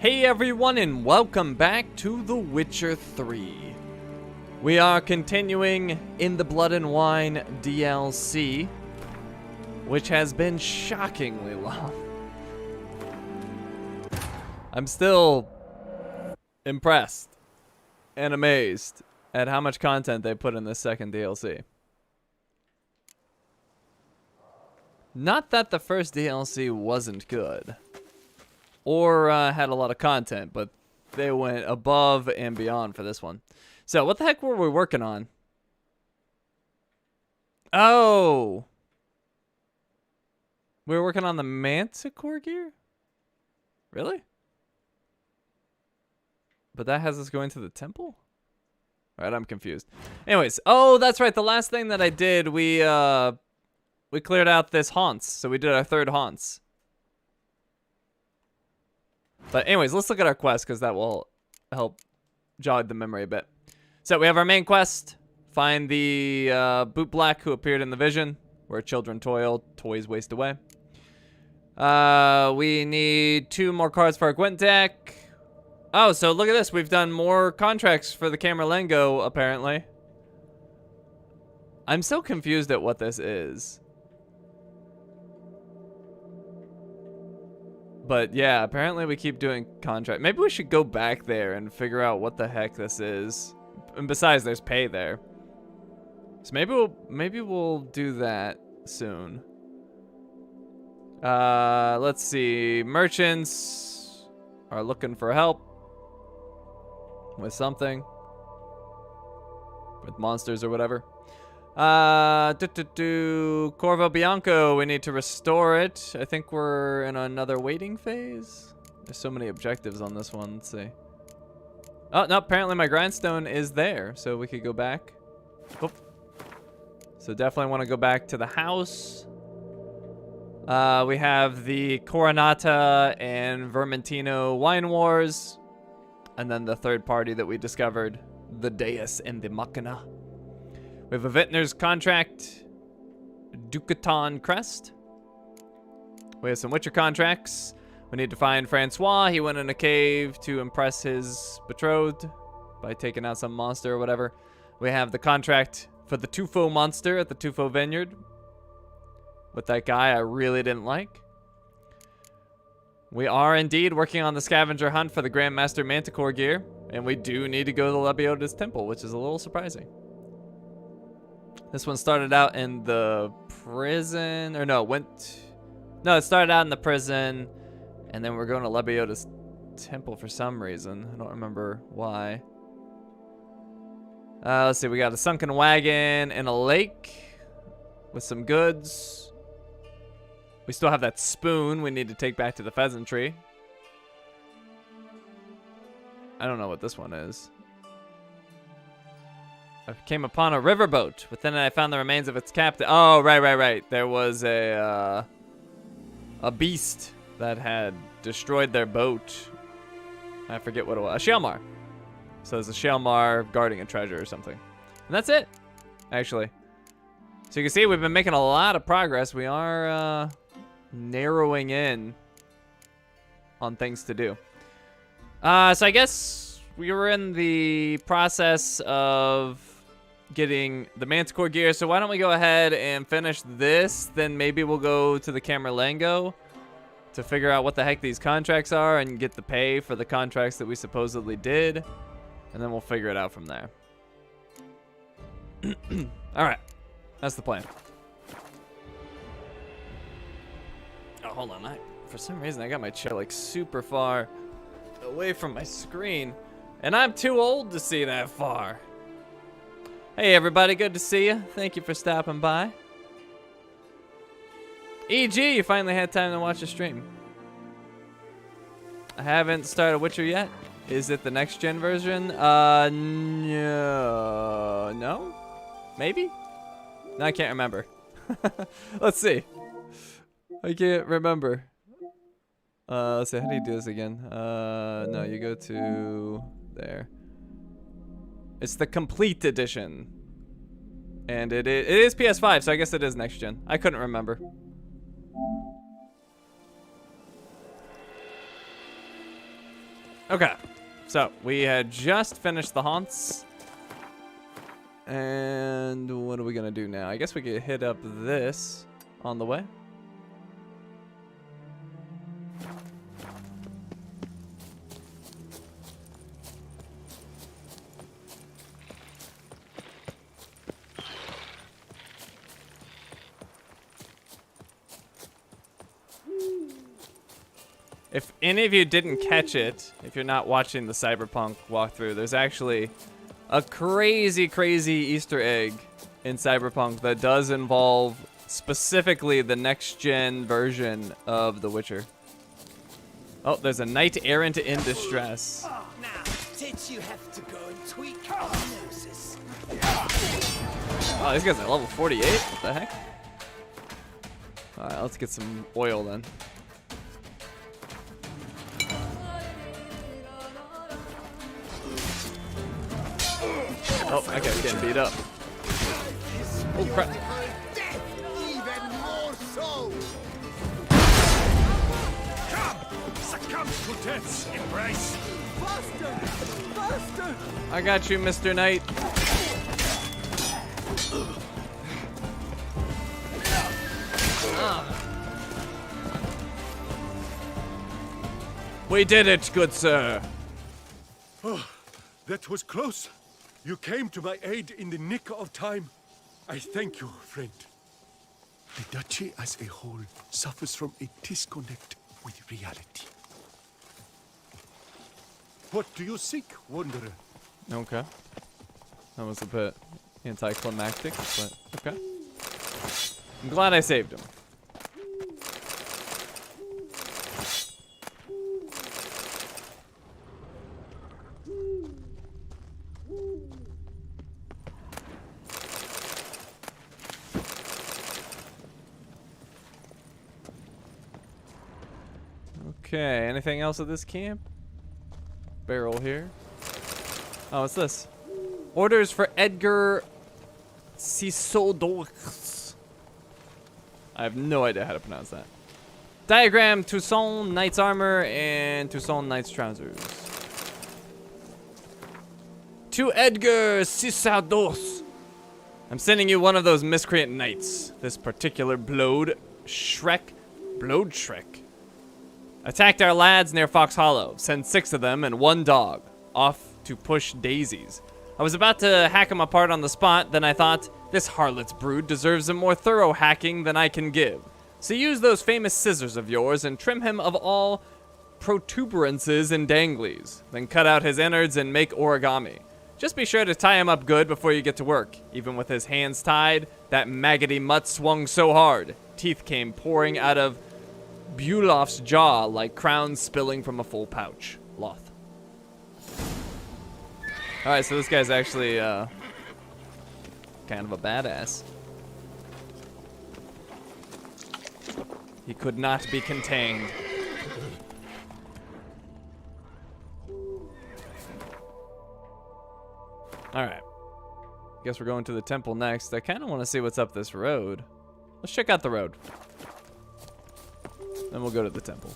Hey everyone, and welcome back to The Witcher 3. We are continuing in the Blood and Wine DLC, which has been shockingly long. I'm still impressed and amazed at how much content they put in this second DLC. Not that the first DLC wasn't good, or had a lot of content, but they went above and beyond for this one. So, what the heck were we working on? Oh! We were working on the Manticore gear? Really? But that has us going to the temple? Alright, I'm confused. Anyways, oh, that's right, the last thing that I did, we cleared out this haunts, so we did our third haunts. But anyways, let's look at our quest, because that will help jog the memory a bit. So we have our main quest. Find the boot black who appeared in the vision. Where children toil, toys waste away. We need 2 more cards for our Gwent deck. Oh, so look at this. We've done more contracts for the Camerlengo, apparently. I'm so confused at what this is. But yeah, apparently we keep doing contract. Maybe we should go back there and figure out what the heck this is. And besides, there's pay there. So maybe we'll do that soon. Let's see. Merchants are looking for help with something, with monsters or whatever. Corvo Bianco, we need to restore it. I think we're in another waiting phase. There's so many objectives on this one. Let's see. Oh, no, apparently my grindstone is there, so we could go back. Oop. So definitely want to go back to the house. We have the Coronata and Vermentino wine wars. And then the third party that we discovered, the Deus and the Machina. We have a Vintner's contract, Ducaton Crest. We have some Witcher contracts. We need to find Francois. He went in a cave to impress his betrothed by taking out some monster or whatever. We have the contract for the Tufo monster at the Tufo Vineyard with that guy I really didn't like. We are indeed working on the scavenger hunt for the Grandmaster Manticore gear, and we do need to go to Lebioda's temple, which is a little surprising. This one started out in the prison, or no, it started out in the prison, and then we're going to Lebioda's temple for some reason. I don't remember why. Let's see, we got a sunken wagon and a lake with some goods. We still have that spoon we need to take back to the pheasantry. I don't know what this one is. I came upon a riverboat. Within it, I found the remains of its captain. Oh, right. There was a beast that had destroyed their boat. I forget what it was. A Shalmar. So there's a Shalmar guarding a treasure or something. And that's it, actually. So you can see we've been making a lot of progress. We are narrowing in on things to do. So I guess we were in the process of getting the Manticore gear, so why don't we go ahead and finish this, then maybe we'll go to the Camerlengo to figure out what the heck these contracts are and get the pay for the contracts that we supposedly did, and then we'll figure it out from there. Alright, that's the plan. Oh, hold on, for some reason I got my chair like super far away from my screen, and I'm too old to see that far. Hey everybody, good to see you. Thank you for stopping by. EG, you finally had time to watch the stream. I haven't started Witcher yet. Is it the next gen version? No? Maybe? No, I can't remember. Let's see. I can't remember. Let's see, how do you do this again? No, you go to there. It's the complete edition. And it is PS5, so I guess it is next gen. I couldn't remember. Okay, so we had just finished the haunts. And what are we gonna do now? I guess we could hit up this on the way. If any of you didn't catch it, if you're not watching the Cyberpunk walkthrough, there's actually a crazy, crazy Easter egg in Cyberpunk that does involve specifically the next-gen version of The Witcher. Oh, there's a knight errant in distress. Now, did you have to go and tweak your noses? Oh, these guys are level 48? What the heck? Alright, let's get some oil then. Oh, that guy's getting beat up. Oh, crap. Even more so. Come, succumb to death's embrace. Faster, faster. I got you, Mr. Knight. We did it, good sir. Oh, that was close. You came to my aid in the nick of time. I thank you, friend. The duchy as a whole suffers from a disconnect with reality. What do you seek, wanderer? Okay. That was a bit anticlimactic, but okay. I'm glad I saved him. Okay, anything else at this camp? Barrel here. Oh, what's this? Orders for Edgar Sisodorx. I have no idea how to pronounce that. Diagram Toussaint Knight's armor and Toussaint Knight's trousers. To Edgar Sisodorx. I'm sending you one of those miscreant knights. This particular blowed Shrek attacked our lads near Fox Hollow. Send 6 of them and 1 dog off to push daisies. I was about to hack him apart on the spot, then I thought, this harlot's brood deserves a more thorough hacking than I can give. So use those famous scissors of yours and trim him of all protuberances and danglies. Then cut out his innards and make origami. Just be sure to tie him up good before you get to work. Even with his hands tied, that maggoty mutt swung so hard. Teeth came pouring out of Bulof's jaw like crowns spilling from a full pouch. Loth. Alright, so this guy's actually kind of a badass. He could not be contained. Alright. Guess we're going to the temple next. I kind of want to see what's up this road. Let's check out the road. Then we'll go to the temple.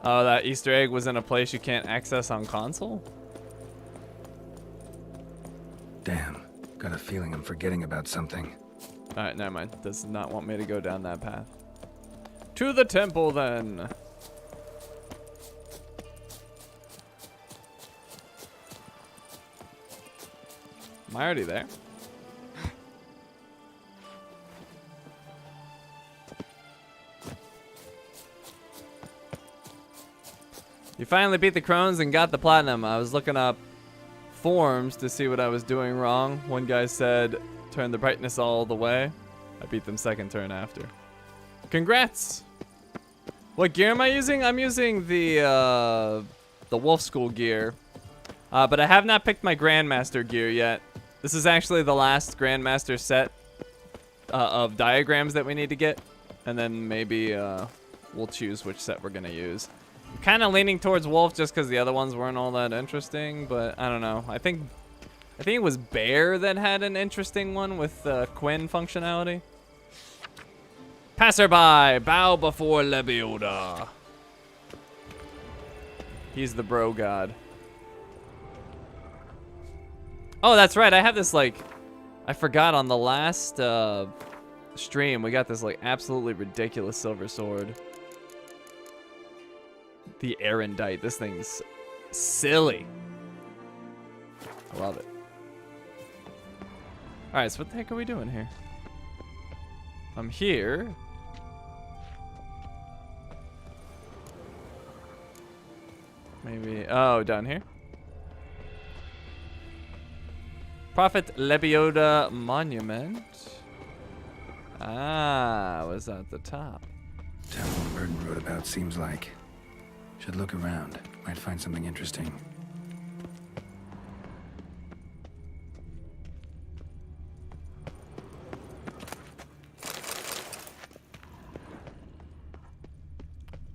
Oh, that Easter egg was in a place you can't access on console? Damn. Got a feeling I'm forgetting about something. Alright, never mind. Does not want me to go down that path. To the temple, then. Am I already there? You finally beat the Crones and got the platinum. I was looking up forums to see what I was doing wrong. One guy said, turn the brightness all the way. I beat them second turn after. Congrats! What gear am I using? I'm using the Wolf School gear. But I have not picked my Grandmaster gear yet. This is actually the last Grandmaster set of diagrams that we need to get. And then maybe we'll choose which set we're gonna use. I'm kind of leaning towards Wolf just because the other ones weren't all that interesting, but I don't know. I think it was Bear that had an interesting one with Quinn functionality. Passerby, bow before Lebioda. He's the bro god. Oh, that's right. I have this, like, I forgot on the last stream, we got this, like, absolutely ridiculous silver sword. The Erendite. This thing's silly. I love it. All right, so what the heck are we doing here? I'm here. Maybe, oh, down here. Prophet Lebioda Monument. Ah, was at the top. Temple Burden wrote about seems like. Should look around. Might find something interesting.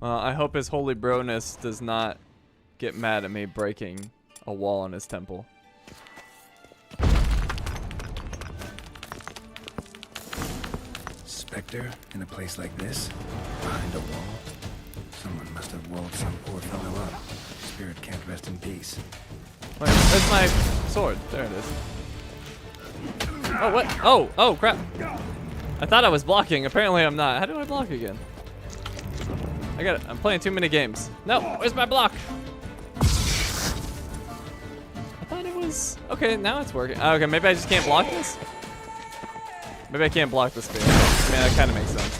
Well, I hope his holy broness does not get mad at me breaking a wall in his temple. Spectre in a place like this? Behind a wall? Someone must have walled some poor fellow up. Spirit can't rest in peace. Wait, that's my sword. There it is. Oh, what? Oh, crap. I thought I was blocking. Apparently I'm not. How do I block again? I got it. I'm playing too many games. No, where's my block? I thought it was... Okay, now it's working. Okay, maybe I just can't block this? Maybe I can't block this spear. I mean, that kind of makes sense.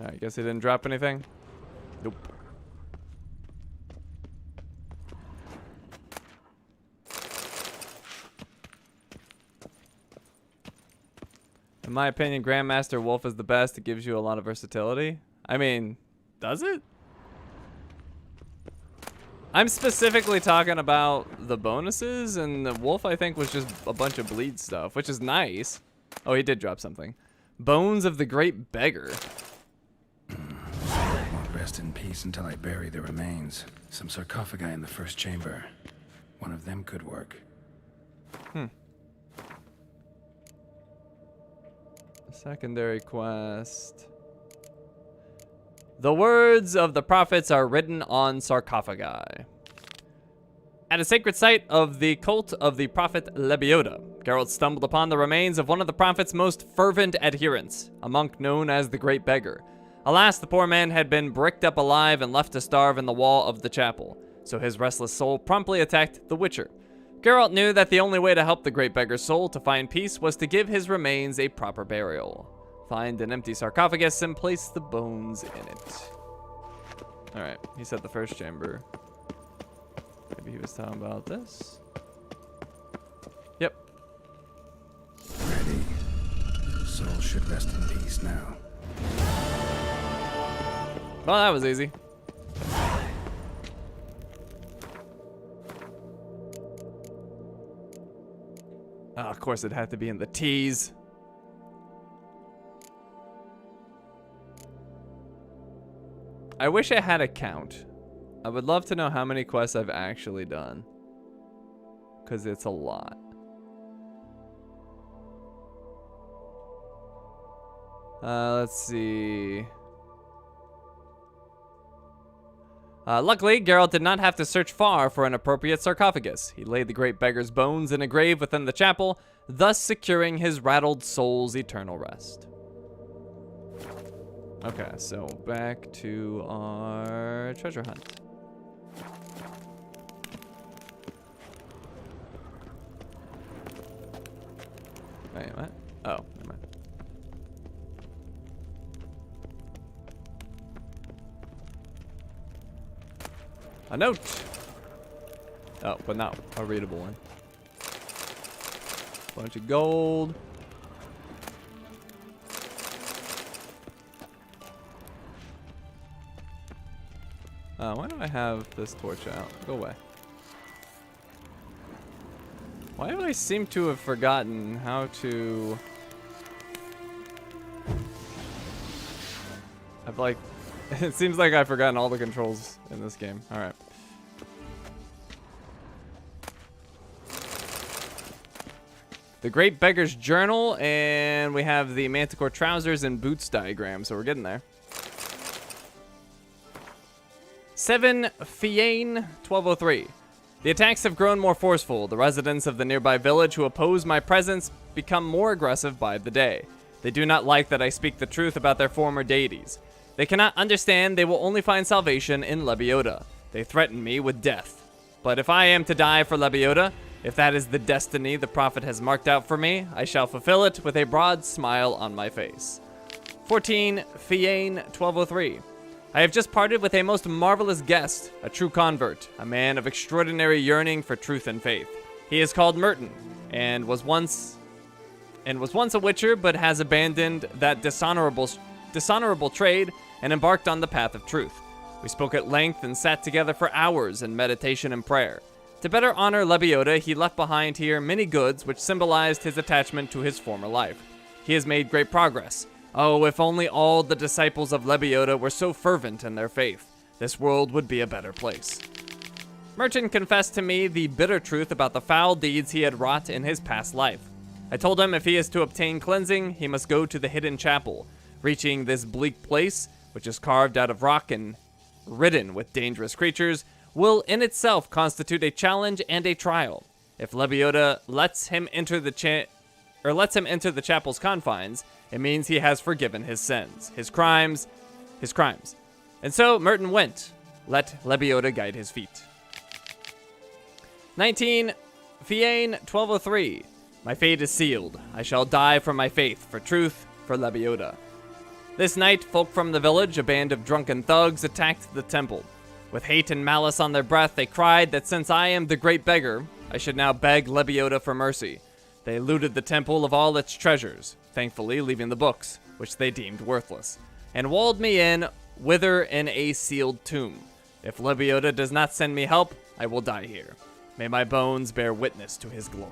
Alright, guess he didn't drop anything. Nope. In my opinion, Grandmaster Wolf is the best. It gives you a lot of versatility. I mean, does it? I'm specifically talking about the bonuses, and the Wolf, I think, was just a bunch of bleed stuff, which is nice. Oh, he did drop something. Bones of the Great Beggar. Won't rest in peace until I bury the remains. Some sarcophagi in the first chamber. One of them could work. Secondary quest. The words of the prophets are written on sarcophagi. At a sacred site of the cult of the prophet Lebioda, Geralt stumbled upon the remains of one of the prophet's most fervent adherents, a monk known as the Great Beggar. Alas, the poor man had been bricked up alive and left to starve in the wall of the chapel, so his restless soul promptly attacked the Witcher. Geralt knew that the only way to help the Great Beggar's soul to find peace was to give his remains a proper burial. Find an empty sarcophagus and place the bones in it. Alright, he said the first chamber. Maybe he was talking about this. Yep. Ready. Soul should rest in peace now. Well, that was easy. Oh, of course it had to be in the T's. I wish I had a count. I would love to know how many quests I've actually done. Because it's a lot. Let's see. Luckily, Geralt did not have to search far for an appropriate sarcophagus. He laid the Great Beggar's bones in a grave within the chapel, thus securing his rattled soul's eternal rest. Okay, so back to our treasure hunt. Wait, what? Oh, never mind. A note! Oh, but not a readable one. Bunch of gold. Why do I have this torch out? Go away. Why do I seem to have forgotten how to... I've like... It seems like I've forgotten all the controls in this game. Alright. The Great Beggar's Journal, and we have the Manticore Trousers and Boots diagram, so we're getting there. 7 Fiane 1203. The attacks have grown more forceful. The residents of the nearby village who oppose my presence become more aggressive by the day. They do not like that I speak the truth about their former deities. They cannot understand they will only find salvation in Lebioda. They threaten me with death. But if I am to die for Lebioda, if that is the destiny the prophet has marked out for me, I shall fulfill it with a broad smile on my face. 14 Fiane 1203. I have just parted with a most marvelous guest, a true convert, a man of extraordinary yearning for truth and faith. He is called Merton, and was once a witcher, but has abandoned that dishonorable trade and embarked on the path of truth. We spoke at length and sat together for hours in meditation and prayer. To better honor Lebioda, he left behind here many goods which symbolized his attachment to his former life. He has made great progress. Oh, if only all the disciples of Lebioda were so fervent in their faith, this world would be a better place. Merton confessed to me the bitter truth about the foul deeds he had wrought in his past life. I told him if he is to obtain cleansing, he must go to the hidden chapel. Reaching this bleak place, which is carved out of rock and ridden with dangerous creatures, will in itself constitute a challenge and a trial. If Lebioda lets him enter the chapel's confines, it means he has forgiven his sins, his crimes. And so Merton went. Let Lebioda guide his feet. 19 Fiane 1203. My fate is sealed. I shall die for my faith, for truth, for Lebioda. This night, folk from the village, a band of drunken thugs, attacked the temple. With hate and malice on their breath, they cried that since I am the great beggar, I should now beg Lebioda for mercy. They looted the temple of all its treasures, thankfully leaving the books, which they deemed worthless, and walled me in, wither in a sealed tomb. If Lebioda does not send me help, I will die here. May my bones bear witness to his glory.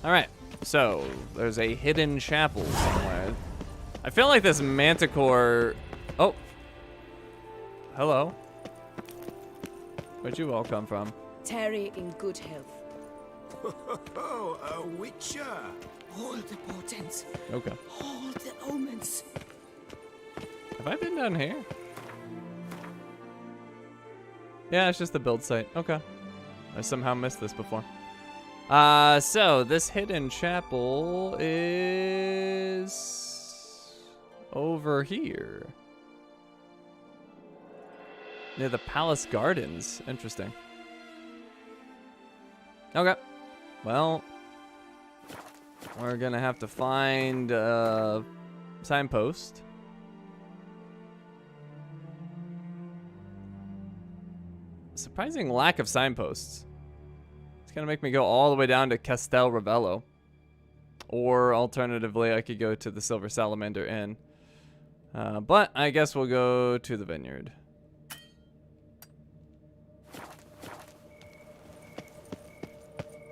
Alright, so there's a hidden chapel somewhere. I feel like this Manticore... Oh. Hello. Where'd you all come from? Terry in good health. Oh, a witcher. All the portents, Okay. all the omens. Have I been down here? Yeah, it's just the build site. Okay. I somehow missed this before. So this hidden chapel is over here. Near the palace gardens. Interesting. Okay. Well, we're gonna have to find a signpost. Surprising lack of signposts. It's gonna make me go all the way down to Castel Ravello. Or alternatively, I could go to the Silver Salamander Inn. But I guess we'll go to the vineyard.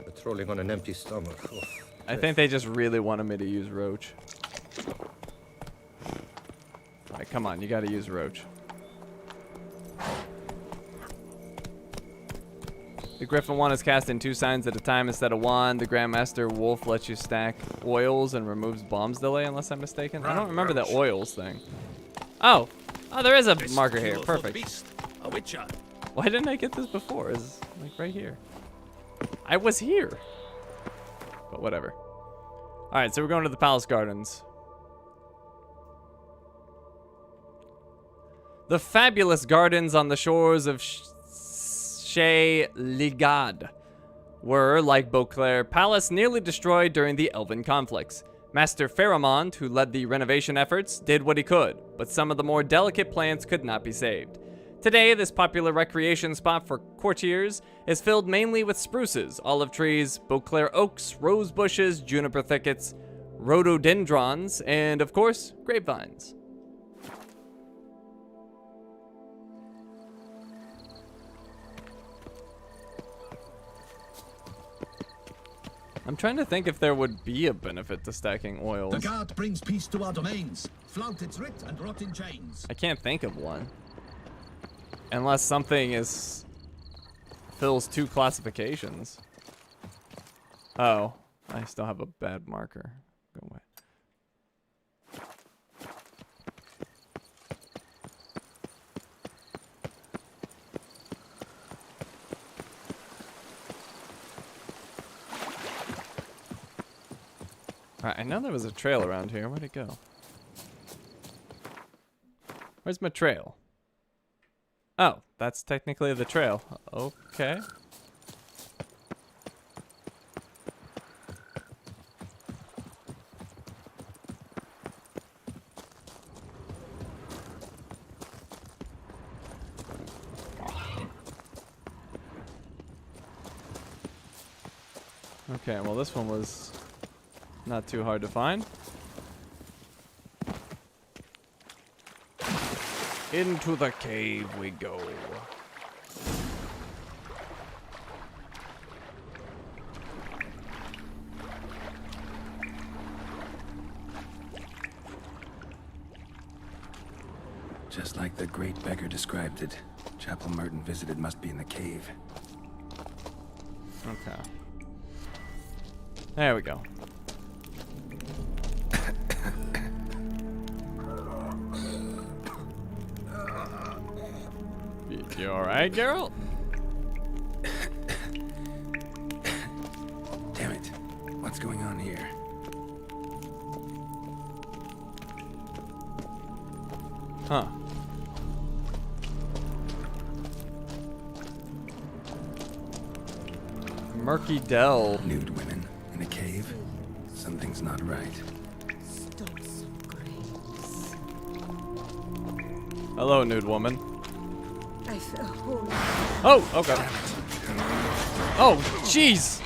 Patrolling on an empty stomach. Oh, I think they just really wanted me to use Roach. Alright, come on, you gotta use Roach. The Griffin one is cast in 2 signs at a time instead of 1. The Grandmaster Wolf lets you stack oils and removes bombs delay, unless I'm mistaken. I don't remember the oils thing. Oh! Oh, there is a marker here. Perfect. A witcher. Why didn't I get this before? It's like right here. I was here. But whatever. Alright, so we're going to the Palace Gardens. The fabulous gardens on the shores of Chez Ligad were, like Beauclair Palace, nearly destroyed during the Elven conflicts. Master Pharamond, who led the renovation efforts, did what he could, but some of the more delicate plants could not be saved. Today, this popular recreation spot for courtiers is filled mainly with spruces, olive trees, Beauclair oaks, rose bushes, juniper thickets, rhododendrons, and of course, grapevines. I'm trying to think if there would be a benefit to stacking oils. The guard brings peace to our domains. Flout its writ and rot in chains. I can't think of one. Unless something is fills 2 classifications. Oh, I still have a bad marker. Go away. Alright, I know there was a trail around here. Where'd it go? Where's my trail? Oh, that's technically the trail. Okay. Okay, well this one was not too hard to find. Into the cave we go. Just like the great beggar described it, Chapel Merton visited must be in the cave. Okay. There we go. You alright, Geralt? Damn it. What's going on here? Huh. Murky Dell. Nude women in a cave? Something's not right. Stumps of graves. Hello, nude woman. I feel whole. Oh, okay. Oh, jeez.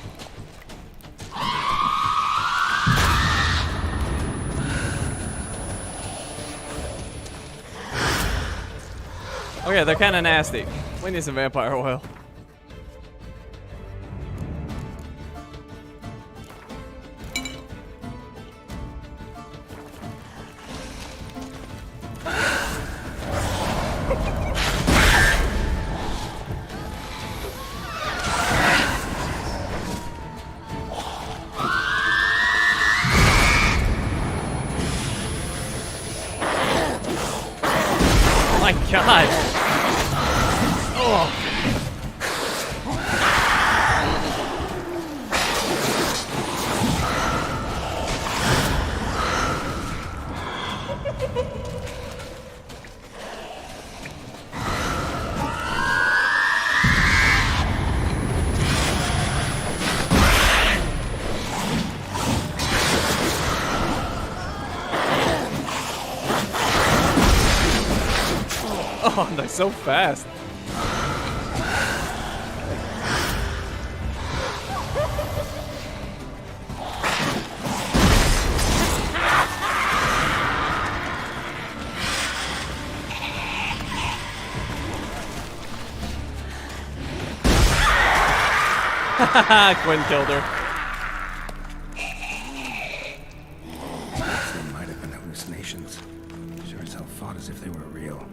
Okay, they're kind of nasty. We need some vampire oil. My God. Oh. Oh, they're so fast. Quinn killed her. They might have been hallucinations. Sure as hell fought as if they were real.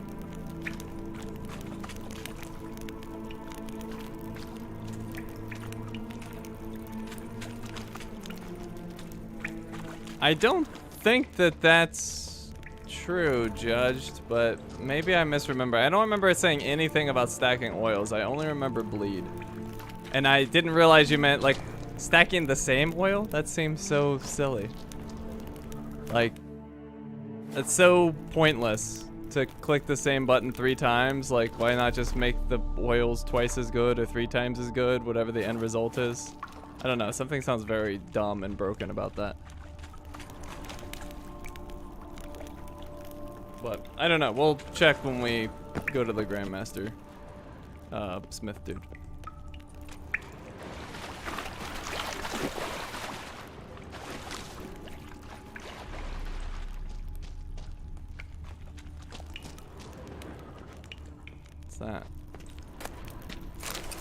I don't think that that's true, Judged, but maybe I misremember. I don't remember it saying anything about stacking oils. I only remember bleed. And I didn't realize you meant, like, stacking the same oil? That seems so silly. Like, it's so pointless to click the same button 3 times. Like, why not just make the oils twice as good or 3 times as good, whatever the end result is? I don't know. Something sounds very dumb and broken about that. But I don't know. We'll check when we go to the Grandmaster Smith dude. What's that?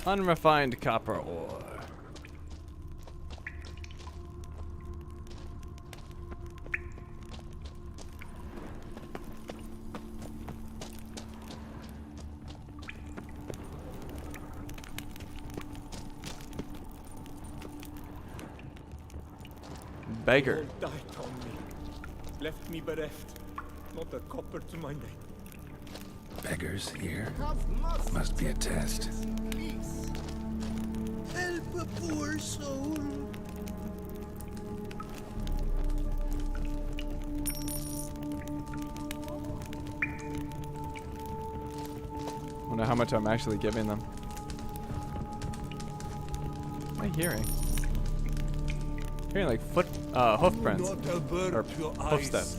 Unrefined copper ore. beggar. They all died on me. Left me bereft. Not a copper to my name. Beggars here? Must be a test. Help a poor soul. Wonder how much I'm actually giving them. What am I hearing? Hearing like hoof prints Not a bird or to hoof eyes. steps.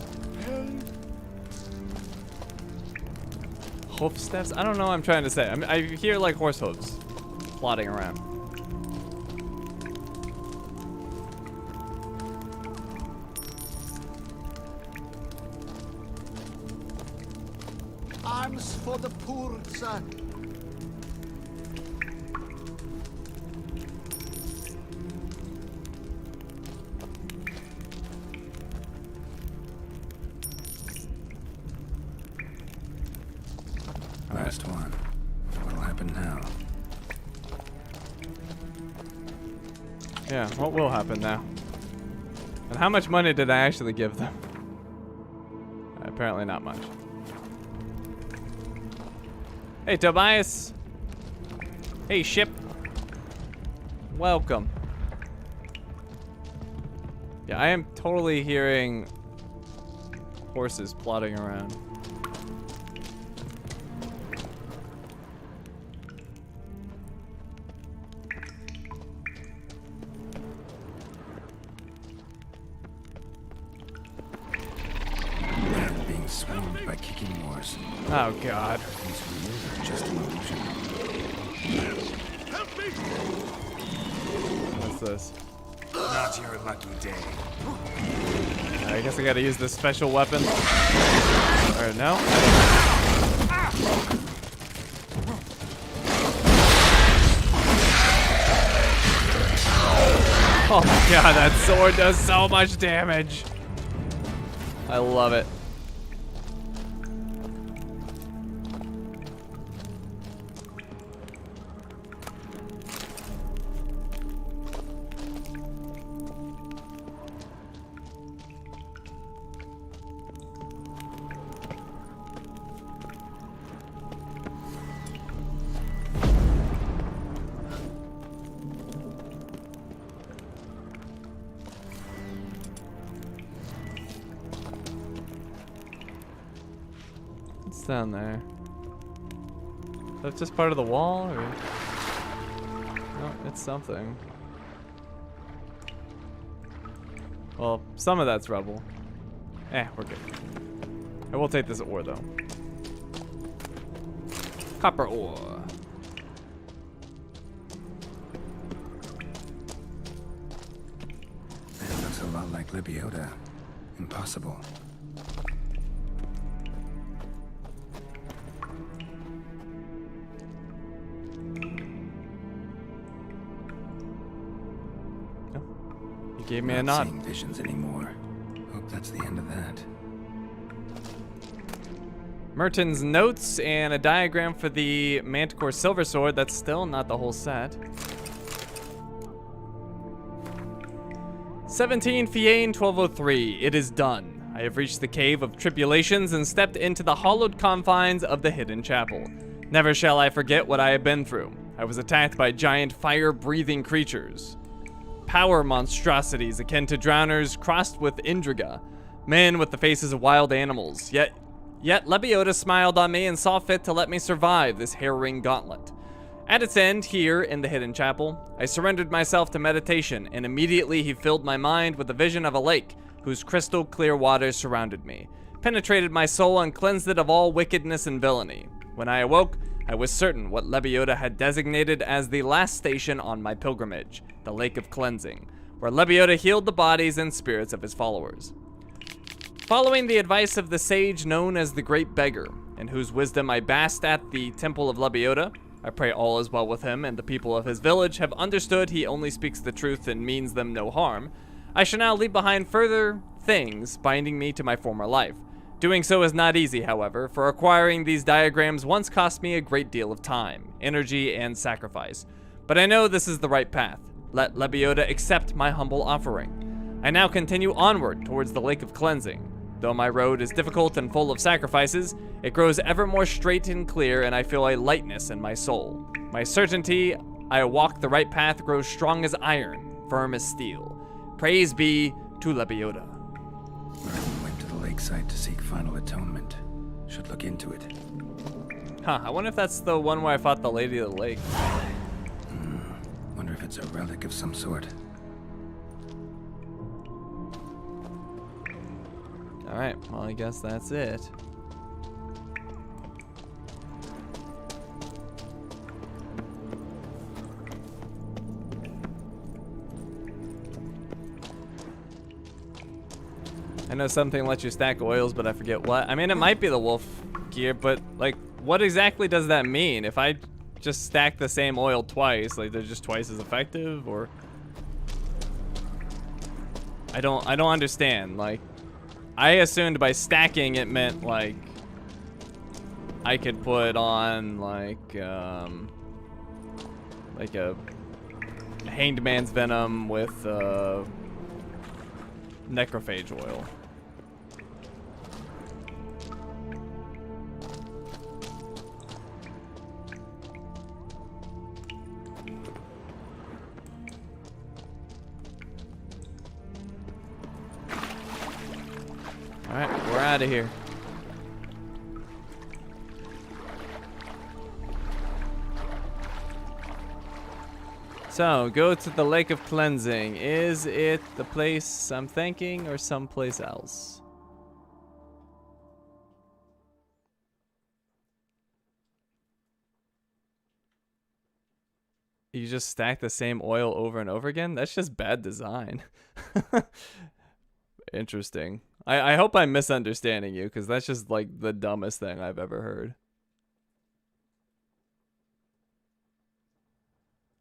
Hoof steps? I don't know what I'm trying to say. I hear like horse hooves plodding around. Arms for the poor, sir. Last one. What'll happen now? Yeah, what will happen now? And how much money did I actually give them? Apparently not much. Hey, Tobias. Hey, ship. Welcome. Yeah, I am totally hearing horses plodding around. They're being swarmed by kicking wars. Oh, God. These ruins are just an illusion. Help me! What's this? Not your lucky day. I guess I gotta use this special weapon. Or no? Oh my god, that sword does so much damage. I love it. What's down there? Is that just part of the wall, or? No, it's something. Well, some of that's rubble. We're good. I will take this ore, though. Copper ore. That looks a lot like Lebiota. Impossible. You gave me a Not nod. seeing visions anymore. Hope that's the end of that. Merton's notes and a diagram for the Manticore Silver Sword. That's still not the whole set. 17 Fiane 1203. It is done. I have reached the Cave of Tribulations and stepped into the hollowed confines of the Hidden Chapel. Never shall I forget what I have been through. I was attacked by giant fire-breathing creatures. Power monstrosities akin to drowners crossed with Indriga. Men with the faces of wild animals. Yet Lebiota smiled on me and saw fit to let me survive this harrowing gauntlet. At its end, here in the Hidden Chapel, I surrendered myself to meditation, and immediately he filled my mind with a vision of a lake whose crystal clear waters surrounded me, penetrated my soul and cleansed it of all wickedness and villainy. When I awoke, I was certain what Lebiota had designated as the last station on my pilgrimage, the Lake of Cleansing, where Lebiota healed the bodies and spirits of his followers. Following the advice of the sage known as the Great Beggar, in whose wisdom I basked at the Temple of Lebiota, I pray all is well with him and the people of his village have understood he only speaks the truth and means them no harm, I shall now leave behind further things binding me to my former life. Doing so is not easy, however, for acquiring these diagrams once cost me a great deal of time, energy, and sacrifice. But I know this is the right path. Let Lebiota accept my humble offering. I now continue onward towards the Lake of Cleansing. Though my road is difficult and full of sacrifices, it grows ever more straight and clear, and I feel a lightness in my soul. My certainty I walk the right path grows strong as iron, firm as steel. Praise be to Lebioda. Merlin went to the lakeside to seek final atonement. Should look into it. Huh, I wonder if that's the one where I fought the Lady of the Lake. Wonder if it's a relic of some sort. Alright, well, I guess that's it. I know something lets you stack oils, but I forget what. I mean, it might be the wolf gear, but, like, what exactly does that mean? If I just stack the same oil twice, like, they're just twice as effective, or... I don't understand, like... I assumed by stacking it meant, like, I could put on, like a hanged man's venom with, necrophage oil. Alright, we're out of here. So, go to the Lake of Cleansing. Is it the place I'm thinking or someplace else? You just stack the same oil over and over again? That's just bad design. Interesting. I hope I'm misunderstanding you, because that's just like the dumbest thing I've ever heard.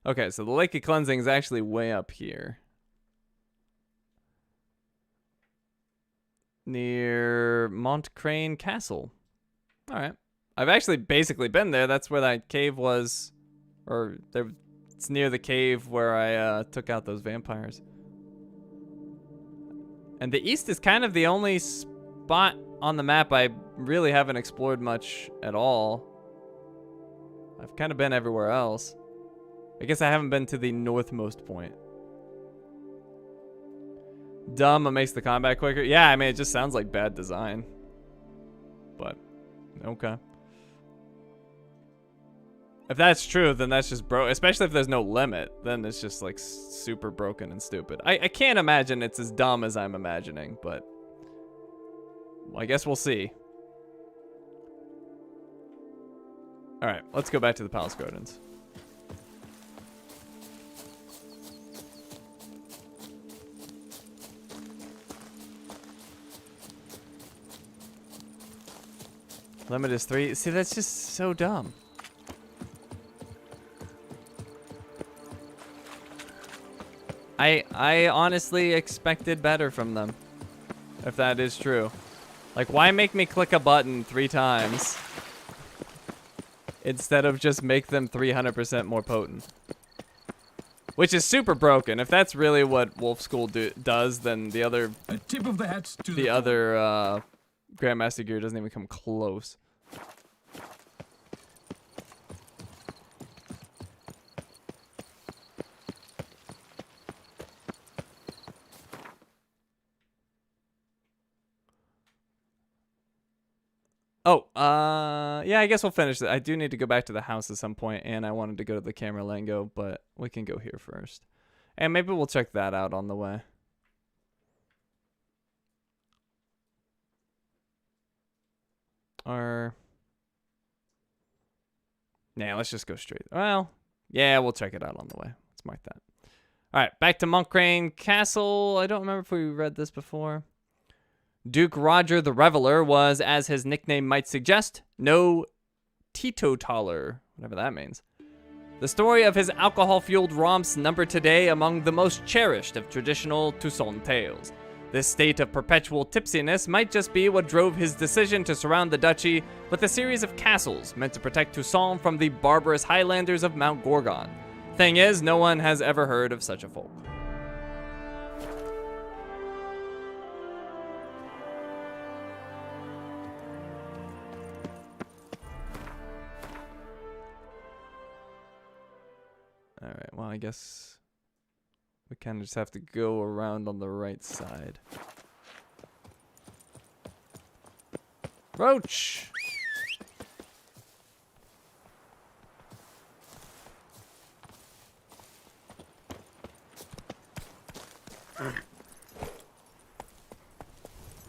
Okay, so the Lake of Cleansing is actually way up here. Near Montcrane Castle. Alright. I've actually basically been there. That's where that cave was. Or there, it's near the cave where I took out those vampires. And the east is kind of the only spot on the map I really haven't explored much at all. I've kind of been everywhere else. I guess I haven't been to the northmost point. Dumb, it makes the combat quicker. Yeah, I mean, it just sounds like bad design. But, okay. If that's true, then that's just broke. Especially if there's no limit, then it's just like super broken and stupid. I can't imagine it's as dumb as I'm imagining, but I guess we'll see. All right, let's go back to the Palace Gardens. Limit is 3. See, that's just so dumb. I honestly expected better from them, if that is true. Like, why make me click a button 3 times instead of just make them 300% more potent? Which is super broken. If that's really what Wolf School does, then the other A tip of the hat to the other Grandmaster gear doesn't even come close. Oh, yeah, I guess we'll finish it. I do need to go back to the house at some point, and I wanted to go to the Camerlengo, but we can go here first. And maybe we'll check that out on the way. Or... Nah, let's just go straight. Well, yeah, we'll check it out on the way. Let's mark that. Alright, back to Montcrane Castle. I don't remember if we read this before. Duke Roger the Reveler was, as his nickname might suggest, no teetotaler, whatever that means. The story of his alcohol-fueled romps number today among the most cherished of traditional Toussaint tales. This state of perpetual tipsiness might just be what drove his decision to surround the duchy with a series of castles meant to protect Toussaint from the barbarous Highlanders of Mount Gorgon. Thing is, no one has ever heard of such a folk. I guess we kind of just have to go around on the right side. Roach!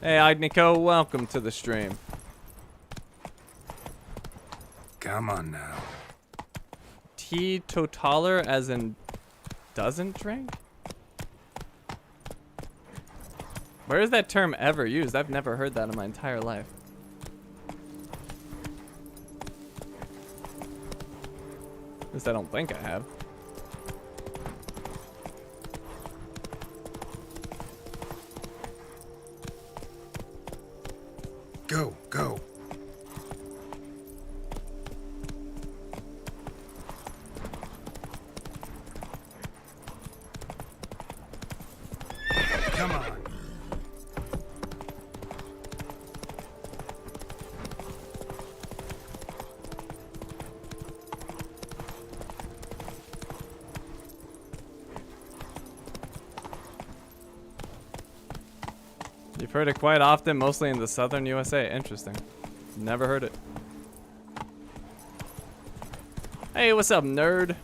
Hey, Nico, welcome to the stream. Come on now. Teetotaler as in doesn't drink? Where is that term ever used? I've never heard that in my entire life. At least I don't think I have. Go, go. Come on. You've heard it quite often, mostly in the southern USA. Interesting. Never heard it. Hey, what's up, nerd?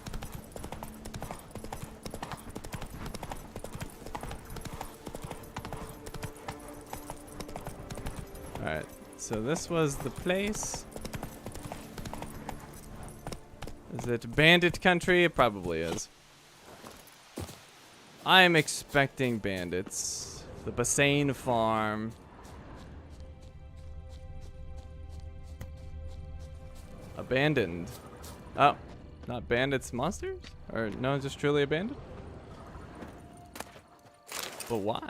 Alright, so this was the place. Is it bandit country? It probably is. I'm expecting bandits. The Bassane farm. Abandoned. Oh, not bandits, monsters? Or no, just truly abandoned? But why?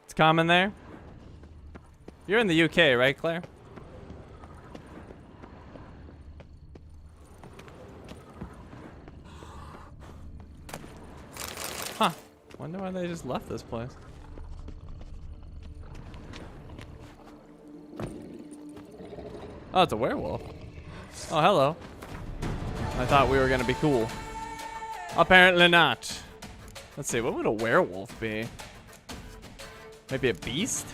It's common there? You're in the UK, right, Claire? Huh. Wonder why they just left this place. Oh, it's a werewolf. Oh, hello. I thought we were gonna be cool. Apparently not. Let's see, what would a werewolf be? Maybe a beast?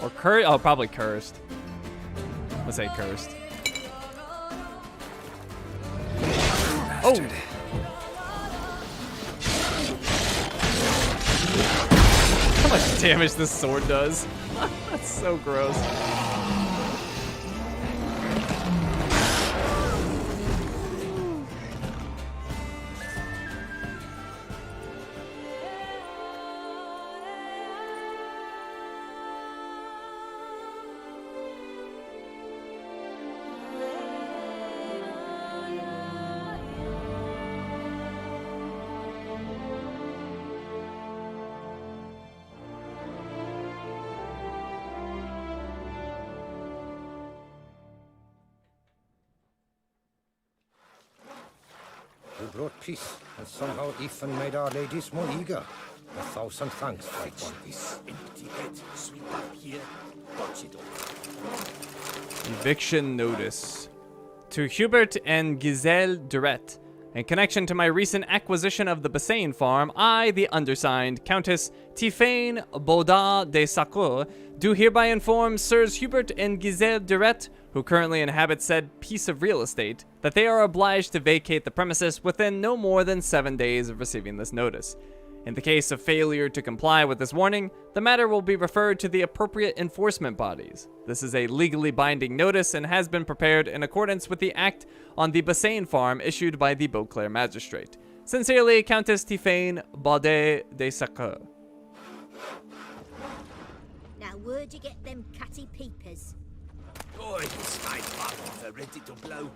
Or cursed? Oh, probably cursed. Let's say cursed. Oh! How much damage this sword does. That's so gross. You brought peace, and somehow Ethan made our ladies more eager. 1,000 thanks, fight one. This empty head, sweep up here, dodge it all. Eviction notice. To Hubert and Giselle Duret. In connection to my recent acquisition of the Bassane farm, I, the undersigned, Countess Tiffaine Baudard de Sacre, do hereby inform Sirs Hubert and Giselle Duret, who currently inhabit said piece of real estate, that they are obliged to vacate the premises within no more than 7 days of receiving this notice. In the case of failure to comply with this warning, the matter will be referred to the appropriate enforcement bodies. This is a legally binding notice and has been prepared in accordance with the Act on the Bassane farm issued by the Beauclair magistrate. Sincerely, Countess Tiffaine Baudard de Sacre. Now, where'd you get them catty peepers? Oi, snipe up, they're ready to blow.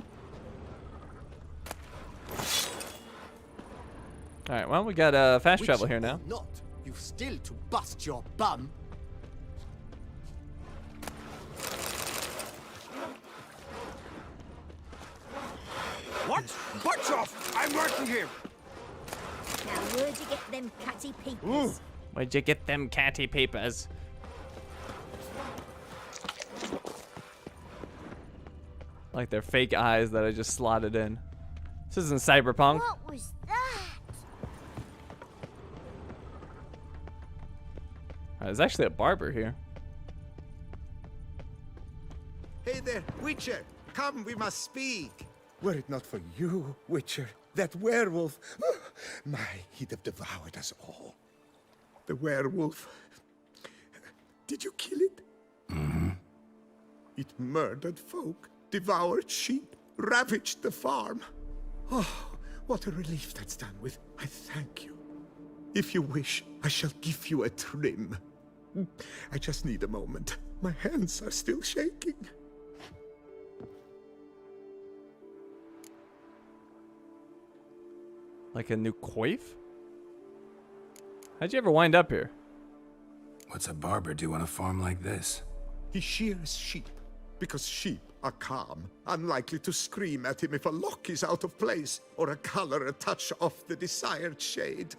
Alright, well, we got fast travel here now. Not, you've still to bust your bum. What? Butch off! I'm working here! Now, Where'd you get them catty peepers? Where'd you get them catty papers? Like they're fake eyes that I just slotted in. This isn't Cyberpunk. What was that? There's actually a barber here. Hey there, Witcher! Come, we must speak! Were it not for you, Witcher, that werewolf, he'd have devoured us all. The werewolf. Did you kill it? Mm-hmm. It murdered folk, devoured sheep, ravaged the farm. Oh, what a relief that's done with. I thank you. If you wish, I shall give you a trim. I just need a moment. My hands are still shaking. Like a new coif? How'd you ever wind up here? What's a barber do on a farm like this? He shears sheep, because sheep are calm, unlikely to scream at him if a lock is out of place or a color a touch off the desired shade.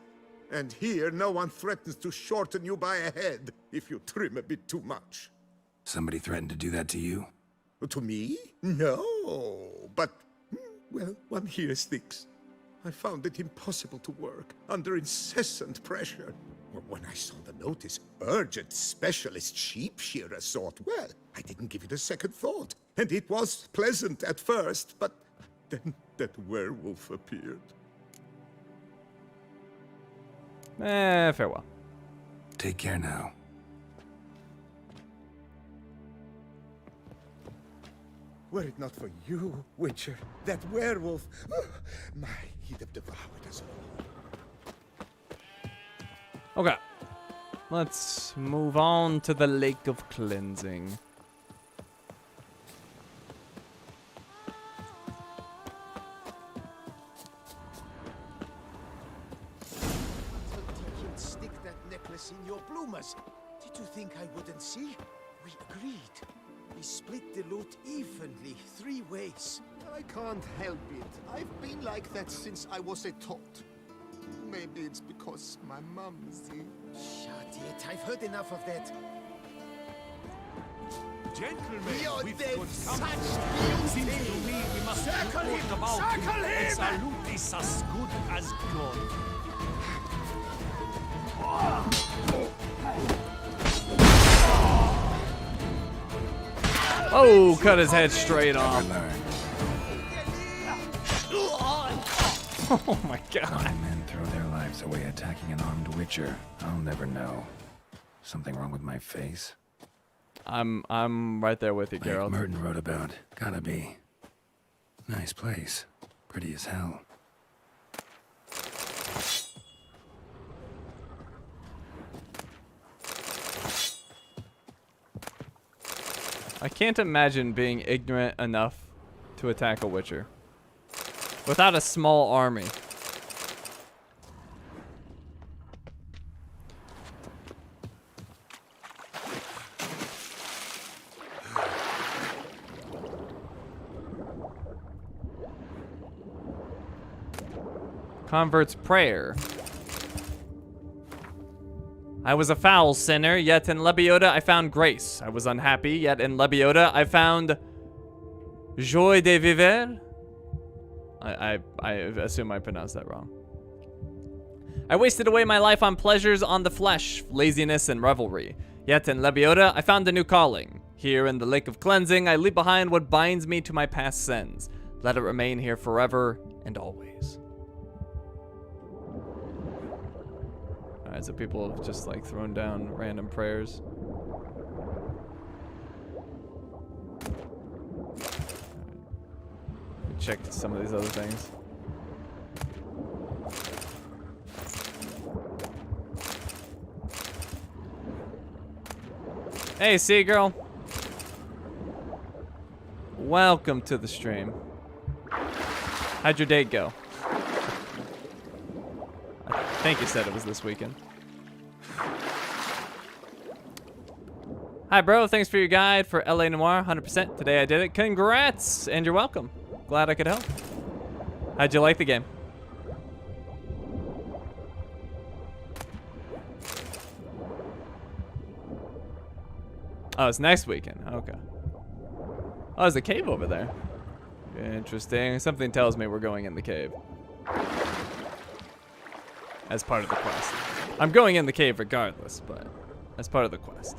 And here, no one threatens to shorten you by a head if you trim a bit too much. Somebody threatened to do that to you? To me? No, but, well, one hears things. I found it impossible to work under incessant pressure. When I saw the notice, urgent specialist sheep shearer sort, well, I didn't give it a second thought. And it was pleasant at first, but then that werewolf appeared. Farewell. Take care now. Were it not for you, Witcher, that werewolf, he'd have devoured us all. Okay. Let's move on to the Lake of Cleansing. Stick that necklace in your bloomers. Did you think I wouldn't see? We agreed. We split the loot evenly, 3 ways. I can't help it. I've been like that since I was a tot. Maybe it's because my mumsy. Shut it. I've heard enough of that. Gentlemen, You're dead. Such Seems beauty. to me we must Circle do him! about Circle it. him! A salute is as good as gold. Oh, cut his head straight off. Oh my god. Why men throw their lives away attacking an armed witcher? I'll never know. Something wrong with my face? I'm right there with you, Like Geralt. Merton wrote about. Gotta be. Nice place. Pretty as hell. I can't imagine being ignorant enough to attack a witcher without a small army. Convert's prayer. I was a foul sinner, yet in Lebioda I found grace. I was unhappy, yet in Lebioda I found joie de vivre. I assume I pronounced that wrong. I wasted away my life on pleasures on the flesh, laziness and revelry. Yet in Lebioda I found a new calling. Here in the Lake of Cleansing I leave behind what binds me to my past sins. Let it remain here forever and always. Alright, so people have just like thrown down random prayers. Check some of these other things. Hey, Sea Girl. Welcome to the stream. How'd your date go? I think you said it was this weekend. Hi, bro. Thanks for your guide for LA Noire. 100%. Today I did it. Congrats, and you're welcome. Glad I could help. How'd you like the game? Oh, it's next weekend. Okay. Oh, there's a cave over there. Interesting. Something tells me we're going in the cave. As part of the quest. I'm going in the cave regardless, but as part of the quest.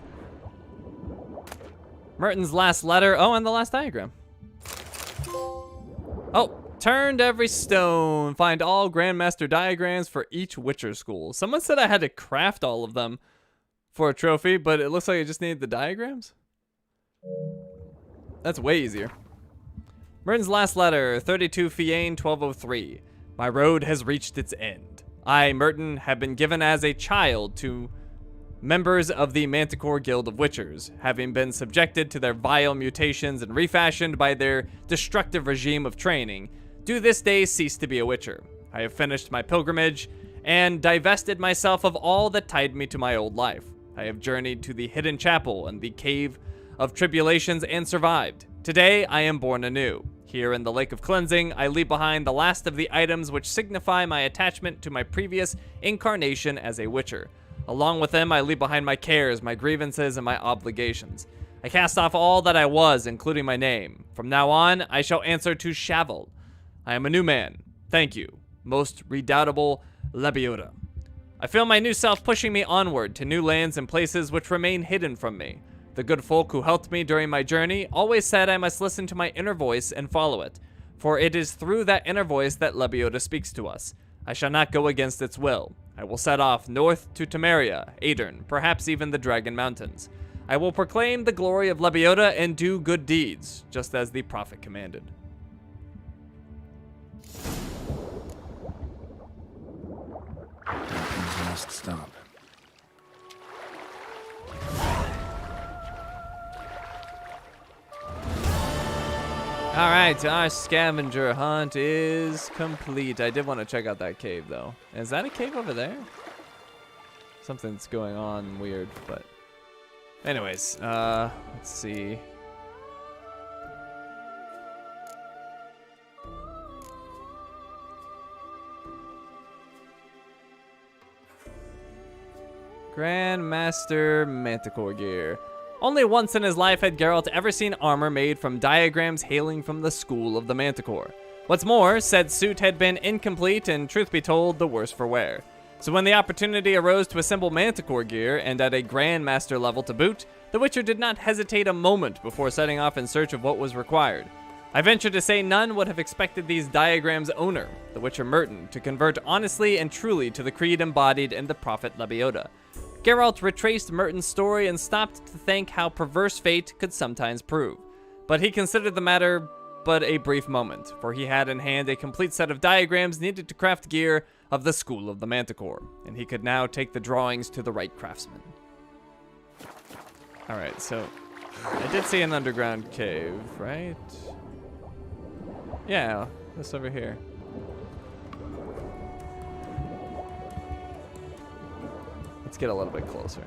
Merton's last letter. Oh, and the last diagram. Oh, turned every stone. Find all Grandmaster diagrams for each Witcher school. Someone said I had to craft all of them for a trophy, but it looks like I just needed the diagrams. That's way easier. Merton's last letter, 32 Fiane 1203. My road has reached its end. I, Merton, have been given as a child to members of the Manticore Guild of Witchers, having been subjected to their vile mutations and refashioned by their destructive regime of training, do this day cease to be a Witcher. I have finished my pilgrimage and divested myself of all that tied me to my old life. I have journeyed to the hidden chapel and the cave of tribulations and survived. Today, I am born anew. Here in the Lake of Cleansing, I leave behind the last of the items which signify my attachment to my previous incarnation as a Witcher. Along with them, I leave behind my cares, my grievances, and my obligations. I cast off all that I was, including my name. From now on, I shall answer to Shavel. I am a new man. Thank you, most redoubtable Lebioda. I feel my new self pushing me onward to new lands and places which remain hidden from me. The good folk who helped me during my journey always said I must listen to my inner voice and follow it, for it is through that inner voice that Lebioda speaks to us. I shall not go against its will. I will set off north to Temeria, Aedirn, perhaps even the Dragon Mountains. I will proclaim the glory of Lebioda and do good deeds, just as the prophet commanded. Merton's last stop. All right, our scavenger hunt is complete. I did want to check out that cave, though. Is that a cave over there? Something's going on weird, but... Anyways, let's see. Grandmaster Manticore gear. Only once in his life had Geralt ever seen armor made from diagrams hailing from the school of the Manticore. What's more, said suit had been incomplete and, truth be told, the worse for wear. So when the opportunity arose to assemble Manticore gear, and at a Grandmaster level to boot, the Witcher did not hesitate a moment before setting off in search of what was required. I venture to say none would have expected these diagrams' owner, the Witcher Merton, to convert honestly and truly to the creed embodied in the prophet Lebioda. Geralt retraced Merton's story and stopped to think how perverse fate could sometimes prove. But he considered the matter but a brief moment, for he had in hand a complete set of diagrams needed to craft gear of the School of the Manticore, and he could now take the drawings to the right craftsman. Alright, so I did see an underground cave, right? Yeah, this over here. Let's get a little bit closer.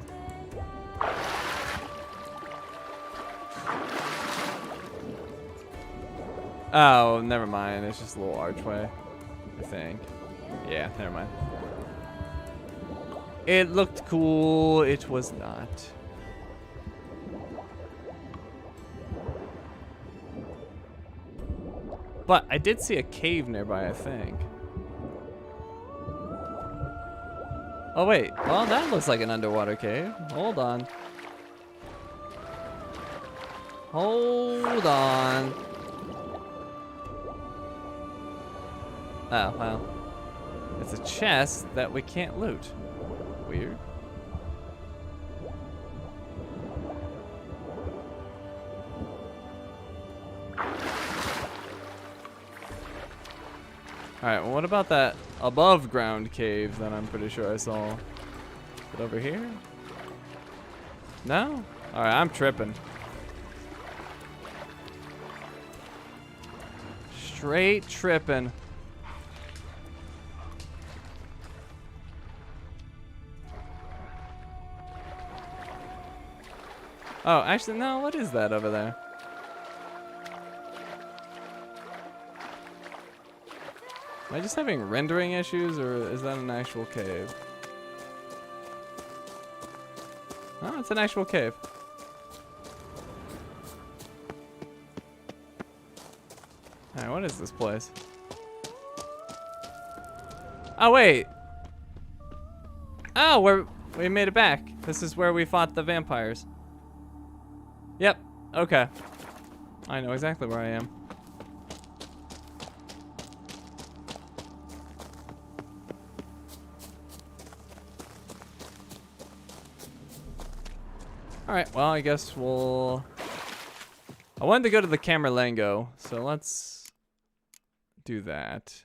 Oh, never mind. It's just a little archway, I think. Yeah, never mind. It looked cool. It was not. But I did see a cave nearby, I think. Oh, wait. Well, that looks like an underwater cave. Hold on. Hold on. Oh, well. It's a chest that we can't loot. Weird. Alright, well, what about that above ground cave that I'm pretty sure I saw? Is it over here? No? Alright, I'm tripping. Straight tripping. Oh, actually, no, what is that over there? Am I just having rendering issues, or is that an actual cave? Oh, it's an actual cave. Alright, what is this place? Oh, wait. Oh, we made it back. This is where we fought the vampires. Yep. Okay. I know exactly where I am. Alright, well, I guess we'll... I wanted to go to the Camerlengo, so let's do that.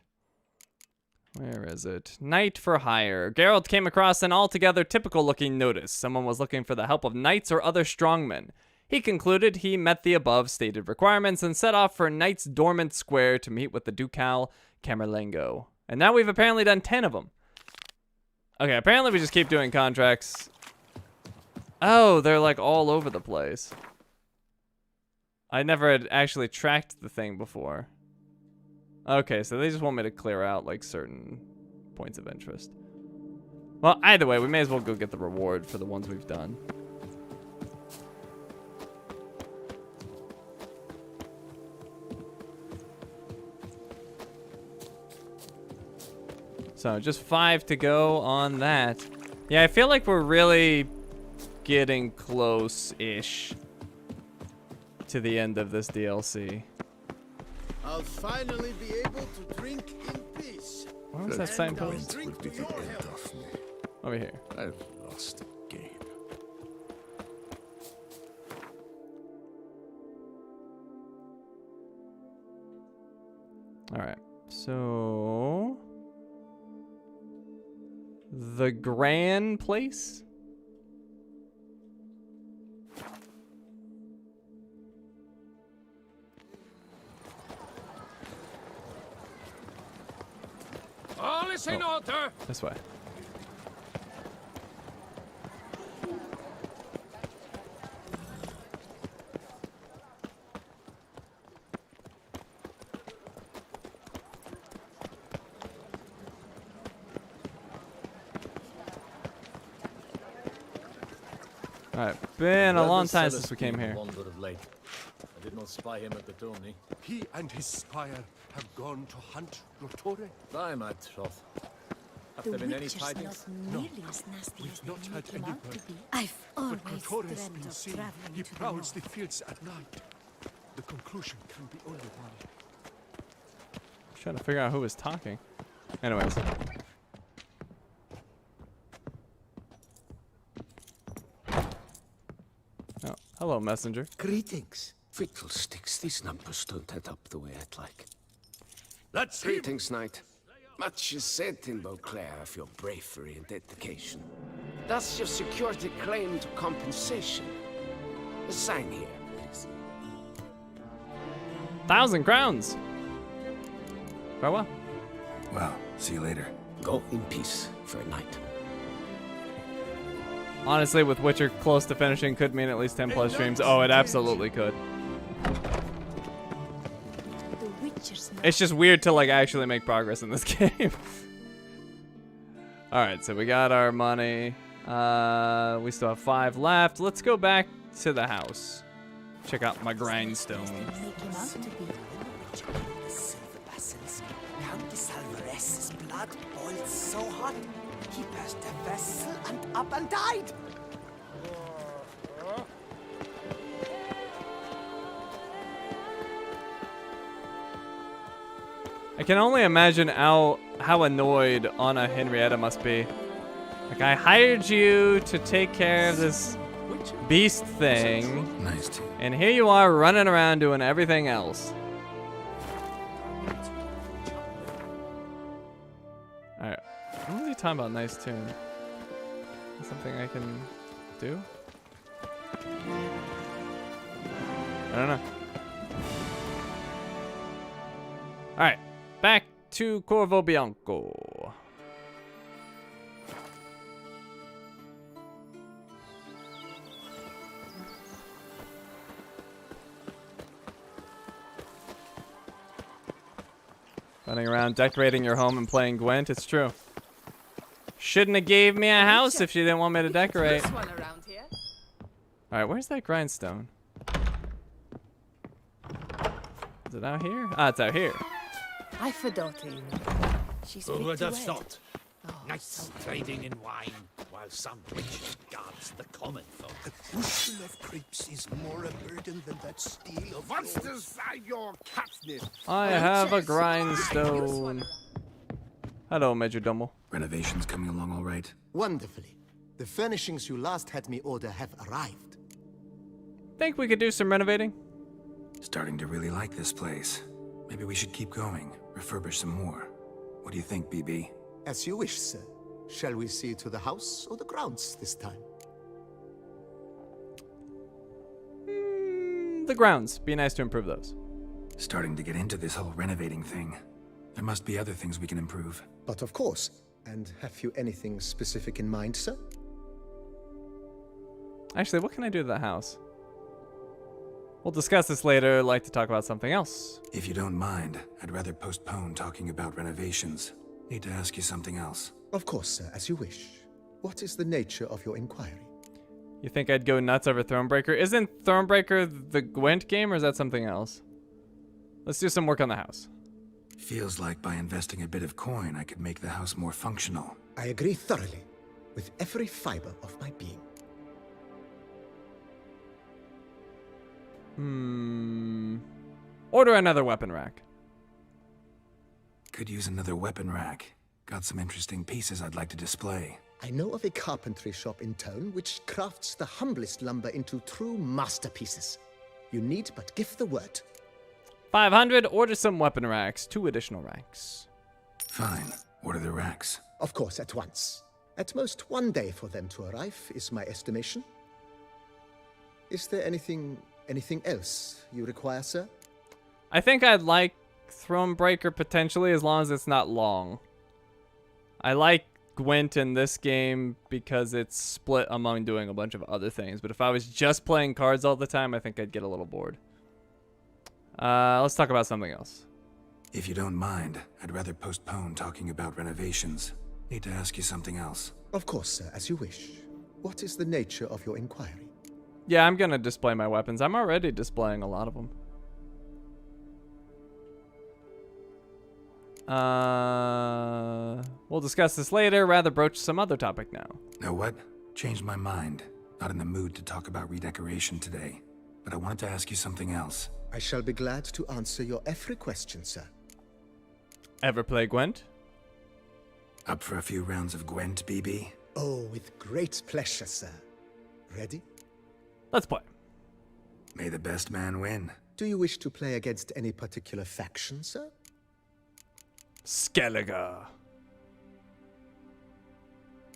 Where is it? Knight for hire. Geralt came across an altogether typical-looking notice. Someone was looking for the help of knights or other strongmen. He concluded he met the above stated requirements and set off for Knight's Dormant Square to meet with the Ducal Camerlengo. And now we've apparently done 10 of them. Okay, apparently we just keep doing contracts. Oh, they're like all over the place. I never had actually tracked the thing before. Okay, so they just want me to clear out like certain points of interest. Well, either way, we may as well go get the reward for the ones we've done. So just 5 to go on that. Yeah, I feel like we're really getting close-ish to the end of this DLC. I'll finally be able to drink in peace. Where was that signpost? Drink to your health. Over here. I've lost again. Alright, so... The Grand Place? All is in order. This way. Alright, been a long time since we came here. Wandered of late. I did not spy him at the tourney. He and his squire have gone to hunt Dottore. By my troth. Have there been any tidings? Not nearly as nasty as We've not they had make him any out to word. be. I've But always Dottore's dreamt been of seen. traveling He to the prowls the north. fields at night. The conclusion can be only one. Trying to figure out who was talking. Anyways. Oh, hello, messenger. Greetings. Fiddlesticks, these numbers don't add up the way I'd like. Let's see. Greetings, Knight. Much is said in Beauclair of your bravery and dedication. Thus you've secured a claim to compensation. Sign here, please. 1,000 crowns! Farewell. Well, see you later. Go in peace for a night. Honestly, with Witcher close to finishing could mean at least 10 plus streams. Oh, it absolutely could. The Witcher's not It's just weird to like actually make progress in this game. Alright, so we got our money. We still have 5 left. Let's go back to the house. Check out my grindstone. make him out to be. The silver basilisk. Countess Alvarez's blood boiled so hot, he burst the vessel and up and died. I can only imagine how annoyed Anna Henrietta must be. Like, I hired you to take care of this beast thing, Nice team. and here you are running around doing everything else. Alright, what was he talking about? Nice tune. Something I can do? I don't know. Alright, back to Corvo Bianco. Running around decorating your home and playing Gwent, it's true. Shouldn't have gave me a house if she didn't want me to decorate. Alright, where's that grindstone? Is it out here? Ah, it's out here. I've a daughter. She's Who fit would to have wed. thought? Oh, Nice trading in wine, while some witch guards the common folk. A bushel of grapes is more a burden than that steel of What's yours. inside your catnip? I have a grindstone. Hello, Major Domo. Renovations coming along all right? Wonderfully. The furnishings you last had me order have arrived. Think we could do some renovating? Starting to really like this place. Maybe we should keep going, refurbish some more. What do you think, BB? As you wish, sir. Shall we see to the house or the grounds this time? The grounds. Be nice to improve those. Starting to get into this whole renovating thing. There must be other things we can improve. But of course. And have you anything specific in mind, sir? Actually, what can I do to the house? We'll discuss this later. I'd like to talk about something else. If you don't mind, I'd rather postpone talking about renovations. Need to ask you something else. Of course, sir, as you wish. What is the nature of your inquiry? You think I'd go nuts over Thronebreaker? Isn't Thronebreaker the Gwent game, or is that something else? Let's do some work on the house. Feels like by investing a bit of coin, I could make the house more functional. I agree thoroughly, with every fiber of my being. Order another weapon rack. Could use another weapon rack. Got some interesting pieces I'd like to display. I know of a carpentry shop in town which crafts the humblest lumber into true masterpieces. You need but give the word. 500, order some weapon racks. 2 additional racks. Fine. Order the racks. Of course, at once. At most 1 day for them to arrive, is my estimation. Is there anything else you require, sir? I think I'd like Thronebreaker potentially, as long as it's not long. I like Gwent in this game because it's split among doing a bunch of other things. But if I was just playing cards all the time, I think I'd get a little bored. Let's talk about something else. If you don't mind, I'd rather postpone talking about renovations. Need to ask you something else. Of course, sir, as you wish. What is the nature of your inquiry? Yeah, I'm gonna display my weapons. I'm already displaying a lot of them. We'll discuss this later. Rather broach some other topic now. Know what? Changed my mind. Not in the mood to talk about redecoration today. But I wanted to ask you something else. I shall be glad to answer your every question, sir. Ever play Gwent? Up for a few rounds of Gwent, BB? Oh, with great pleasure, sir. Ready? Let's play. May the best man win. Do you wish to play against any particular faction, sir? Skellige.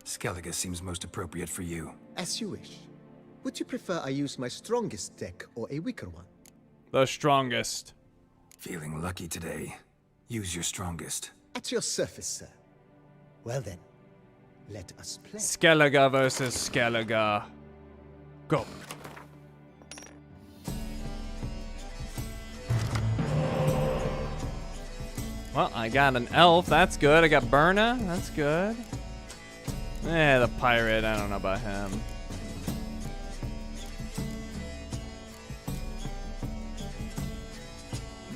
Skellige seems most appropriate for you. As you wish. Would you prefer I use my strongest deck or a weaker one? The strongest. Feeling lucky today. Use your strongest. At your service, sir. Well then, let us play. Skellige versus Skellige. Go. Well, I got an elf. That's good. I got Berna. That's good. The pirate. I don't know about him.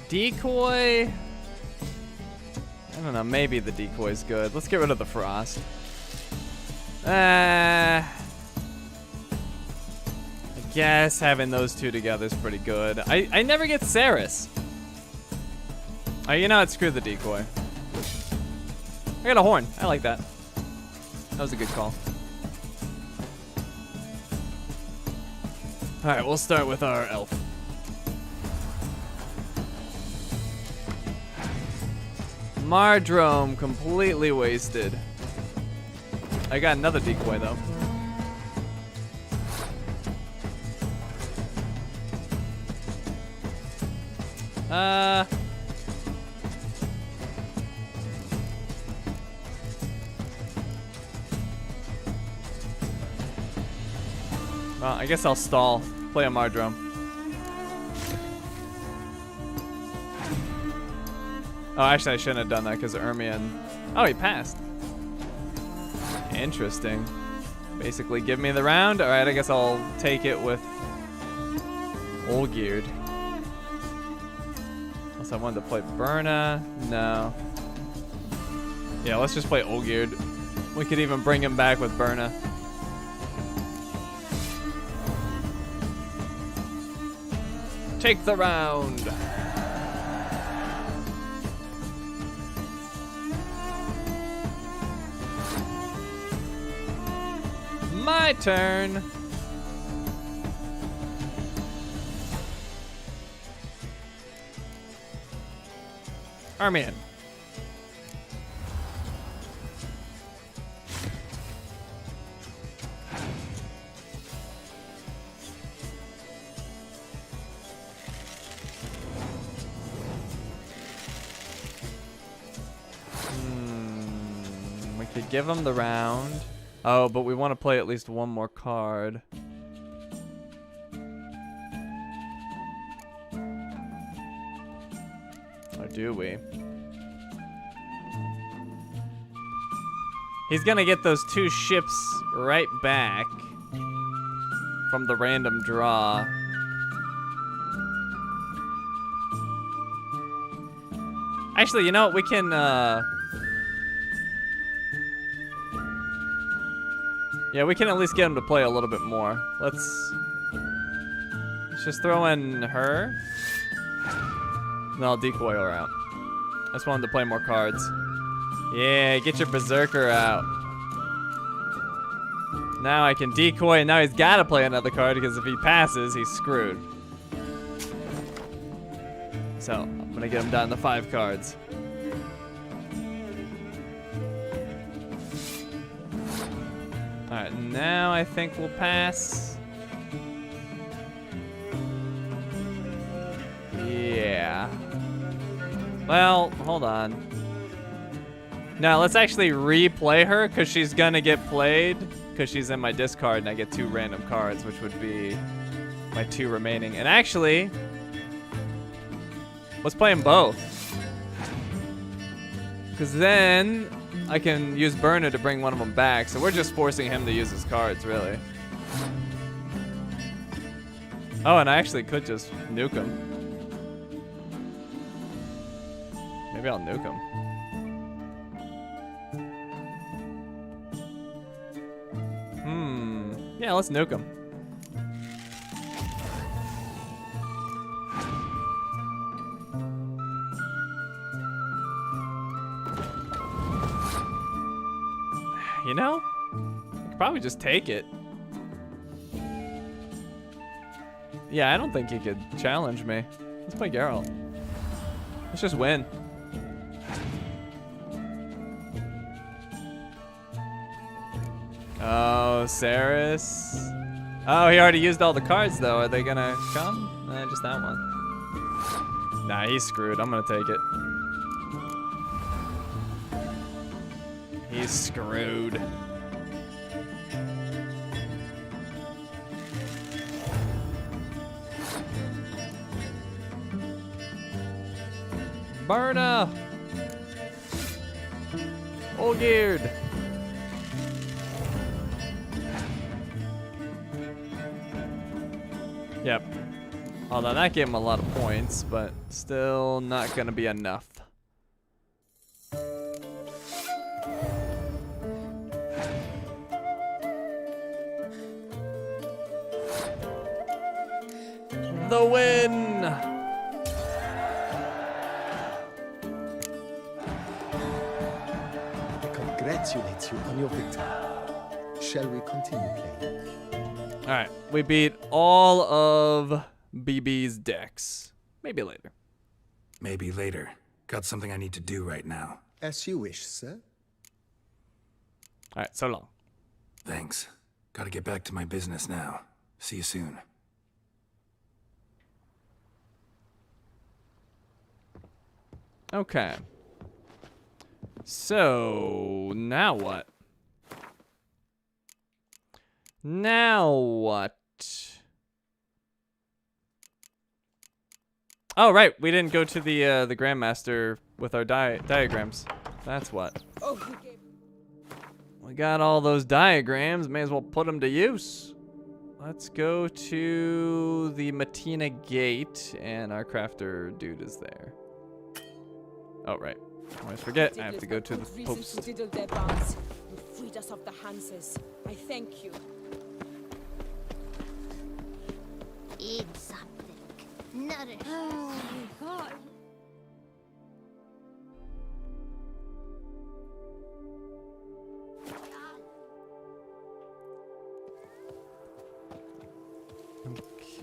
Decoy. I don't know. Maybe the decoy's good. Let's get rid of the frost. I guess having those two together is pretty good. I never get Saris. Oh, you know what? Screw the decoy. I got a horn. I like that. That was a good call. Alright, we'll start with our elf. Mardrome, completely wasted. I got another decoy, though. Well, I guess I'll stall. Play a Mardrome. Oh, actually, I shouldn't have done that because Ermion. Oh, he passed. Interesting. Basically, give me the round. All right, I guess I'll take it with Olgierd. So I wanted to play Berna. No. Yeah, let's just play Olgierd. We could even bring him back with Berna. Take the round. My turn. Armian. We could give him the round. Oh, but we want to play at least one more card. Or do we? He's gonna get those 2 ships right back from the random draw. Actually, you know what? We can, yeah, we can at least get him to play a little bit more. Let's just throw in her. And I'll decoy her out. I just wanted to play more cards. Yeah, get your Berserker out. Now I can decoy, and now he's got to play another card because if he passes, he's screwed. So, I'm going to get him down to 5 cards. Alright, now I think we'll pass. Yeah. Well, hold on. No, let's actually replay her because she's gonna get played because she's in my discard and I get 2 random cards, which would be my 2 remaining. And actually, let's play them both. Because then I can use Berna to bring one of them back. So we're just forcing him to use his cards, really. Oh, and I actually could just nuke him. Maybe I'll nuke him. Yeah, let's nuke him. You know, I could probably just take it. Yeah, I don't think he could challenge me. Let's play Geralt. Let's just win. Oh, Saris. Oh, he already used all the cards, though. Are they gonna come? Just that one. Nah, he's screwed. I'm gonna take it. He's screwed. Berna! Olgierd! Yep. Although that gave him a lot of points, but still not gonna be enough. The win! I congratulate you on your victory. Shall we continue playing? Alright, we beat all of BB's decks. Maybe later. Maybe later. Got something I need to do right now. As you wish, sir. Alright, so long. Thanks. Gotta get back to my business now. See you soon. Okay. So, now what? Now what? Oh, right. We didn't go to the Grandmaster with our diagrams. That's what. Oh, We got all those diagrams. May as well put them to use. Let's go to the Matina Gate, and our crafter dude is there. Oh, right. I always forget. I have to go to the post. To diddle their bombs. You freed us of the Hanses. I thank you. Eat something. Nourish. Oh, God.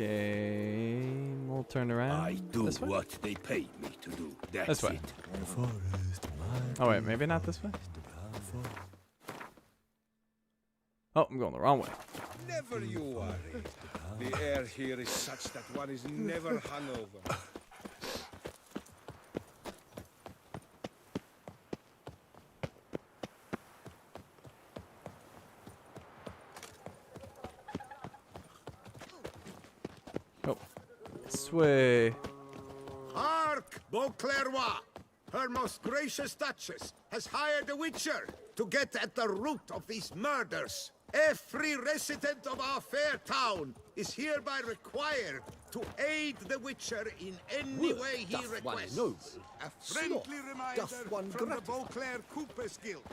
Okay, we'll turn around. I do this way? what they pay me to do. That's This way. it. Oh wait, maybe not this way. Oh, I'm going the wrong way. Never you worry. The air here is such that one is never hungover. Oh, this way. Hark, Beauclerc! Her most gracious Duchess has hired a witcher to get at the root of these murders. Every resident of our fair town is hereby required to aid the witcher in any way he requests. A friendly reminder from the Beauclerc Coopers Guild.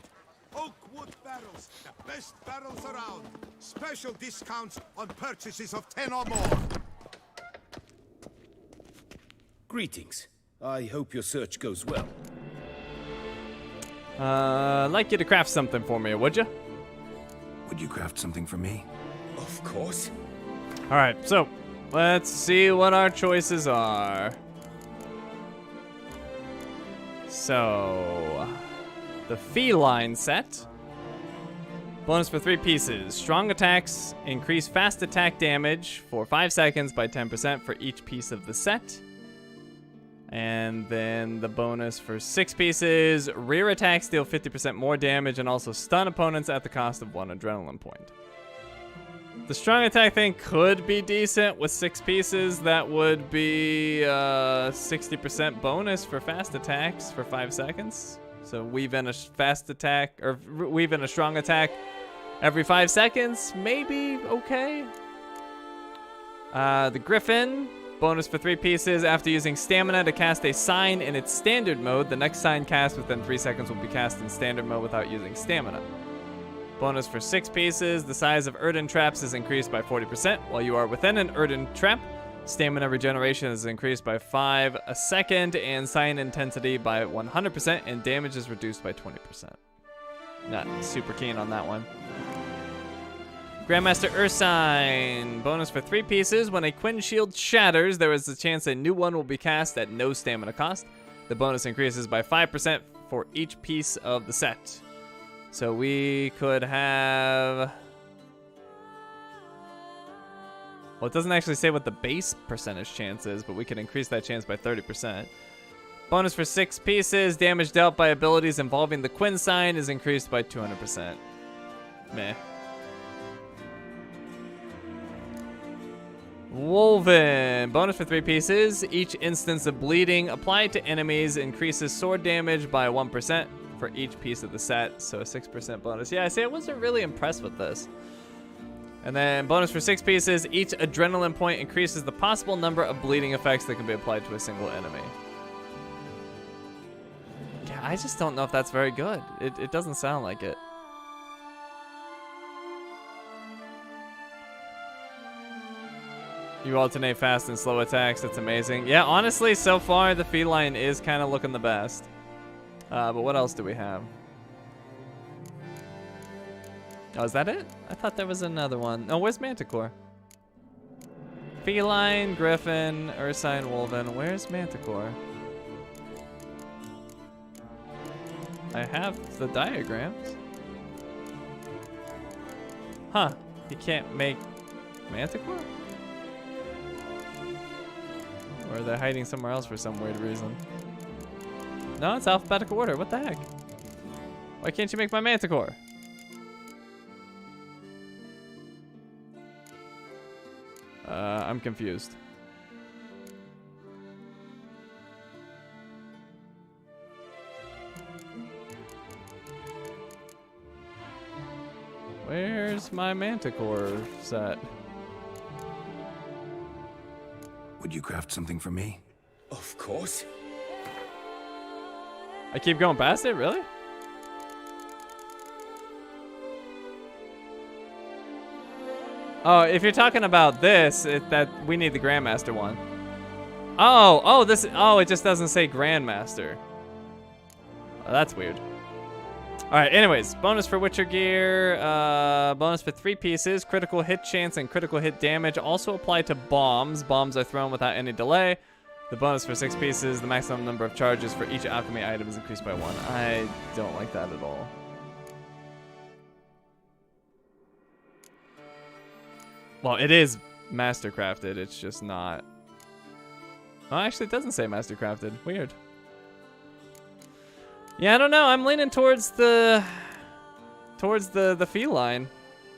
Oakwood barrels, the best barrels around. Special discounts on purchases of 10 or more. Greetings. I hope your search goes well. I'd like you to craft something for me, would you? Would you craft something for me? Of course. All right, so let's see what our choices are. So, the feline set. Bonus for 3 pieces. Strong attacks increase fast attack damage for 5 seconds by 10% for each piece of the set. And then the bonus for 6 pieces. Rear attacks deal 50% more damage and also stun opponents at the cost of 1 adrenaline point. The strong attack thing could be decent with 6 pieces. That would be 60% bonus for fast attacks for 5 seconds. So weave in a fast attack, or weave in a strong attack every 5 seconds. Maybe okay. The Griffin, bonus for 3 pieces. After using stamina to cast a sign in its standard mode, the next sign cast within 3 seconds will be cast in standard mode without using stamina. Bonus for 6 pieces. The size of Earden traps is increased by 40%. While you are within an Earden trap, stamina regeneration is increased by 5 a second, and sign intensity by 100%, and damage is reduced by 20%. Not super keen on that one. Grandmaster Ursine, bonus for 3 pieces. When a Quinn shield shatters, there is a chance a new one will be cast at no stamina cost. The bonus increases by 5% for each piece of the set. So we could have... Well, it doesn't actually say what the base percentage chance is, but we can increase that chance by 30%. Bonus for 6 pieces. Damage dealt by abilities involving the Quinn sign is increased by 200%. Meh. Wolven, bonus for 3 pieces. Each instance of bleeding applied to enemies increases sword damage by 1% for each piece of the set, so a 6% bonus. Yeah, I say I wasn't really impressed with this. And then bonus for 6 pieces. Each adrenaline point increases the possible number of bleeding effects that can be applied to a single enemy. Yeah, I just don't know if that's very good. It doesn't sound like it. You alternate fast and slow attacks. That's amazing. Yeah, honestly, so far the feline is kind of looking the best. But what else do we have? Oh, is that it? I thought there was another one. Oh, where's Manticore? Feline, Griffin, Ursine, Wolven. Where's Manticore? I have the diagrams. Huh. You can't make Manticore? Or are they hiding somewhere else for some weird reason? No, it's alphabetical order. What the heck? Why can't you make my Manticore? I'm confused. Where's my Manticore set? Would you craft something for me? Of course. I keep going past it, really? Oh, if you're talking about this, that we need the Grandmaster one. Oh, it just doesn't say Grandmaster. Oh, that's weird. All right, anyways, bonus for Witcher gear, bonus for 3 pieces, critical hit chance and critical hit damage also apply to bombs. Bombs are thrown without any delay. The bonus for 6 pieces, the maximum number of charges for each alchemy item is increased by 1. I don't like that at all. Well, it is mastercrafted, it's just not. Oh, actually, it doesn't say mastercrafted. Weird. Yeah, I don't know. I'm leaning towards the feline,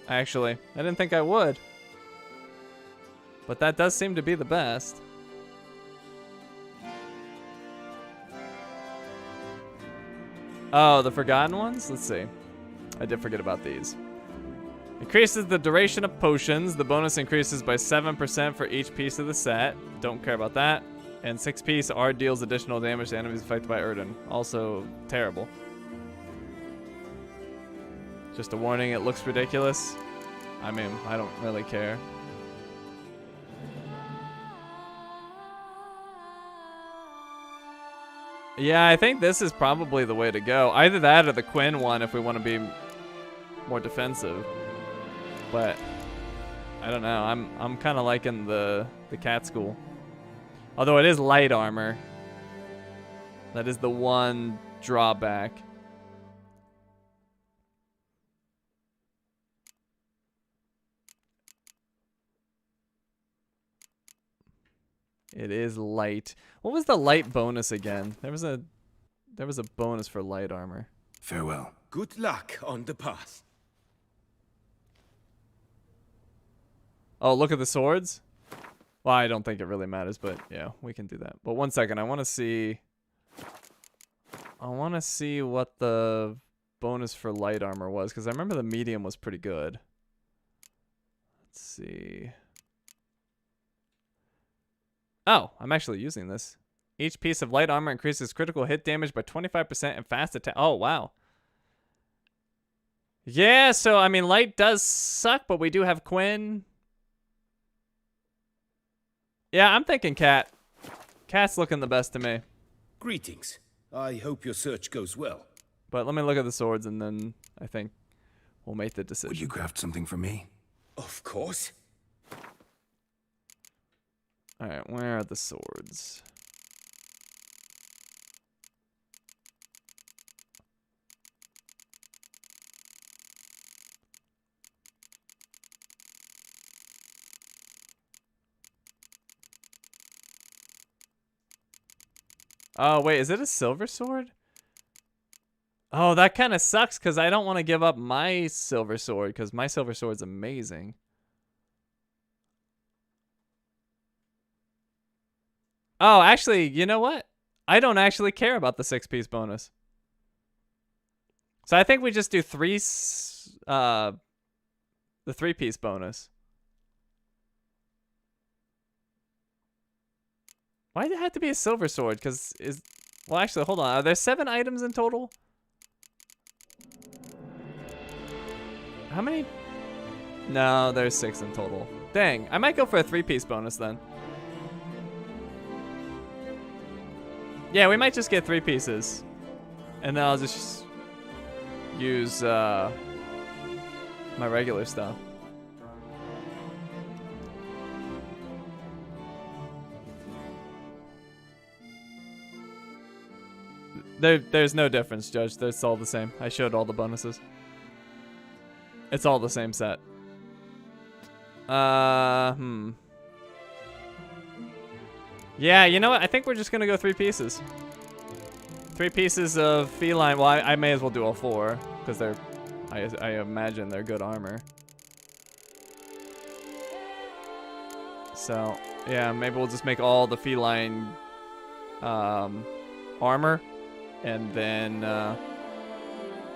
actually. I didn't think I would. But that does seem to be the best. Oh, the forgotten ones? Let's see. I did forget about these. Increases the duration of potions. The bonus increases by 7% for each piece of the set. Don't care about that. And 6 piece R deals additional damage to enemies affected by Erden. Also terrible. Just a warning, it looks ridiculous. I mean, I don't really care. Yeah, I think this is probably the way to go. Either that or the Quinn one if we want to be more defensive. But I don't know. I'm kind of liking the cat school. Although it is light armor. That is the one drawback. It is light. What was the light bonus again? There was a bonus for light armor. Farewell. Good luck on the path. Oh, look at the swords? Well, I don't think it really matters, but yeah, we can do that. But 1 second, I want to see what the bonus for light armor was, because I remember the medium was pretty good. Let's see. Oh, I'm actually using this. Each piece of light armor increases critical hit damage by 25% and fast attack. Oh, wow. Yeah, so, I mean, light does suck, but we do have Quinn. Yeah, I'm thinking cat. Cat's looking the best to me. Greetings. I hope your search goes well. But let me look at the swords and then I think we'll make the decision. Would you craft something for me? Of course. Alright, where are the swords? Oh, wait, is it a silver sword? Oh, that kind of sucks because I don't want to give up my silver sword because my silver sword's amazing. Oh, actually, you know what? I don't actually care about the 6-piece bonus. So I think we just do the 3-piece bonus. Why did it have to be a silver sword? Well, actually, hold on. Are there 7 items in total? How many? No, there's 6 in total. Dang, I might go for a 3-piece bonus then. Yeah, we might just get 3 pieces. And then I'll just use my regular stuff. There's no difference, Judge. It's all the same. I showed all the bonuses. It's all the same set. Yeah, you know what? I think we're just gonna go 3 pieces. 3 pieces of feline. Well, I may as well do all 4 because I imagine they're good armor. So yeah, maybe we'll just make all the feline armor, and then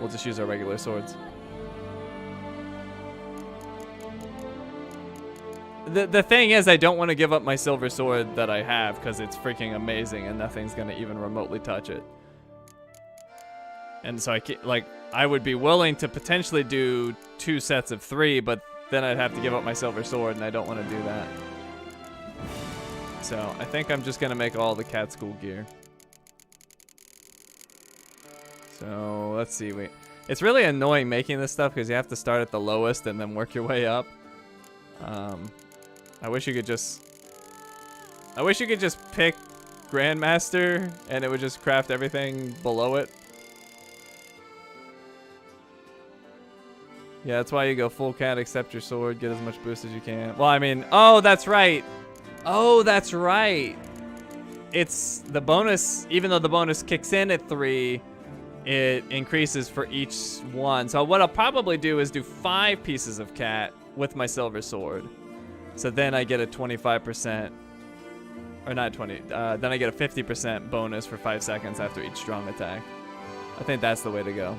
we'll just use our regular swords. The thing is, I don't want to give up my silver sword that I have because it's freaking amazing and nothing's going to even remotely touch it. And so I would be willing to potentially do 2 sets of 3, but then I'd have to give up my silver sword, and I don't want to do that. So I think I'm just gonna make all the cat school gear. So let's see. It's really annoying making this stuff because you have to start at the lowest and then work your way up. I wish you could just pick Grandmaster and it would just craft everything below it. Yeah, that's why you go full cat, accept your sword, get as much boost as you can. Well, I mean, oh, that's right. Oh, that's right. It's the bonus, even though the bonus kicks in at 3, it increases for each one. So what I'll probably do is do 5 pieces of cat with my silver sword. So then I get a 25%, or not 20, then I get a 50% bonus for 5 seconds after each strong attack. I think that's the way to go.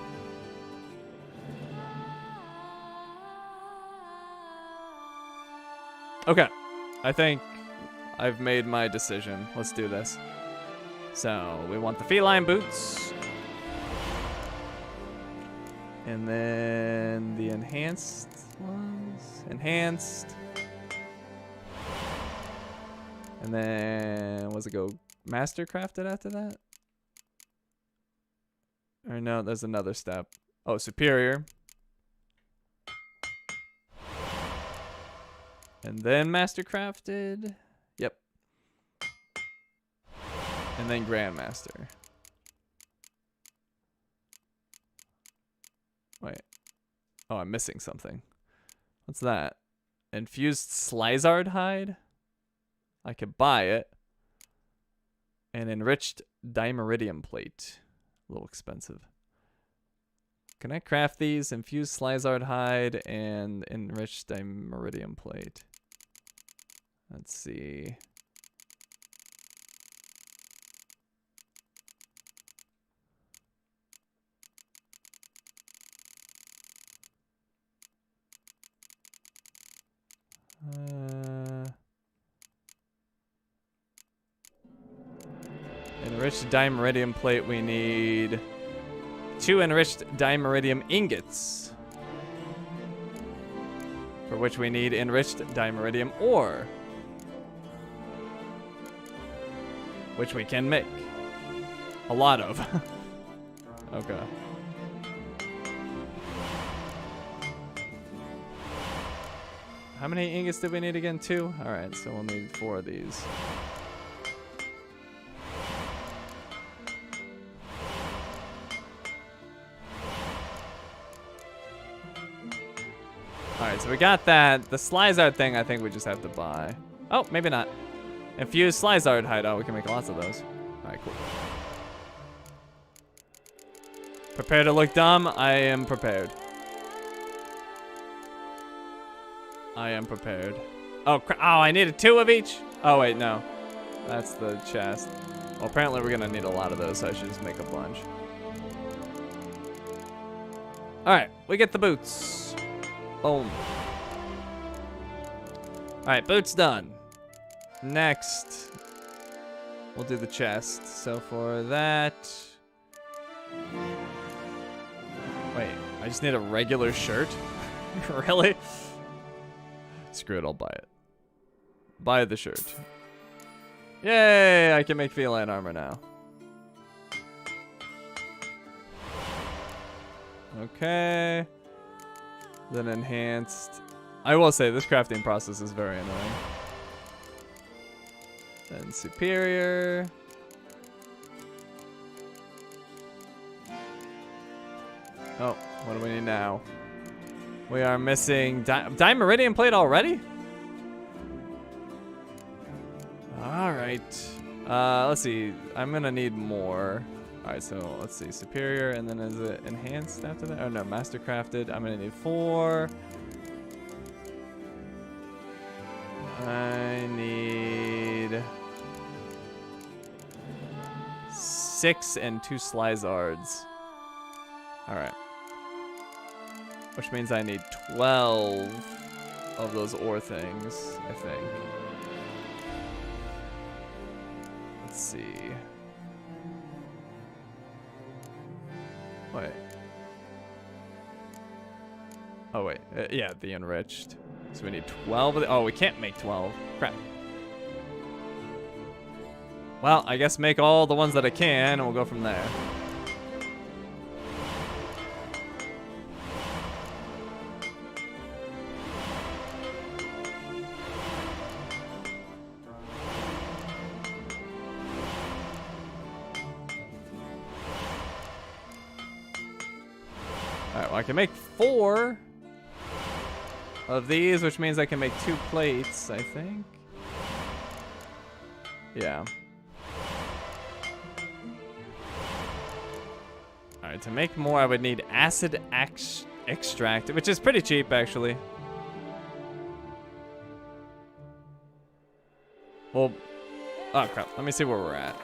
Okay, I think I've made my decision. Let's do this. So we want the feline boots. And then the enhanced ones. Enhanced. And then, what's it go? Mastercrafted after that? Or no, there's another step. Oh, superior. And then mastercrafted. Yep. And then grandmaster. Wait. Oh, I'm missing something. What's that? Infused Slizard hide? I could buy it. And enriched dimeridium plate. A little expensive. Can I craft these? Infused Slizard hide and enriched dimeridium plate. Let's see. Enriched dimeridium plate, we need 2 enriched dimeridium ingots, for which we need enriched dimeridium ore, which we can make a lot of. Okay. How many ingots did we need again? 2? Alright, so we'll need 4 of these. Alright, so we got that. The Slizard thing, I think we just have to buy. Oh, maybe not. Infused Slizard hideout. We can make lots of those. Alright, cool. Prepare to look dumb? I am prepared. I am prepared. Oh, I needed 2 of each? Oh, wait, no. That's the chest. Well, apparently we're going to need a lot of those, so I should just make a bunch. Alright, we get the boots. Boom. Alright, boots done. Next, we'll do the chest. So for that... Wait, I just need a regular shirt? Really? Screw it, I'll buy it. Buy the shirt. Yay, I can make feline armor now. Okay. Then enhanced. I will say this crafting process is very annoying. Then superior. Oh, what do we need now? We are missing dimeridium plate already? Alright. Let's see. I'm gonna need more. Alright, so let's see. Superior, and then is it enhanced after that? Oh no, mastercrafted. I'm gonna need 4. I need 6 and 2 Slizards. Alright. Which means I need 12 of those ore things, I think. Let's see. Wait. Oh, wait. Yeah, the enriched. So we need 12 of the... Oh, we can't make 12. Crap. Well, I guess make all the ones that I can, and we'll go from there. Alright, well, I can make 4 of these, which means I can make 2 plates, I think. Yeah. Alright, to make more, I would need acid extract, which is pretty cheap, actually. Well, oh crap, let me see where we're at.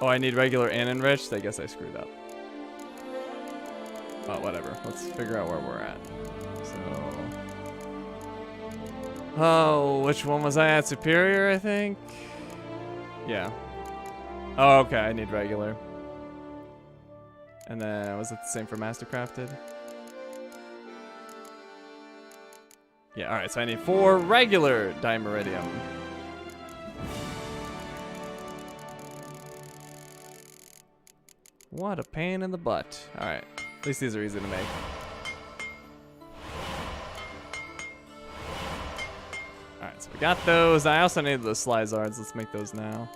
Oh, I need regular and enriched? I guess I screwed up. Oh, whatever. Let's figure out where we're at. So... Oh, which one was I at? Superior, I think? Yeah. Oh, okay, I need regular. And then, was it the same for Mastercrafted? Yeah, alright, so I need 4 regular Dimeridium. What a pain in the butt. Alright, at least these are easy to make. Alright, so we got those. I also need the Slizards. Let's make those now.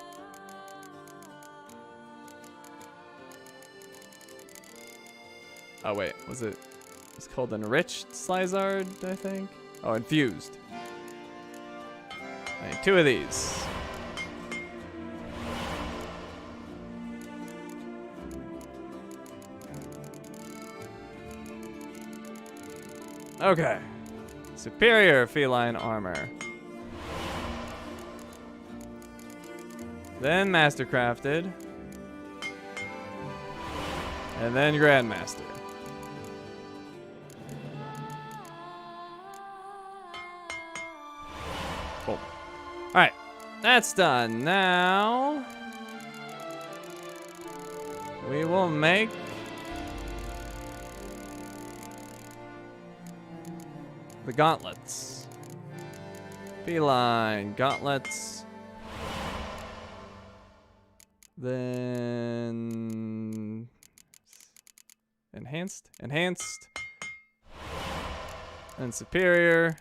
Oh wait, was it? It's called Enriched Slizard, I think. Oh, Infused. I need 2 of these. Okay. Superior feline armor. Then Mastercrafted. And then Grandmaster. Cool. Alright. That's done. Now we will make the gauntlets. Feline gauntlets. Then enhanced, and superior.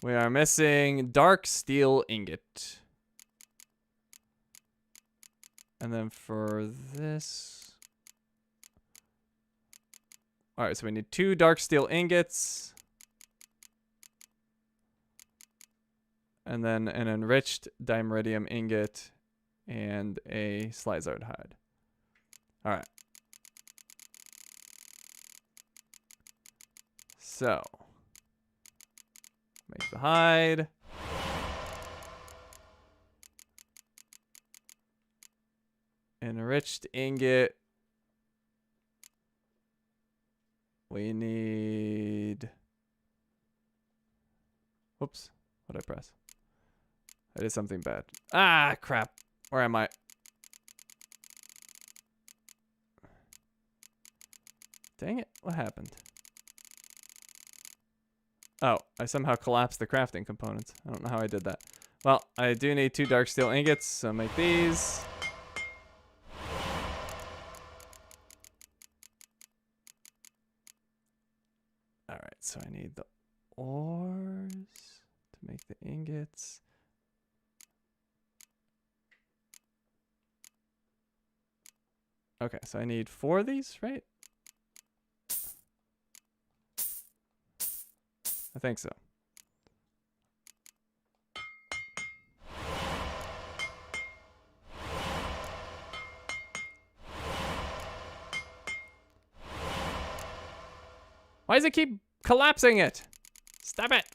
We are missing dark steel ingot. And then for this, all right, so we need 2 dark steel ingots. And then an enriched Dimeridium ingot and a Slizard hide. All right. So, make the hide. Enriched ingot. We need... Whoops. What did I press? I did something bad. Ah, crap. Where am I? Dang it. What happened? Oh, I somehow collapsed the crafting components. I don't know how I did that. Well, I do need 2 dark steel ingots, so make these. Alright, so I need the ores to make the ingots. Okay, so I need 4 of these, right? I think so. Why does it keep collapsing it? Stop it.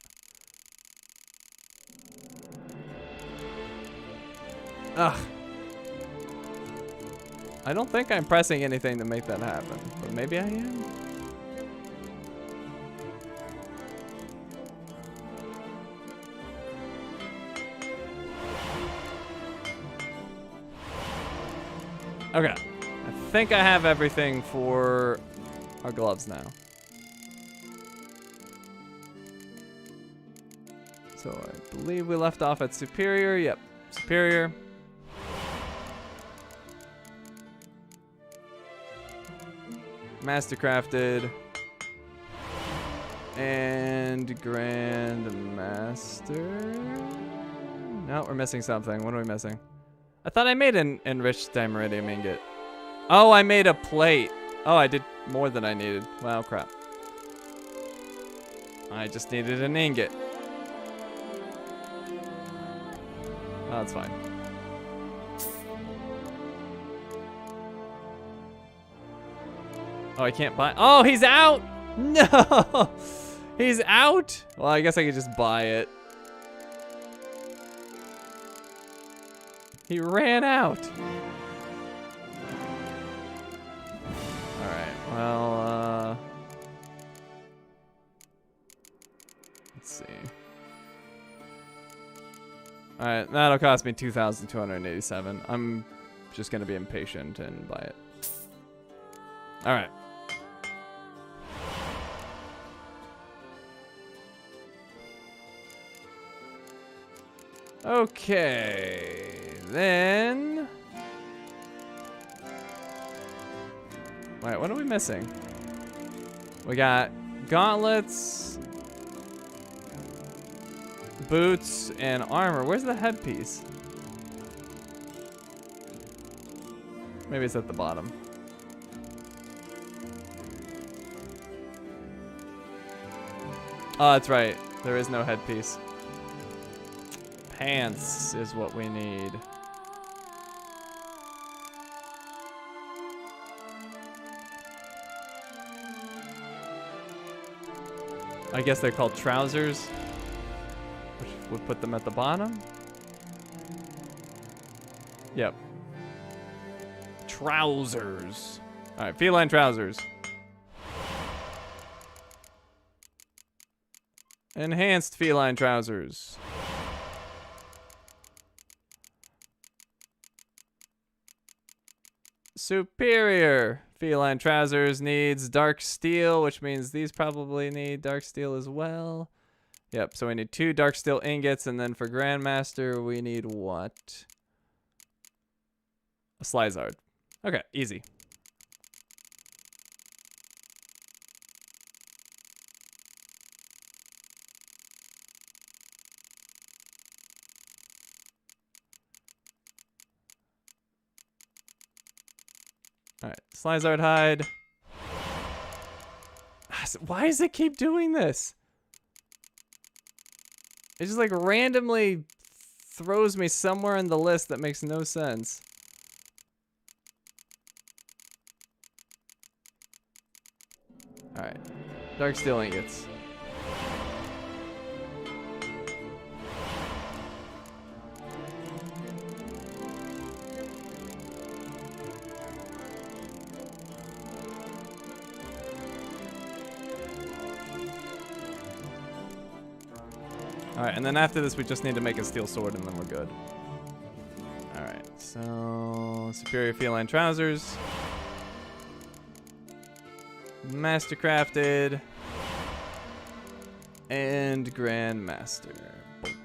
Ugh. I don't think I'm pressing anything to make that happen, but maybe I am. Okay. I think I have everything for our gloves now. So I believe we left off at Superior. Yep, Superior. Mastercrafted. And Grand Master. No, we're missing something. What are we missing? I thought I made an enriched dimeritium ingot. Oh, I made a plate. Oh, I did more than I needed. Wow, crap. I just needed an ingot. Oh, that's fine. Oh, I can't buy. Oh, he's out! No! He's out? Well, I guess I could just buy it. He ran out. Alright, well, let's see. Alright, that'll cost me 2,287. I'm just gonna be impatient and buy it. Alright. Okay, then... Wait, what are we missing? We got gauntlets, boots, and armor. Where's the headpiece? Maybe it's at the bottom. Oh, that's right. There is no headpiece. Pants is what we need. I guess they're called trousers, which would put them at the bottom. Yep. Trousers. All right, feline trousers. Enhanced feline trousers. Superior feline trousers needs dark steel, which means these probably need dark steel as well. Yep, so we need 2 dark steel ingots, and then for Grandmaster, we need what? A Slizard. Okay, easy. Alright, Slizard hide. Why does it keep doing this? It just like randomly throws me somewhere in the list that makes no sense. Alright, dark steel ingots. Alright, and then after this we just need to make a steel sword and then we're good. Alright, so superior feline trousers. Mastercrafted. And Grandmaster. Boom.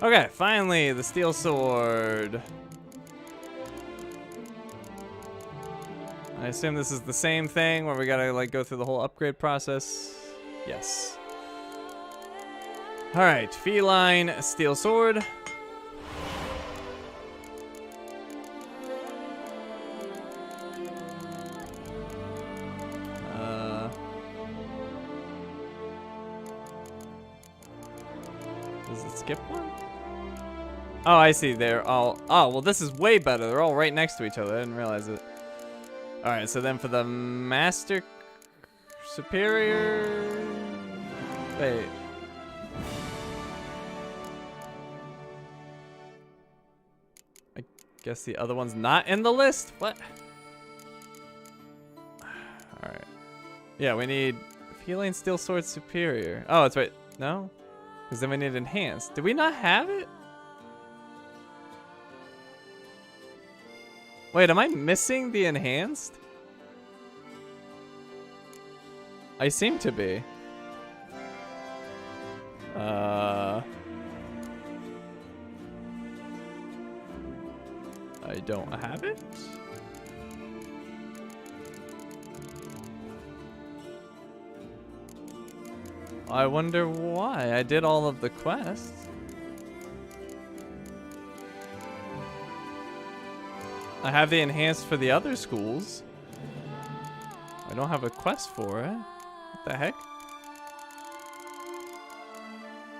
Okay, finally the steel sword. I assume this is the same thing where we gotta like go through the whole upgrade process. Yes. Alright, feline steel sword. Does it skip one? Oh, I see. They're all... Oh, well, this is way better. They're all right next to each other. I didn't realize it. Alright, so then for the Master... Superior... Wait. I guess the other one's not in the list? What? Alright. Yeah, we need feline steel sword superior. Oh, that's right. No? Because then we need enhanced. Did we not have it? Wait, am I missing the enhanced? I seem to be. I don't have it? I wonder why. I did all of the quests. I have the enhanced for the other schools. I don't have a quest for it. What the heck?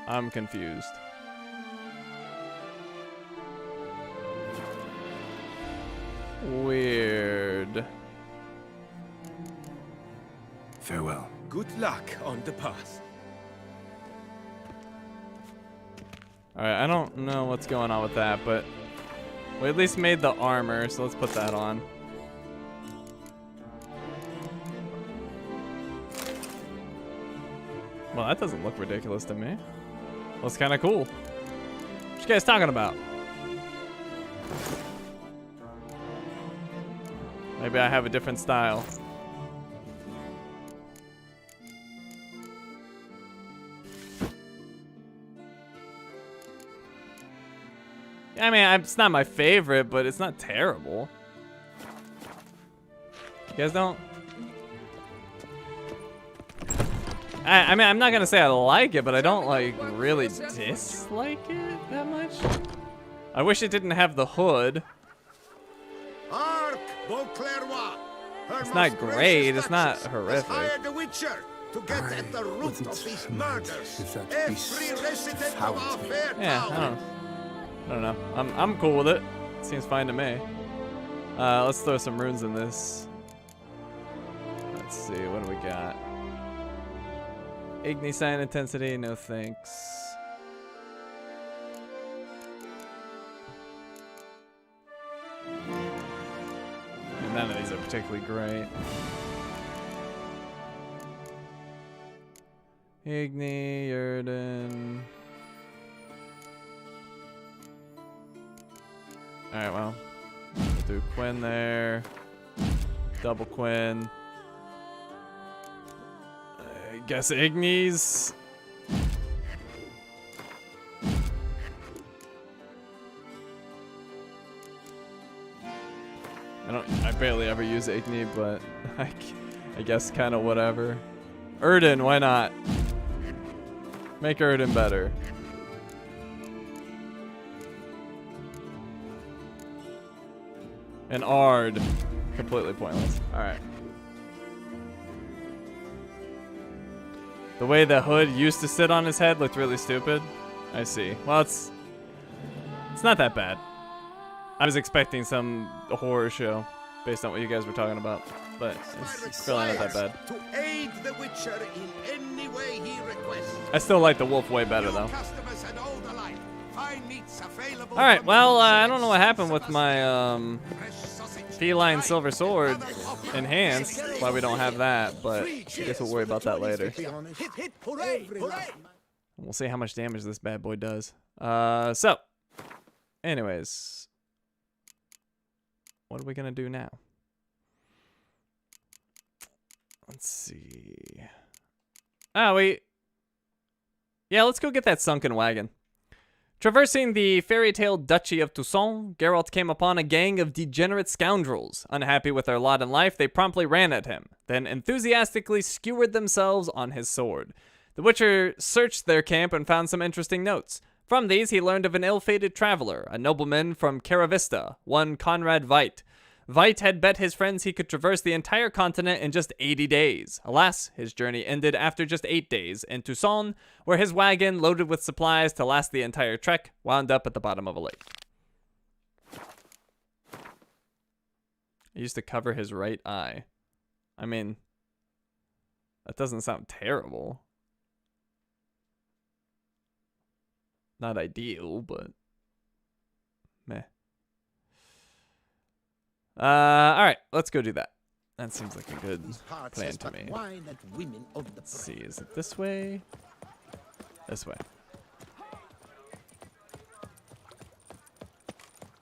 I'm confused. Weird. Farewell. Good luck on the path. Alright, I don't know what's going on with that, but we at least made the armor, so let's put that on. Well, that doesn't look ridiculous to me. Well, it's kind of cool. What you guys talking about? Maybe I have a different style. I mean, it's not my favorite, but it's not terrible. You guys don't? I mean, I'm not gonna say I like it, but I don't like really dislike it that much. I wish it didn't have the hood. It's not great. It's not horrific. The Witcher to get at the root of these murders. Every resident of our fair town. I don't know. I'm cool with it. Seems fine to me. Let's throw some runes in this. Let's see, what do we got? Igni sign intensity, no thanks. None of these are particularly great. Igni, Yurden. Alright, well. We'll do Quinn there. Double Quinn. I guess Igni's. I barely ever use Igni, but I guess kind of whatever. Erden, why not? Make Erden better. And Ard. Completely pointless. Alright. The way the hood used to sit on his head looked really stupid. I see. Well, it's not that bad. I was expecting some horror show based on what you guys were talking about, but it's really not that bad. To aid the Witcher in any way he requests. I still like the wolf way better though. Customers and old alike. Fine meats available. All right, well, I don't know what happened with my feline silver sword enhanced. Why we don't have that, but I guess we'll worry about that later. We'll see how much damage this bad boy does. So, anyways, what are we gonna do now? Let's see. Oh, wait. Yeah, let's go get that sunken wagon. Traversing the fairy tale duchy of Toussaint, Geralt came upon a gang of degenerate scoundrels. Unhappy with their lot in life, they promptly ran at him, then enthusiastically skewered themselves on his sword. The Witcher searched their camp and found some interesting notes. From these, he learned of an ill-fated traveler, a nobleman from Caravista, one Conrad Veit. Veit had bet his friends he could traverse the entire continent in just 80 days. Alas, his journey ended after just 8 days in Toussaint, where his wagon, loaded with supplies to last the entire trek, wound up at the bottom of a lake. He used to cover his right eye. I mean, that doesn't sound terrible. Not ideal, but meh. All right, let's go do that. That seems like a good plan to me. Let's see, is it this way? This way.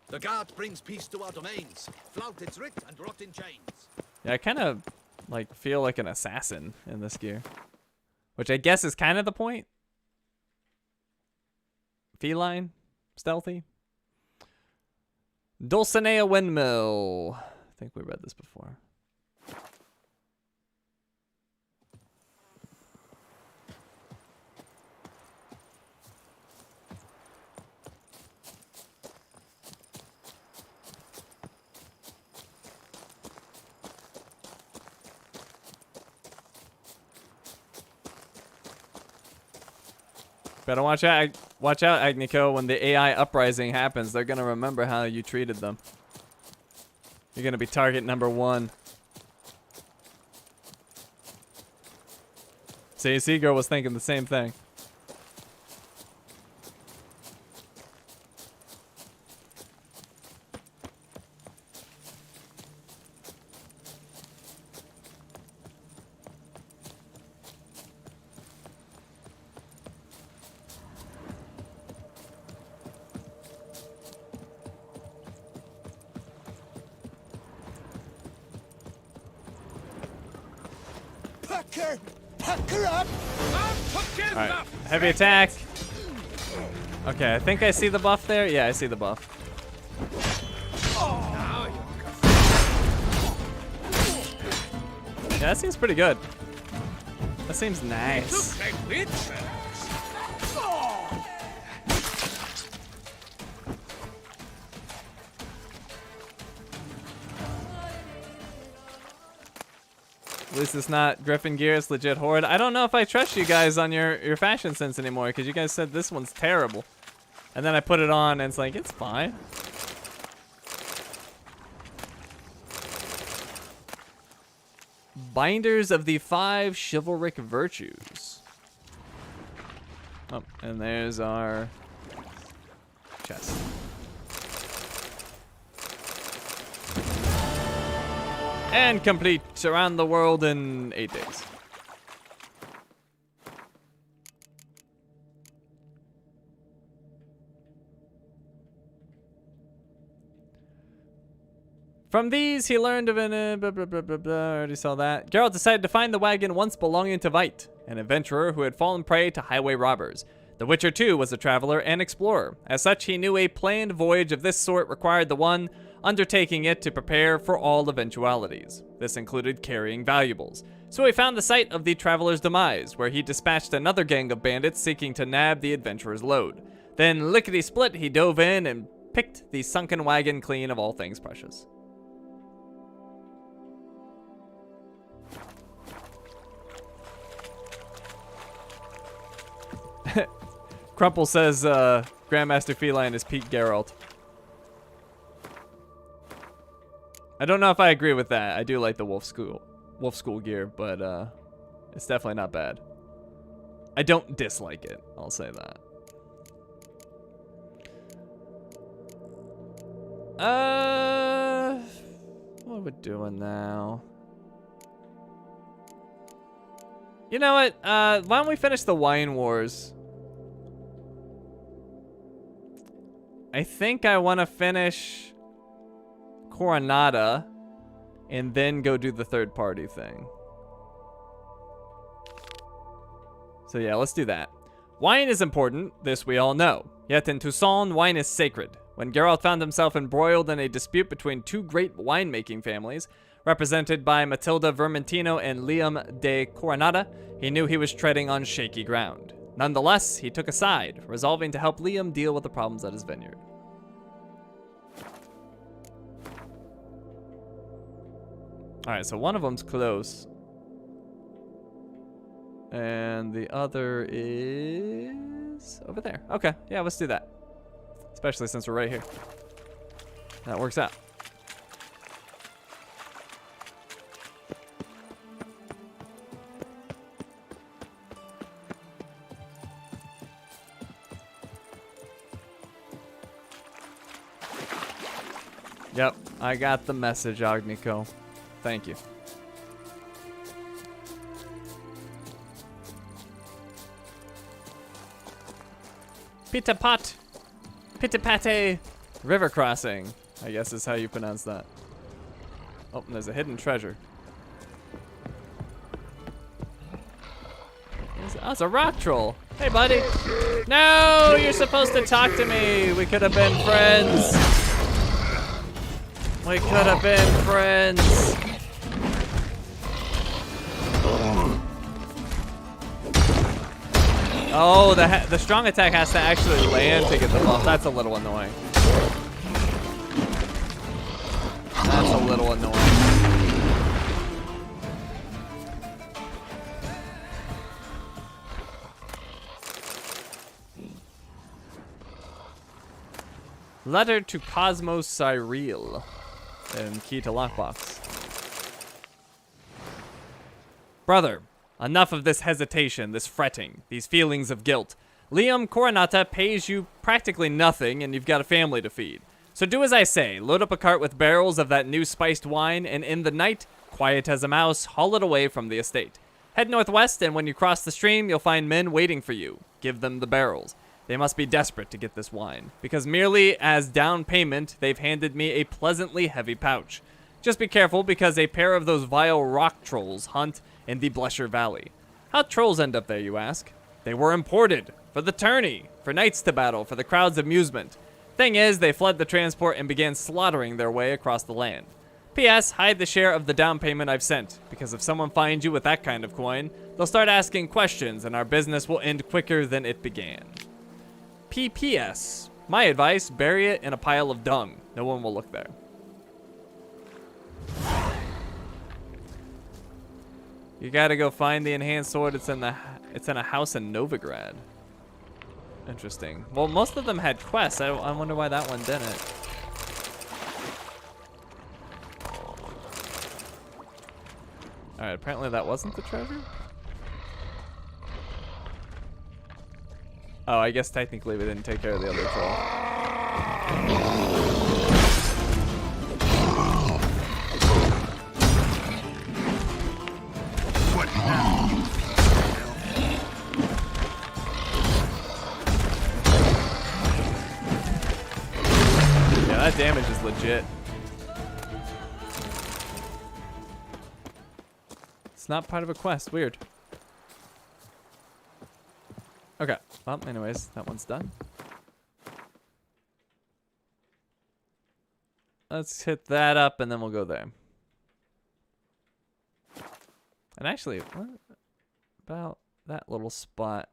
The guard brings peace to our domains. Flout its writ and rot in chains. Yeah, I kind of like feel like an assassin in this gear, which I guess is kind of the point. Feline, stealthy. Dulcinea Windmill. I think we read this before. Better watch out, Agnico. When the AI uprising happens, they're gonna remember how you treated them. You're gonna be target number 1. See, Seagirl was thinking the same thing. Pucker up! Alright, heavy attack. Okay, I think I see the buff there. Yeah, I see the buff. Yeah, that seems pretty good. That seems nice. At least it's not Griffin gear, it's legit Horde. I don't know if I trust you guys on your fashion sense anymore, because you guys said this one's terrible. And then I put it on and it's like, it's fine. Binders of the 5 chivalric virtues. Oh, and there's our chest. And complete around the world in 8 days. From these, he learned of an blah, blah, blah, blah, blah. I already saw that. Geralt decided to find the wagon once belonging to Veit, an adventurer who had fallen prey to highway robbers. The Witcher too was a traveler and explorer. As such, he knew a planned voyage of this sort required the one undertaking it to prepare for all eventualities. This included carrying valuables. So he found the site of the traveler's demise, where he dispatched another gang of bandits seeking to nab the adventurer's load. Then, lickety-split, he dove in and picked the sunken wagon clean of all things precious. Crumple says Grandmaster Feline is Pete Geralt. I don't know if I agree with that. I do like the Wolf School gear, but it's definitely not bad. I don't dislike it, I'll say that. What are we doing now? You know what? Why don't we finish the Wine Wars? I think I want to finish Coronata and then go do the third party thing. So yeah, let's do that. Wine is important, this we all know. Yet in Toussaint, wine is sacred. When Geralt found himself embroiled in a dispute between two great winemaking families, represented by Matilda Vermentino and Liam de Coronata, he knew he was treading on shaky ground. Nonetheless, he took a side, resolving to help Liam deal with the problems at his vineyard. Alright, so one of them's close. And the other is over there. Okay, yeah, let's do that. Especially since we're right here. That works out. Yep, I got the message, Agnico. Thank you. Pita pot. Pita pate. River crossing, I guess is how you pronounce that. Oh, and there's a hidden treasure. Oh, it's a rock troll. Hey, buddy. No, you're supposed to talk to me. We could have been friends. We could have been friends. Oh, the strong attack has to actually land to get the buff. That's a little annoying. That's a little annoying. Letter to Cosmos Cyril. And key to lockbox. Brother, enough of this hesitation, this fretting, these feelings of guilt. Liam Coronata pays you practically nothing and you've got a family to feed. So do as I say, load up a cart with barrels of that new spiced wine and in the night, quiet as a mouse, haul it away from the estate. Head northwest and when you cross the stream, you'll find men waiting for you. Give them the barrels. They must be desperate to get this wine, because merely as down payment, they've handed me a pleasantly heavy pouch. Just be careful because a pair of those vile rock trolls hunt in the Blesher Valley. How'd trolls end up there, you ask? They were imported, for the tourney, for knights to battle, for the crowd's amusement. Thing is, they fled the transport and began slaughtering their way across the land. P.S. Hide the share of the down payment I've sent, because if someone finds you with that kind of coin, they'll start asking questions and our business will end quicker than it began. P.P.S. My advice, bury it in a pile of dung. No one will look there. You gotta go find the enhanced sword. It's in a house in Novigrad. Interesting. Well, most of them had quests. I wonder why that one didn't. Alright, apparently that wasn't the treasure? Oh, I guess technically we didn't take care of the other troll. What now? Yeah, that damage is legit. It's not part of a quest. Weird. Okay. Well, anyways, that one's done. Let's hit that up and then we'll go there. And actually, what about that little spot?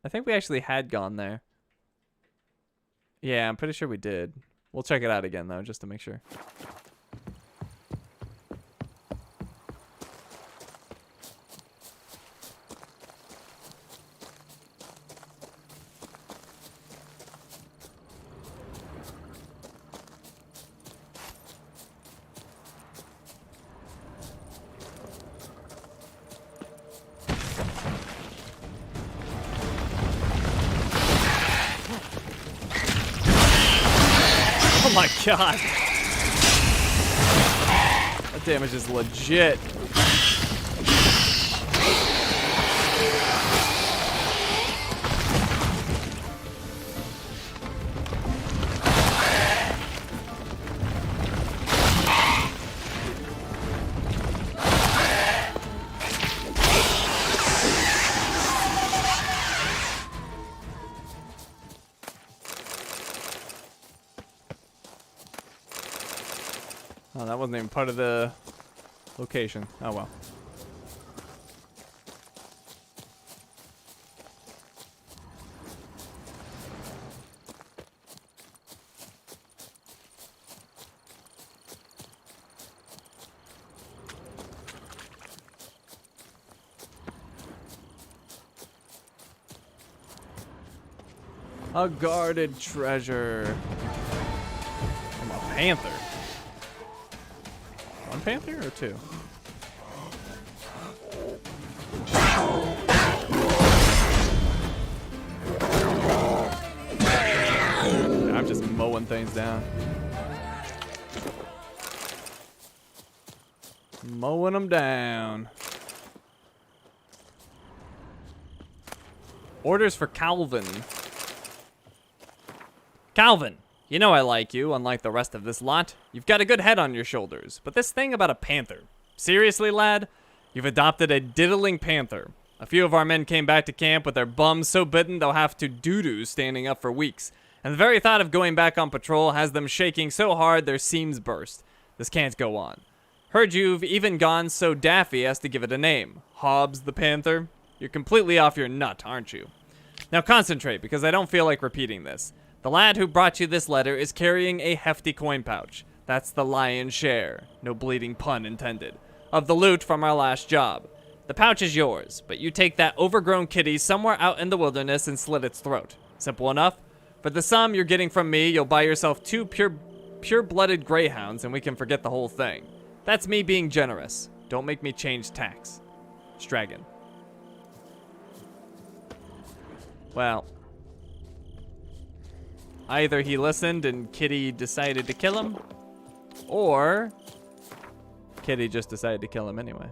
I think we actually had gone there. Yeah, I'm pretty sure we did. We'll check it out again though, just to make sure. Oh my god. That damage is legit. Oh, that wasn't even part of the location. Oh well. A guarded treasure. From a panther. One panther or two? I'm just mowing things down. Mowing them down. Orders for Calvin. Calvin, You know I like you, unlike the rest of this lot. You've got a good head on your shoulders, but this thing about a panther. Seriously, lad? You've adopted a diddling panther. A few of our men came back to camp with their bums so bitten they'll have to doo-doo standing up for weeks. And the very thought of going back on patrol has them shaking so hard their seams burst. This can't go on. Heard you've even gone so daffy as to give it a name. Hobbs the Panther? You're completely off your nut, aren't you? Now concentrate, because I don't feel like repeating this. The lad who brought you this letter is carrying a hefty coin pouch. That's the lion's share, no bleeding pun intended, of the loot from our last job. The pouch is yours, but you take that overgrown kitty somewhere out in the wilderness and slit its throat. Simple enough. For the sum you're getting from me, you'll buy yourself 2 pure-blooded greyhounds and we can forget the whole thing. That's me being generous. Don't make me change tacks. Stragon. Well, either he listened and Kitty decided to kill him, or Kitty just decided to kill him anyway.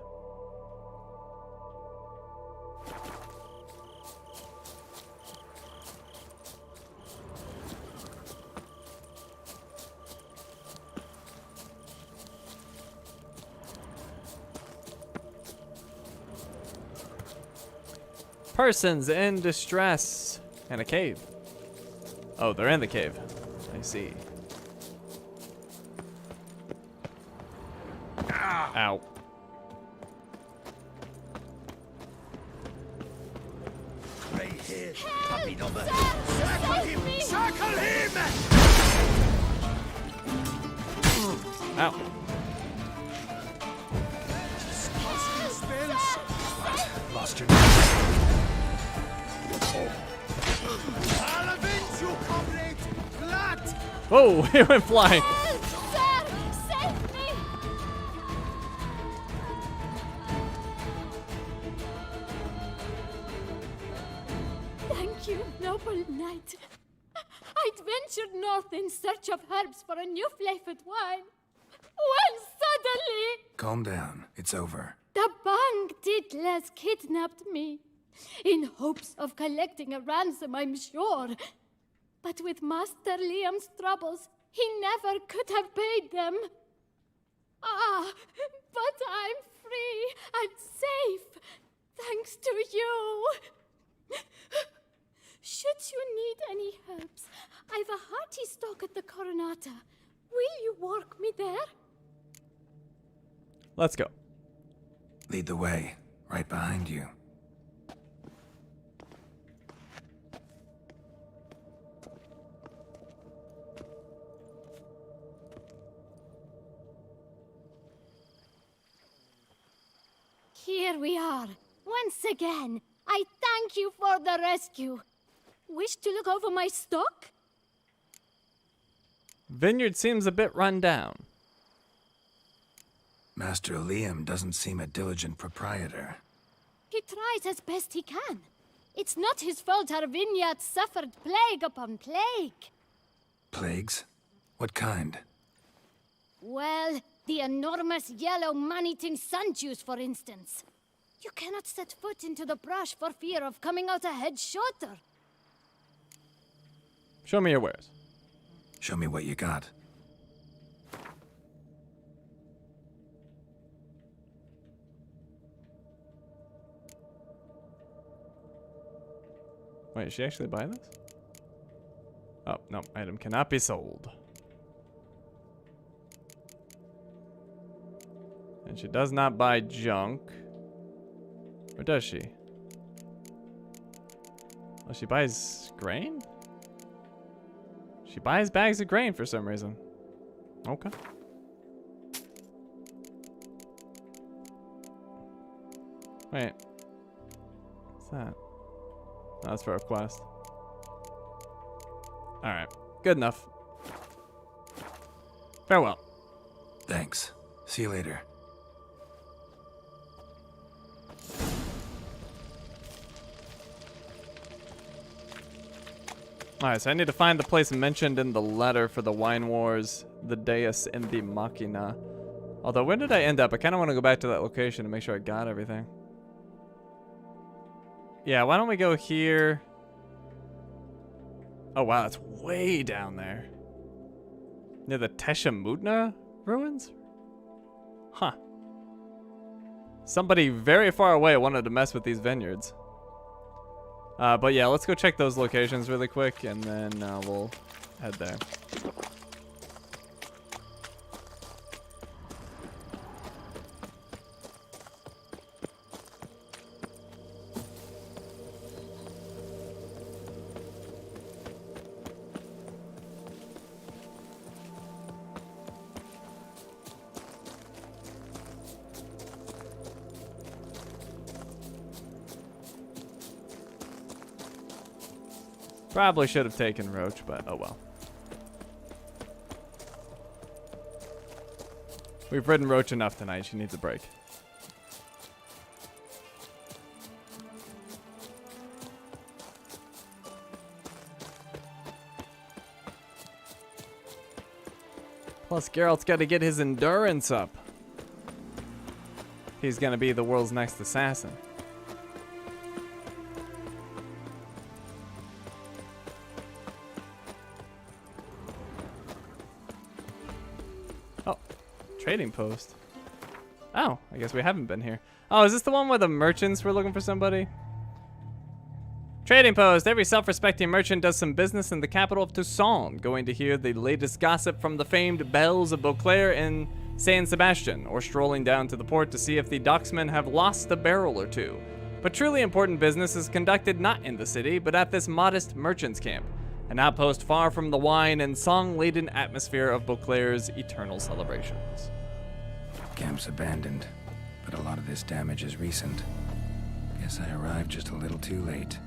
Persons in distress. And a cave. Oh, they're in the cave. I see. Ow. Right here, puppy number. Circle him! Circle him! Ow. Lost your I'll avenge you, comrade! Blood! Whoa, he went flying. Sir, save me! Thank you, noble knight. I'd ventured north in search of herbs for a new flavored wine. When suddenly, Calm down. It's over. the Bang Diddlers kidnapped me. In hopes of collecting a ransom, I'm sure. But with Master Liam's troubles, he never could have paid them. Ah, but I'm free and safe, thanks to you. Should you need any herbs, I've a hearty stock at the Coronata. Will you work me there? Let's go. Lead the way. Right behind you. Here we are. Once again, I thank you for the rescue. Wish to look over my stock? Vineyard seems a bit run down. Master Liam doesn't seem a diligent proprietor. He tries as best he can. It's not his fault our vineyard suffered plague upon plague. Plagues? What kind? Well, the enormous yellow man-eating sundews, for instance. You cannot set foot into the brush for fear of coming out a head shorter. Show me your wares. Show me what you got. Wait, did she actually buy this? Oh, no. Item cannot be sold. And she does not buy junk. Or does she? Oh, she buys grain? She buys bags of grain for some reason. Okay. Wait. What's that? Oh, that's for a quest. Alright. Good enough. Farewell. Thanks. See you later. Alright, so I need to find the place mentioned in the letter for the Wine Wars, the Deus in the Machina. Although, where did I end up? I kind of want to go back to that location to make sure I got everything. Yeah, why don't we go here? Oh, wow, that's way down there. Near the Teshamutna ruins? Huh. Somebody very far away wanted to mess with these vineyards. But yeah, let's go check those locations really quick, and then we'll head there. Probably should have taken Roach, but oh well. We've ridden Roach enough tonight. She needs a break. Plus, Geralt's got to get his endurance up. He's going to be the world's next assassin. Trading post. Oh, I guess we haven't been here. Oh, is this the one where the merchants were looking for somebody? Trading post. Every self-respecting merchant does some business in the capital of Toussaint, going to hear the latest gossip from the famed belles of Beauclair and Saint Sebastian, or strolling down to the port to see if the docksmen have lost a barrel or two. But truly important business is conducted not in the city, but at this modest merchant's camp, an outpost far from the wine and song-laden atmosphere of Beauclair's eternal celebrations. Camp's abandoned, but a lot of this damage is recent. Guess I arrived just a little too late.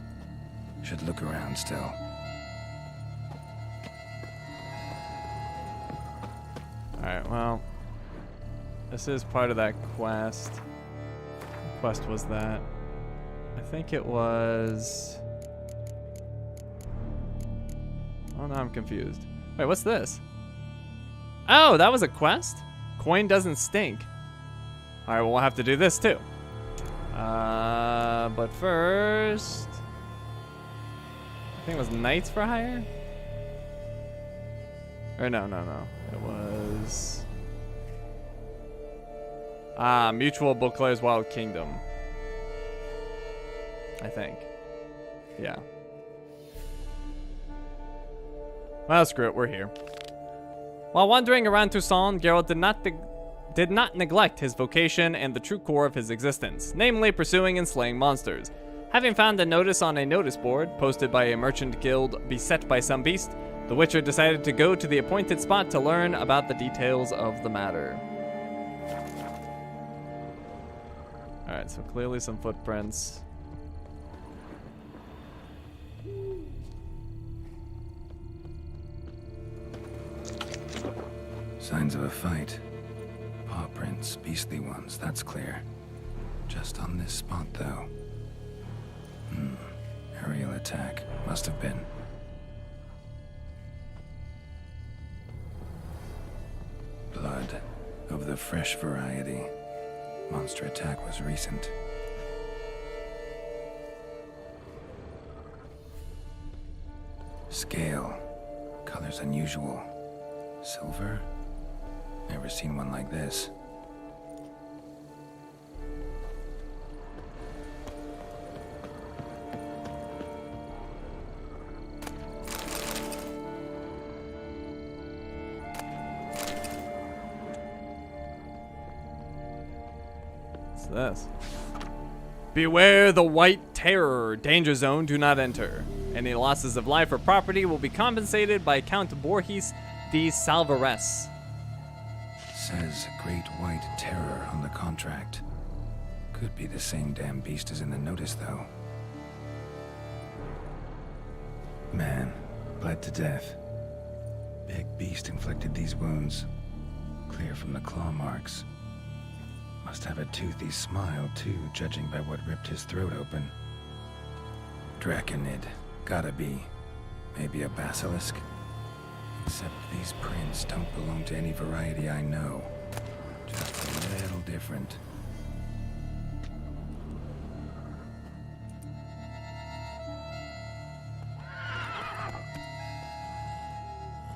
Should look around still. Alright, well, this is part of that quest. What quest was that? I think it was... Oh, no, I'm confused. Wait, what's this? Oh, that was a quest? Coin doesn't stink. Alright, well, we'll have to do this too. But first... I think it was Knights for Hire? Or no. It was... Mutual Beauclair's Wild Kingdom. I think. Yeah. Well, screw it, we're here. While wandering around Toussaint, Geralt did not neglect his vocation and the true core of his existence, namely pursuing and slaying monsters. Having found a notice on a notice board, posted by a merchant guild beset by some beast, the Witcher decided to go to the appointed spot to learn about the details of the matter. Alright, so clearly some footprints. Signs of a fight. Paw prints, beastly ones, that's clear. Just on this spot, though. Aerial attack. Must have been. Blood. Of the fresh variety. Monster attack was recent. Scale. Colors unusual. Silver? Never seen one like this. What's this? Beware the White Terror. Danger zone, do not enter. Any losses of life or property will be compensated by Count Borges de Salvares. Says Great White Terror on the contract. Could be the same damn beast as in the notice, though. Man, bled to death. Big beast inflicted these wounds. Clear from the claw marks. Must have a toothy smile, too, judging by what ripped his throat open. Draconid. Gotta be. Maybe a basilisk? Except these prints don't belong to any variety I know. Just a little different.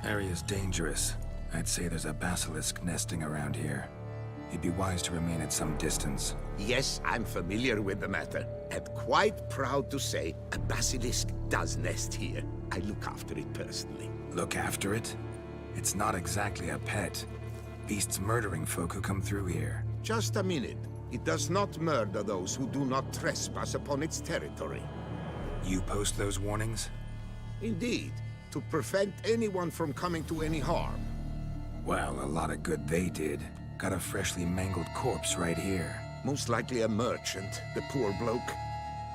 Area's dangerous. I'd say there's a basilisk nesting around here. You'd be wise to remain at some distance. Yes, I'm familiar with the matter, and quite proud to say a basilisk does nest here. I look after it personally. Look after it? It's not exactly a pet. Beasts murdering folk who come through here. Just a minute. It does not murder those who do not trespass upon its territory. You post those warnings? Indeed, to prevent anyone from coming to any harm. Well, a lot of good they did. Got a freshly mangled corpse right here. Most likely a merchant, the poor bloke.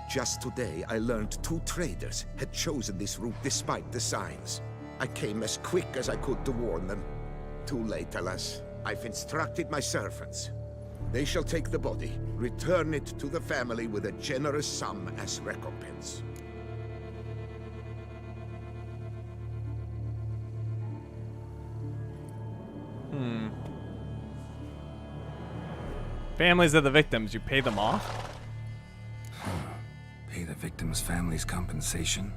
Just today, I learned 2 traders had chosen this route despite the signs. I came as quick as I could to warn them. Too late, alas. I've instructed my servants. They shall take the body, return it to the family with a generous sum as recompense. Families of the victims, you pay them off? Pay the victims' families compensation?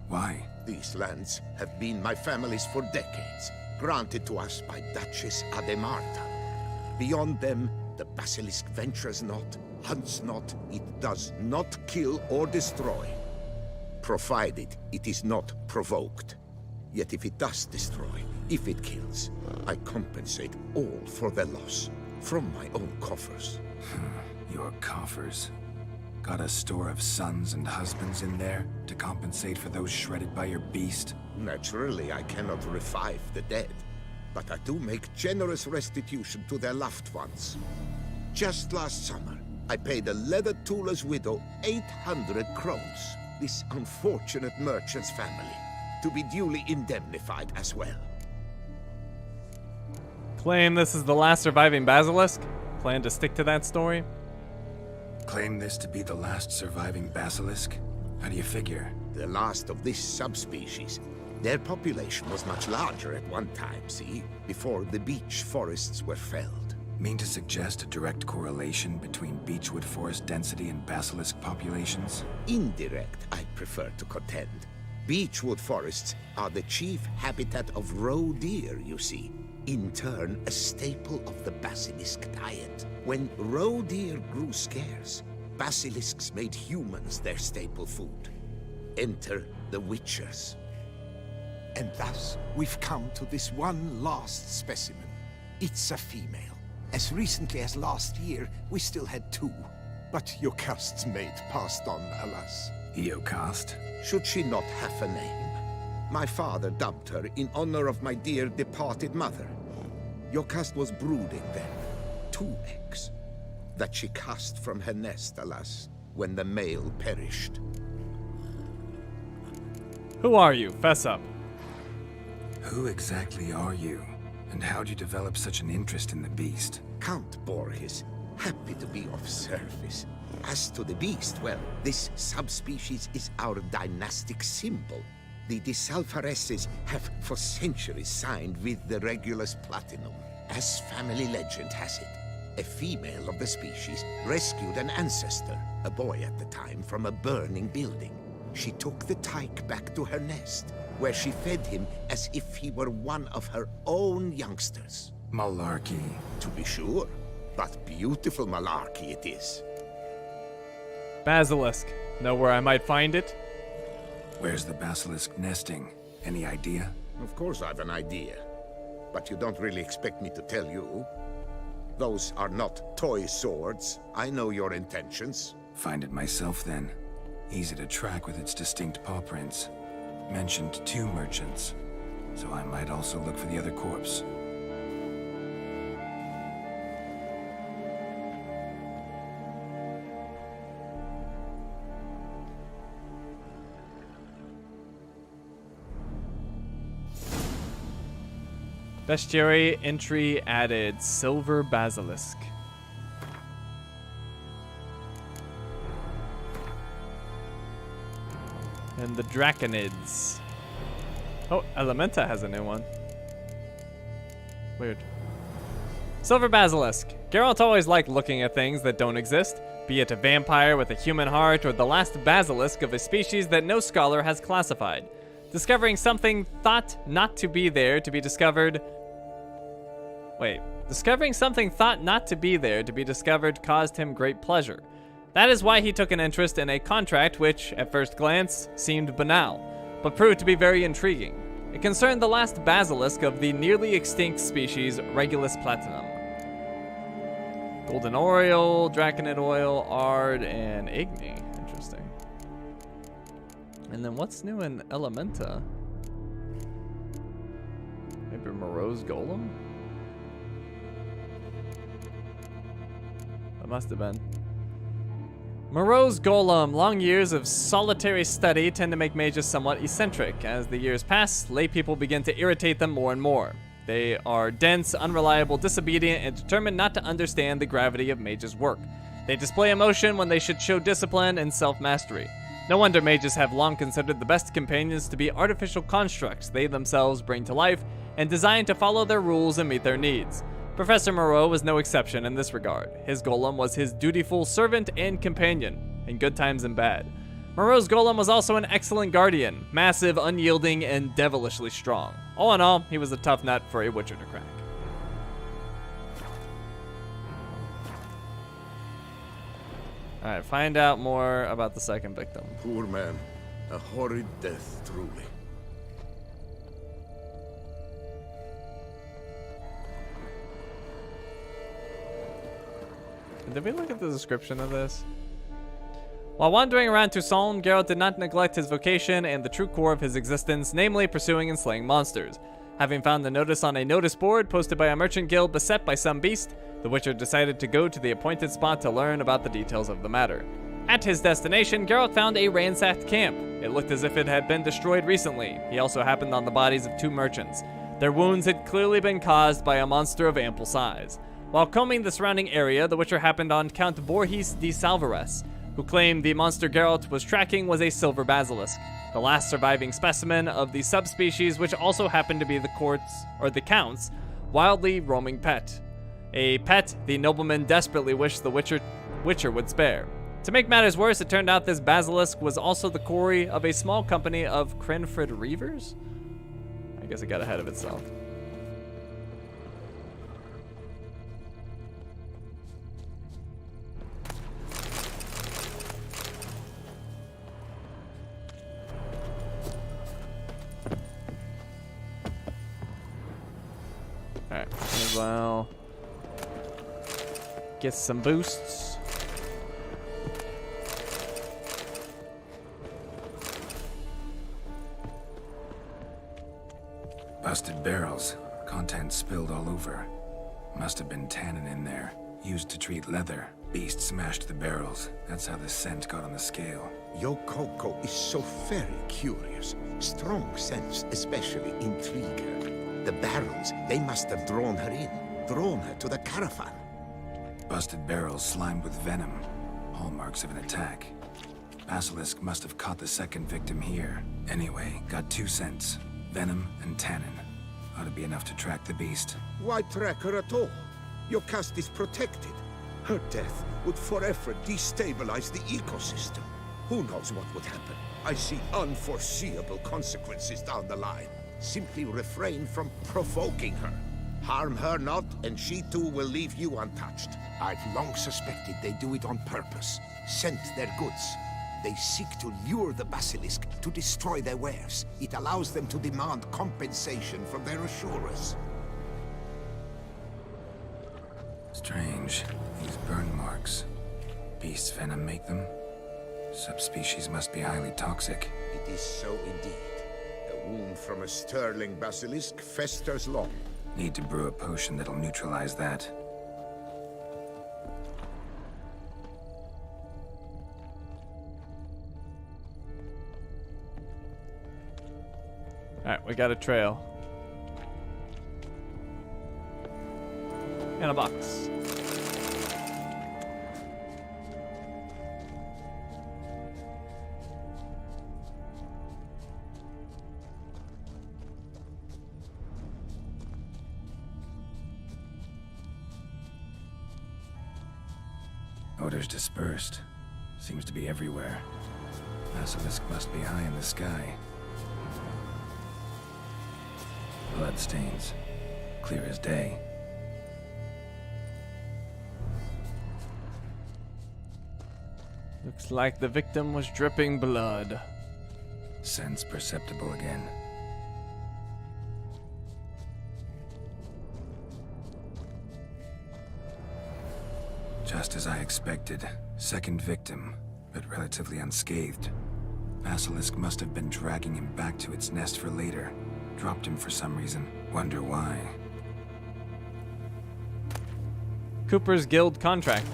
Why? These lands have been my family's for decades, granted to us by Duchess Ademarta. Beyond them, the basilisk ventures not, hunts not, it does not kill or destroy, provided it is not provoked. Yet if it does destroy, if it kills, I compensate all for the loss, from my own coffers. Your coffers? Got a store of sons and husbands in there to compensate for those shredded by your beast? Naturally, I cannot revive the dead, but I do make generous restitution to their loved ones. Just last summer, I paid a leather tooler's widow 800 crowns, this unfortunate merchant's family, to be duly indemnified as well. Claim this is the last surviving basilisk? Plan to stick to that story? Claim this to be the last surviving basilisk? How do you figure? The last of this subspecies. Their population was much larger at one time, see? Before the beech forests were felled. Mean to suggest a direct correlation between beechwood forest density and basilisk populations? Indirect, I prefer to contend. Beechwood forests are the chief habitat of roe deer, you see. In turn, a staple of the basilisk diet. When roe deer grew scarce, basilisks made humans their staple food. Enter the witchers. And thus, we've come to this one last specimen. It's a female. As recently as last year, we still had 2. But Jocast's mate passed on, alas. Jocast? Should she not have a name? My father dubbed her in honor of my dear departed mother. Jocast was brooding then. 2 eggs. That she cast from her nest, alas, when the male perished. Who are you? Fess up. Who exactly are you? And how'd you develop such an interest in the beast? Count Borges. Happy to be of service. As to the beast, well, this subspecies is our dynastic symbol. The De Salfareses have for centuries signed with the Regulus Platinum. As family legend has it, a female of the species rescued an ancestor, a boy at the time, from a burning building. She took the tyke back to her nest, where she fed him as if he were one of her own youngsters. Malarkey. To be sure, but beautiful malarkey it is. Basilisk. Know where I might find it? Where's the basilisk nesting? Any idea? Of course I've an idea. But you don't really expect me to tell you. Those are not toy swords. I know your intentions. Find it myself then. Easy to track with its distinct paw prints. Mentioned 2 merchants, so I might also look for the other corpse. Bestiary entry added. Silver basilisk. And the Draconids. Oh, Elementa has a new one. Weird. Silver basilisk. Geralt always liked looking at things that don't exist, be it a vampire with a human heart or the last basilisk of a species that no scholar has classified. Discovering something thought not to be there to be discovered Wait. Discovering something thought not to be there to be discovered caused him great pleasure. That is why he took an interest in a contract which, at first glance, seemed banal, but proved to be very intriguing. It concerned the last basilisk of the nearly extinct species Regulus platinum. Golden oil, draconid oil, ard, and igni. Interesting. And then what's new in Elementa? Maybe Moreau's Golem? That must have been. Moreau's Golem. Long years of solitary study tend to make mages somewhat eccentric. As the years pass, lay people begin to irritate them more and more. They are dense, unreliable, disobedient, and determined not to understand the gravity of mages' work. They display emotion when they should show discipline and self-mastery. No wonder mages have long considered the best companions to be artificial constructs they themselves bring to life and designed to follow their rules and meet their needs. Professor Moreau was no exception in this regard. His golem was his dutiful servant and companion, in good times and bad. Moreau's golem was also an excellent guardian, massive, unyielding, and devilishly strong. All in all, he was a tough nut for a witcher to crack. Alright, find out more about the second victim. Poor man. A horrid death, truly. Did we look at the description of this? While wandering around Toussaint, Geralt did not neglect his vocation and the true core of his existence, namely pursuing and slaying monsters. Having found the notice on a notice board posted by a merchant guild beset by some beast, the Witcher decided to go to the appointed spot to learn about the details of the matter. At his destination, Geralt found a ransacked camp. It looked as if it had been destroyed recently. He also happened on the bodies of 2 merchants. Their wounds had clearly been caused by a monster of ample size. While combing the surrounding area, the Witcher happened on Count Borges de Salvares, who claimed the monster Geralt was tracking was a silver basilisk, the last surviving specimen of the subspecies, which also happened to be the Count's wildly roaming pet. A pet the nobleman desperately wished the Witcher would spare. To make matters worse, it turned out this basilisk was also the quarry of a small company of Crenford Reavers? I guess it got ahead of itself. Alright, as well. Get some boosts. Busted barrels. Contents spilled all over. Must have been tannin in there. Used to treat leather. Beast smashed the barrels. That's how the scent got on the scale. Yokoko is so very curious. Strong sense, especially intriguer. The barrels, they must have drawn her in. Drawn her to the caravan. Busted barrels slimed with venom. Hallmarks of an attack. Basilisk must have caught the second victim here. Anyway, got 2 scents. Venom and tannin. Ought to be enough to track the beast. Why track her at all? Your caste is protected. Her death would forever destabilize the ecosystem. Who knows what would happen? I see unforeseeable consequences down the line. Simply refrain from provoking her. Harm her not, and she too will leave you untouched. I've long suspected they do it on purpose. Scent their goods. They seek to lure the basilisk to destroy their wares. It allows them to demand compensation from their assurers. Strange. These burn marks. Beast's venom make them? Subspecies must be highly toxic. It is so indeed. A wound from a sterling basilisk festers long. Need to brew a potion that'll neutralize that. Alright, we got a trail. And a box. Odors dispersed. Seems to be everywhere. Basilisk must be high in the sky. Bloodstains. Clear as day. Looks like the victim was dripping blood. Sense perceptible again. Just as I expected. Second victim, but relatively unscathed. Basilisk must have been dragging him back to its nest for later. Dropped him for some reason. Wonder why. Cooper's Guild contract.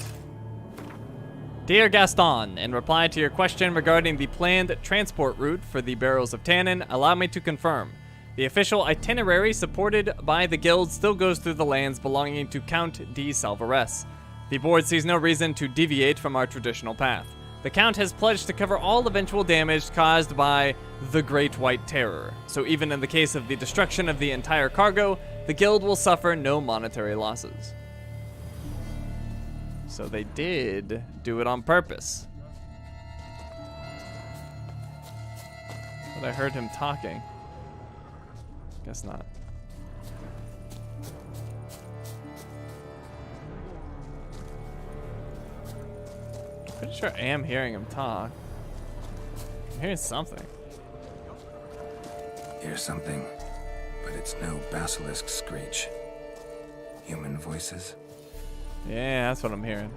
Dear Gaston, in reply to your question regarding the planned transport route for the barrels of tannin, allow me to confirm. The official itinerary supported by the Guild still goes through the lands belonging to Count de Salvarez. The board sees no reason to deviate from our traditional path. The Count has pledged to cover all eventual damage caused by the Great White Terror, so even in the case of the destruction of the entire cargo, the Guild will suffer no monetary losses. So they did do it on purpose. But I heard him talking. Guess not. Pretty sure I am hearing him talk. I'm hearing something. Hear something, but it's no basilisk screech. Human voices? Yeah, that's what I'm hearing.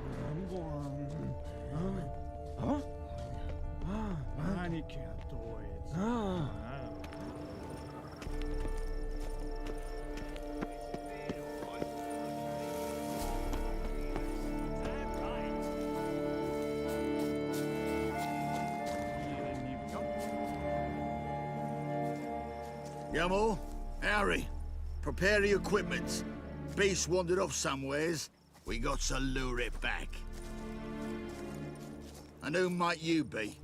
Yamo, Harry, prepare the equipment. Beast wandered off somewheres. We got to lure it back. And who might you be?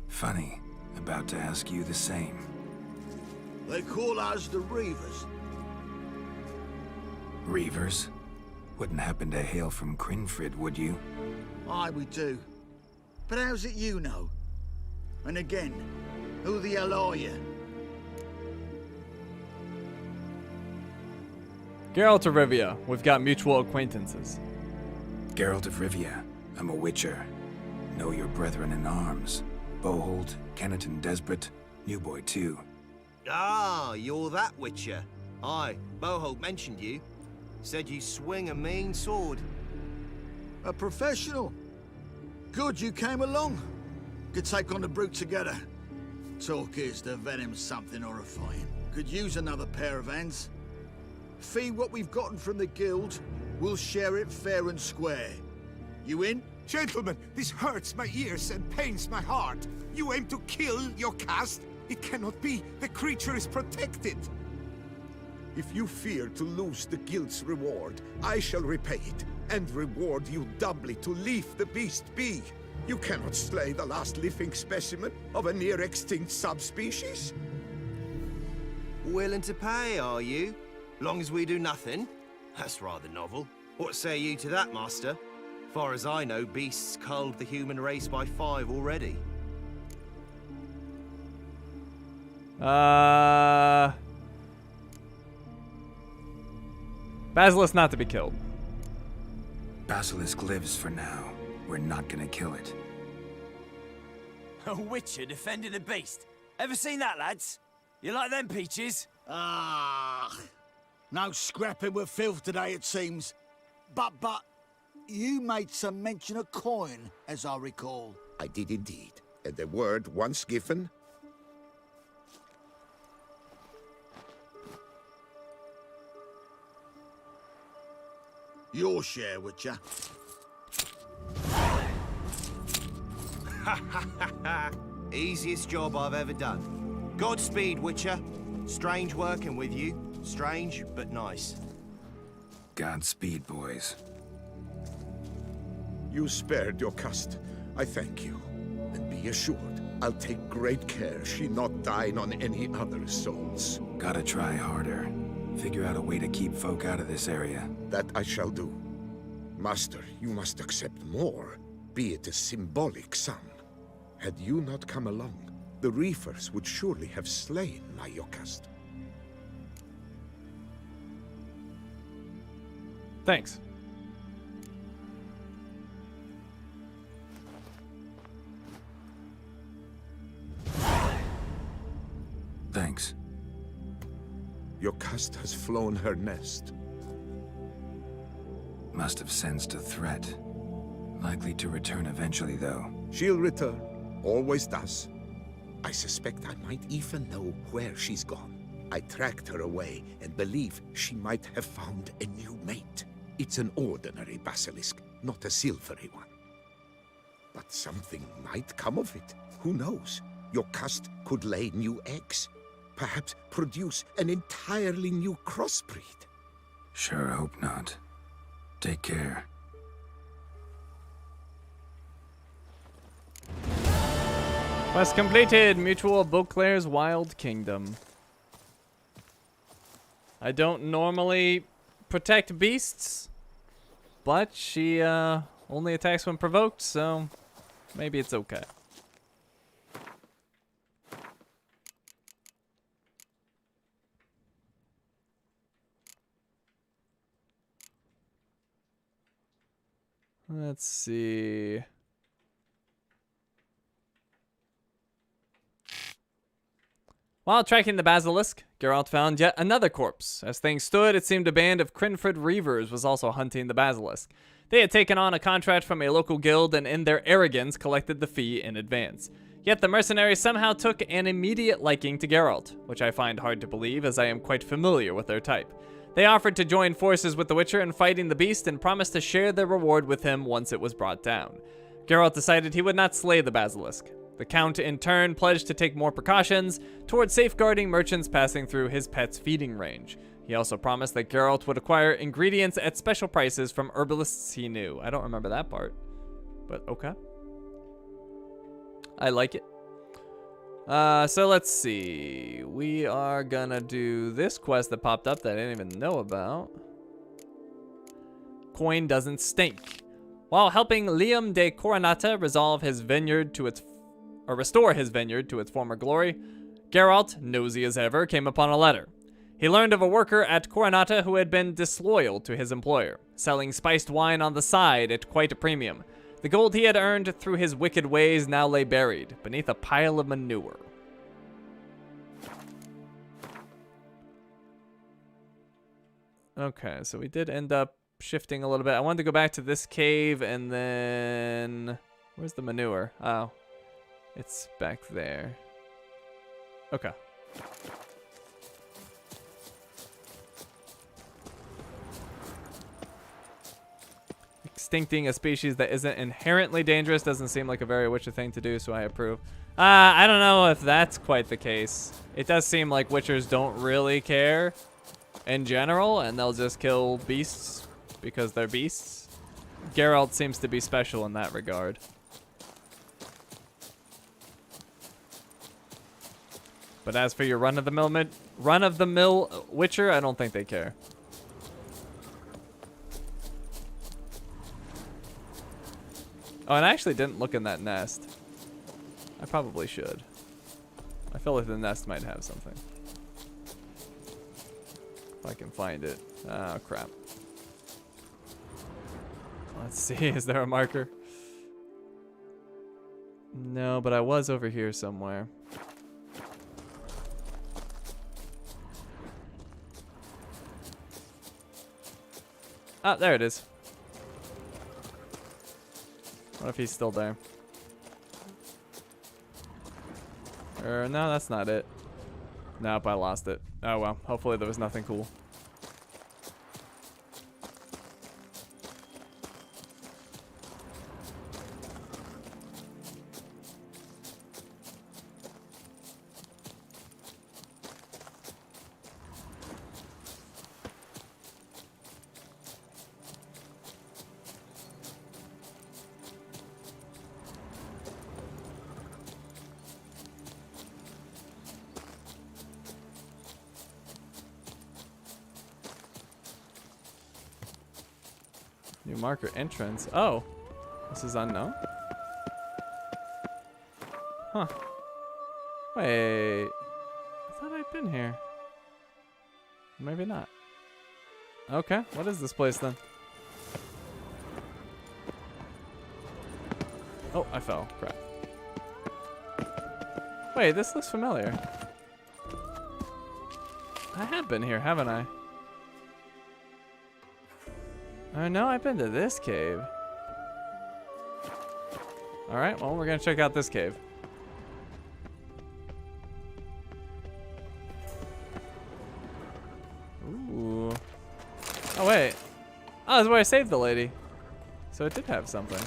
Funny. About to ask you the same. They call us the Reavers. Reavers? Wouldn't happen to hail from Crinfrid, would you? Aye, we do. But how's it you know? And again, who the hell are you? Geralt of Rivia, we've got mutual acquaintances. Geralt of Rivia, I'm a witcher. Know your brethren in arms. Bohold, Kenneton Desperate, New Boy too. Ah, you're that witcher. Aye, Bohold mentioned you. Said you swing a mean sword. A professional. Good you came along. Could take on the brute together. Talk is the venom's something horrifying. Could use another pair of hands. Fee what we've gotten from the guild, we'll share it fair and square. You in? Gentlemen, this hurts my ears and pains my heart. You aim to kill your caste? It cannot be. The creature is protected. If you fear to lose the guild's reward, I shall repay it, and reward you doubly to leave the beast be. You cannot slay the last living specimen of a near-extinct subspecies. Willing to pay, are you? Long as we do nothing? That's rather novel. What say you to that, master? Far as I know, beasts culled the human race by 5 already. Basilisk not to be killed. Basilisk lives for now. We're not gonna kill it. A witcher defending a beast. Ever seen that, lads? You like them peaches? Ah, no scrapping with filth today, it seems. But, you made some mention of coin, as I recall. I did indeed. And the word once given... Your share, Witcher. Easiest job I've ever done. Godspeed, Witcher. Strange working with you. Strange, but nice. Godspeed, boys. You spared your caste. I thank you. And be assured, I'll take great care she not dine on any other souls. Gotta try harder. Figure out a way to keep folk out of this area. That I shall do. Master, you must accept more, be it a symbolic sum. Had you not come along, the Reefers would surely have slain my Yokast. Thanks. Thanks. Your cast has flown her nest. Must have sensed a threat. Likely to return eventually, though. She'll return. Always does. I suspect I might even know where she's gone. I tracked her away and believe she might have found a new mate. It's an ordinary basilisk, not a silvery one. But something might come of it. Who knows? Your cast could lay new eggs. Perhaps produce an entirely new crossbreed. Sure hope not. Take care. Quest completed. Mutual Beauclair's Wild Kingdom. I don't normally protect beasts, but she only attacks when provoked, so maybe it's okay. Let's see. While tracking the basilisk, Geralt found yet another corpse. As things stood, it seemed a band of Crinford Reavers was also hunting the basilisk. They had taken on a contract from a local guild and in their arrogance collected the fee in advance. Yet the mercenaries somehow took an immediate liking to Geralt, which I find hard to believe as I am quite familiar with their type. They offered to join forces with the Witcher in fighting the beast and promised to share their reward with him once it was brought down. Geralt decided he would not slay the basilisk. The Count in turn pledged to take more precautions towards safeguarding merchants passing through his pet's feeding range. He also promised that Geralt would acquire ingredients at special prices from herbalists he knew. I don't remember that part, but okay. I like it. So let's see. We are gonna do this quest that popped up that I didn't even know about. Coin doesn't stink. While helping Liam de Coronata resolve his vineyard to its restore his vineyard to its former glory, Geralt, nosy as ever, came upon a letter. He learned of a worker at Coronata who had been disloyal to his employer, selling spiced wine on the side at quite a premium. The gold he had earned through his wicked ways now lay buried beneath a pile of manure. Okay, so we did end up shifting a little bit. I wanted to go back to this cave and then... Where's the manure? Oh, it's back there. Okay. Extincting a species that isn't inherently dangerous doesn't seem like a very Witcher thing to do, so I approve. I don't know if that's quite the case. It does seem like Witchers don't really care in general, and they'll just kill beasts because they're beasts. Geralt seems to be special in that regard. But as for your run-of-the-mill Witcher, I don't think they care. Oh, and I actually didn't look in that nest. I probably should. I feel like the nest might have something. If I can find it. Oh, crap. Let's see, is there a marker? No, but I was over here somewhere. Ah, there it is. What if he's still there? No, that's not it. Nope, I lost it. Oh well, hopefully there was nothing cool. New marker entrance. Oh, this is unknown. Huh. Wait. I thought I'd been here. Maybe not. Okay, what is this place then? Oh, I fell. Crap. Wait, this looks familiar. I have been here, haven't I? Oh no, I've been to this cave. Alright, well, we're gonna check out this cave. Ooh. Oh, wait. Oh, that's where I saved the lady. So it did have something.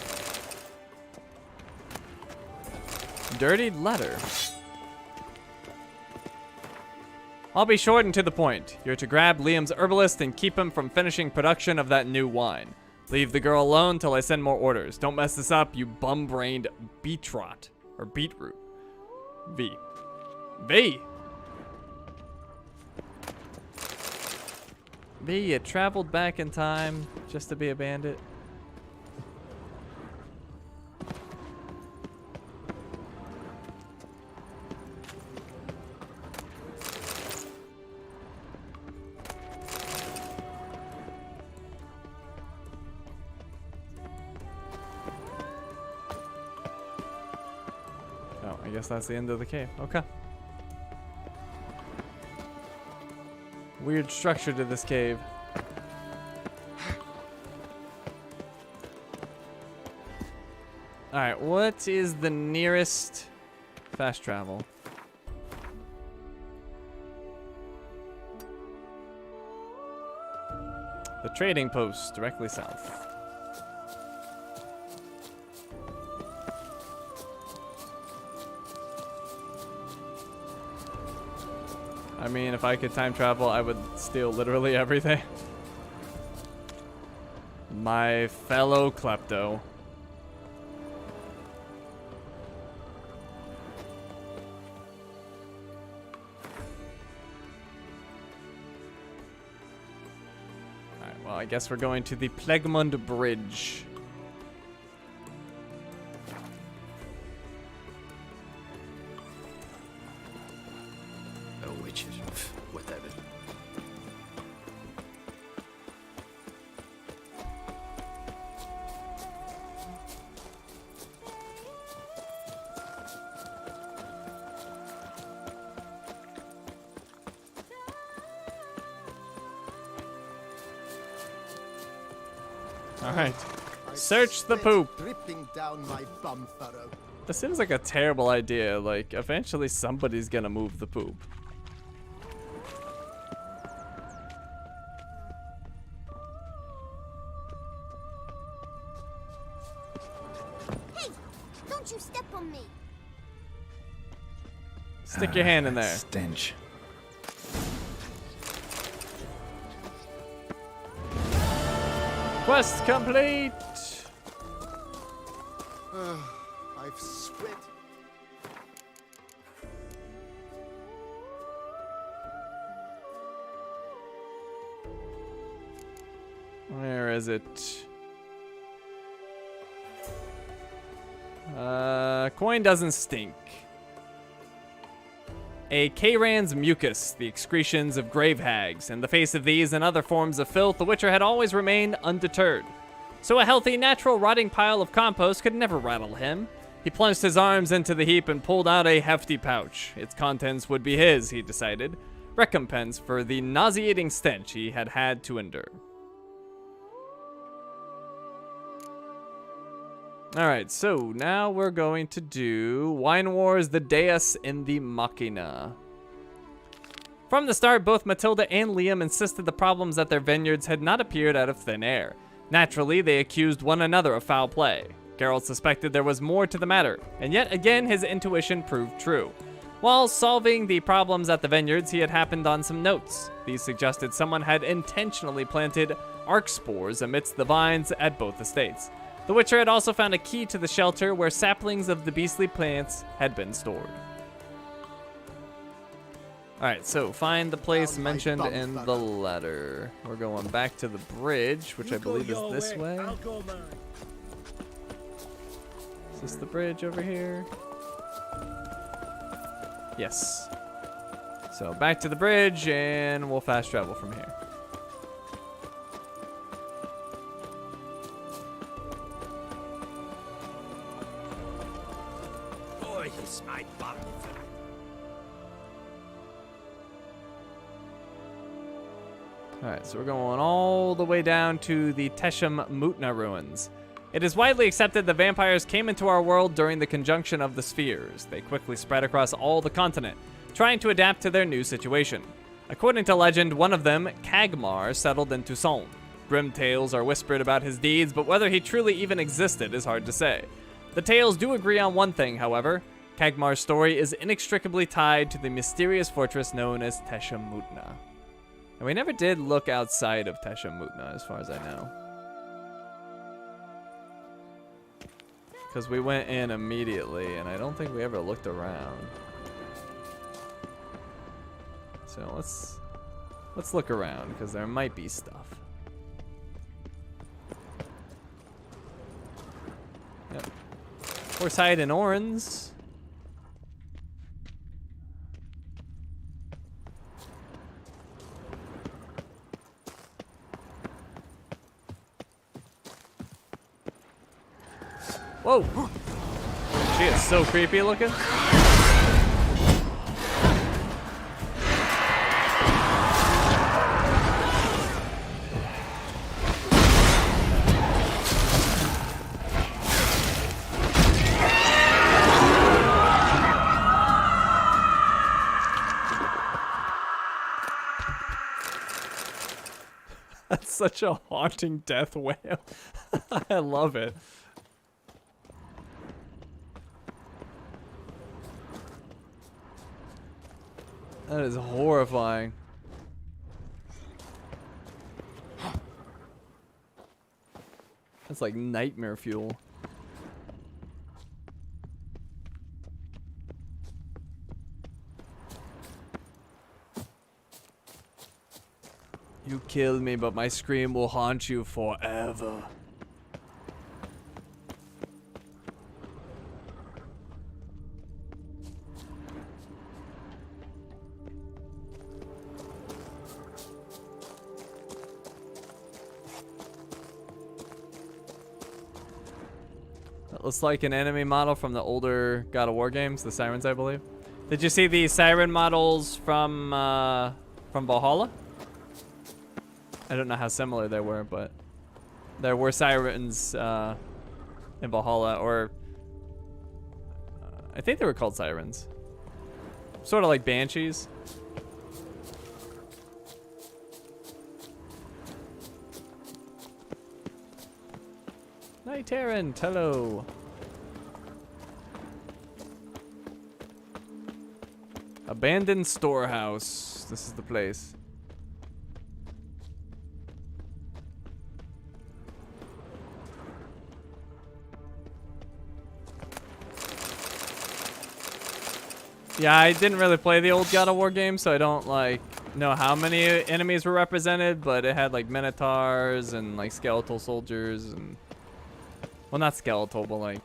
Dirty letter. I'll be short and to the point. You're to grab Liam's herbalist and keep him from finishing production of that new wine. Leave the girl alone till I send more orders. Don't mess this up, you bum-brained beetrot. Or beetroot. V. V! V, you traveled back in time just to be a bandit? Oh, I guess that's the end of the cave. Okay. Weird structure to this cave. Alright, what is the nearest fast travel? The trading post directly south. I mean, if I could time travel, I would steal literally everything. My fellow klepto. Alright, well, I guess we're going to the Plegmund Bridge. Whatever. All right, search the poop. Dripping down my bum furrow. This seems like a terrible idea. Like, eventually somebody's gonna move the poop. Hey, don't you step on me. Stick your hand in there. Stench. Quest complete. I've sweat. Where is it? Coin doesn't stink. A Kayran's mucus, the excretions of grave hags. In the face of these and other forms of filth, the Witcher had always remained undeterred. So a healthy, natural, rotting pile of compost could never rattle him. He plunged his arms into the heap and pulled out a hefty pouch. Its contents would be his, he decided. Recompense for the nauseating stench he had had to endure. Alright, so now we're going to do Wine Wars, the Deus in the Machina. From the start, both Matilda and Liam insisted the problems at their vineyards had not appeared out of thin air. Naturally, they accused one another of foul play. Geralt suspected there was more to the matter, and yet again his intuition proved true. While solving the problems at the vineyards, he had happened on some notes. These suggested someone had intentionally planted arc spores amidst the vines at both estates. The Witcher had also found a key to the shelter where saplings of the beastly plants had been stored. Alright, so find the place mentioned in the letter. We're going back to the bridge, which I believe is this way. Is this the bridge over here? Yes. So back to the bridge, and we'll fast travel from here. Alright, so we're going all the way down to the Teshem Mutna ruins. It is widely accepted that vampires came into our world during the conjunction of the spheres. They quickly spread across all the continent, trying to adapt to their new situation. According to legend, one of them, Kagmar, settled in Toussaint. Grim tales are whispered about his deeds, but whether he truly even existed is hard to say. The tales do agree on one thing, however. Kagmar's story is inextricably tied to the mysterious fortress known as Teshem Mutna. And we never did look outside of Teshem Mutna, as far as I know. Because we went in immediately, and I don't think we ever looked around. So let's look around, because there might be stuff. Yep. Horsehide and Orns. Whoa! She is so creepy looking. That's such a haunting death wail. I love it. That is horrifying. That's like nightmare fuel. You killed me, but my scream will haunt you forever. Looks like an enemy model from the older God of War games, the Sirens, I believe. Did you see the Siren models from Valhalla? I don't know how similar they were, but there were Sirens in Valhalla, or I think they were called Sirens. Sort of like Banshees. Night Errant, hello. Abandoned storehouse. This is the place. Yeah, I didn't really play the old God of War game, so I don't like know how many enemies were represented, but it had like minotaurs and like skeletal soldiers and, well, not skeletal, but like,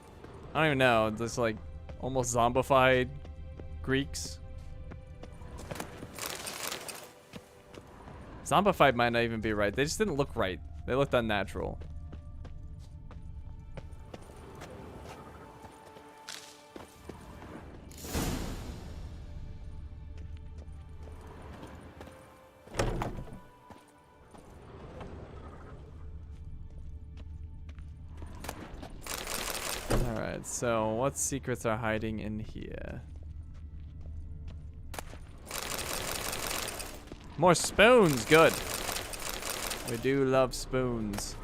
I don't even know, just like almost zombified Greeks. Zombified might not even be right. They just didn't look right. They looked unnatural. Alright, so what secrets are hiding in here? More spoons, good. We do love spoons.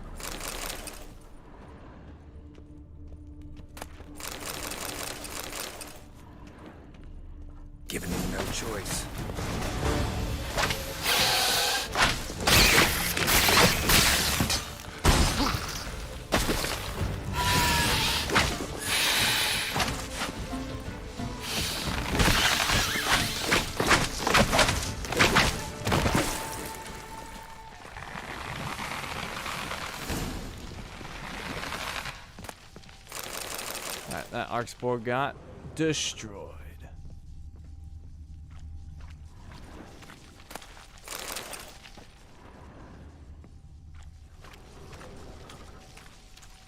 Given him no choice. That Arcspore got destroyed.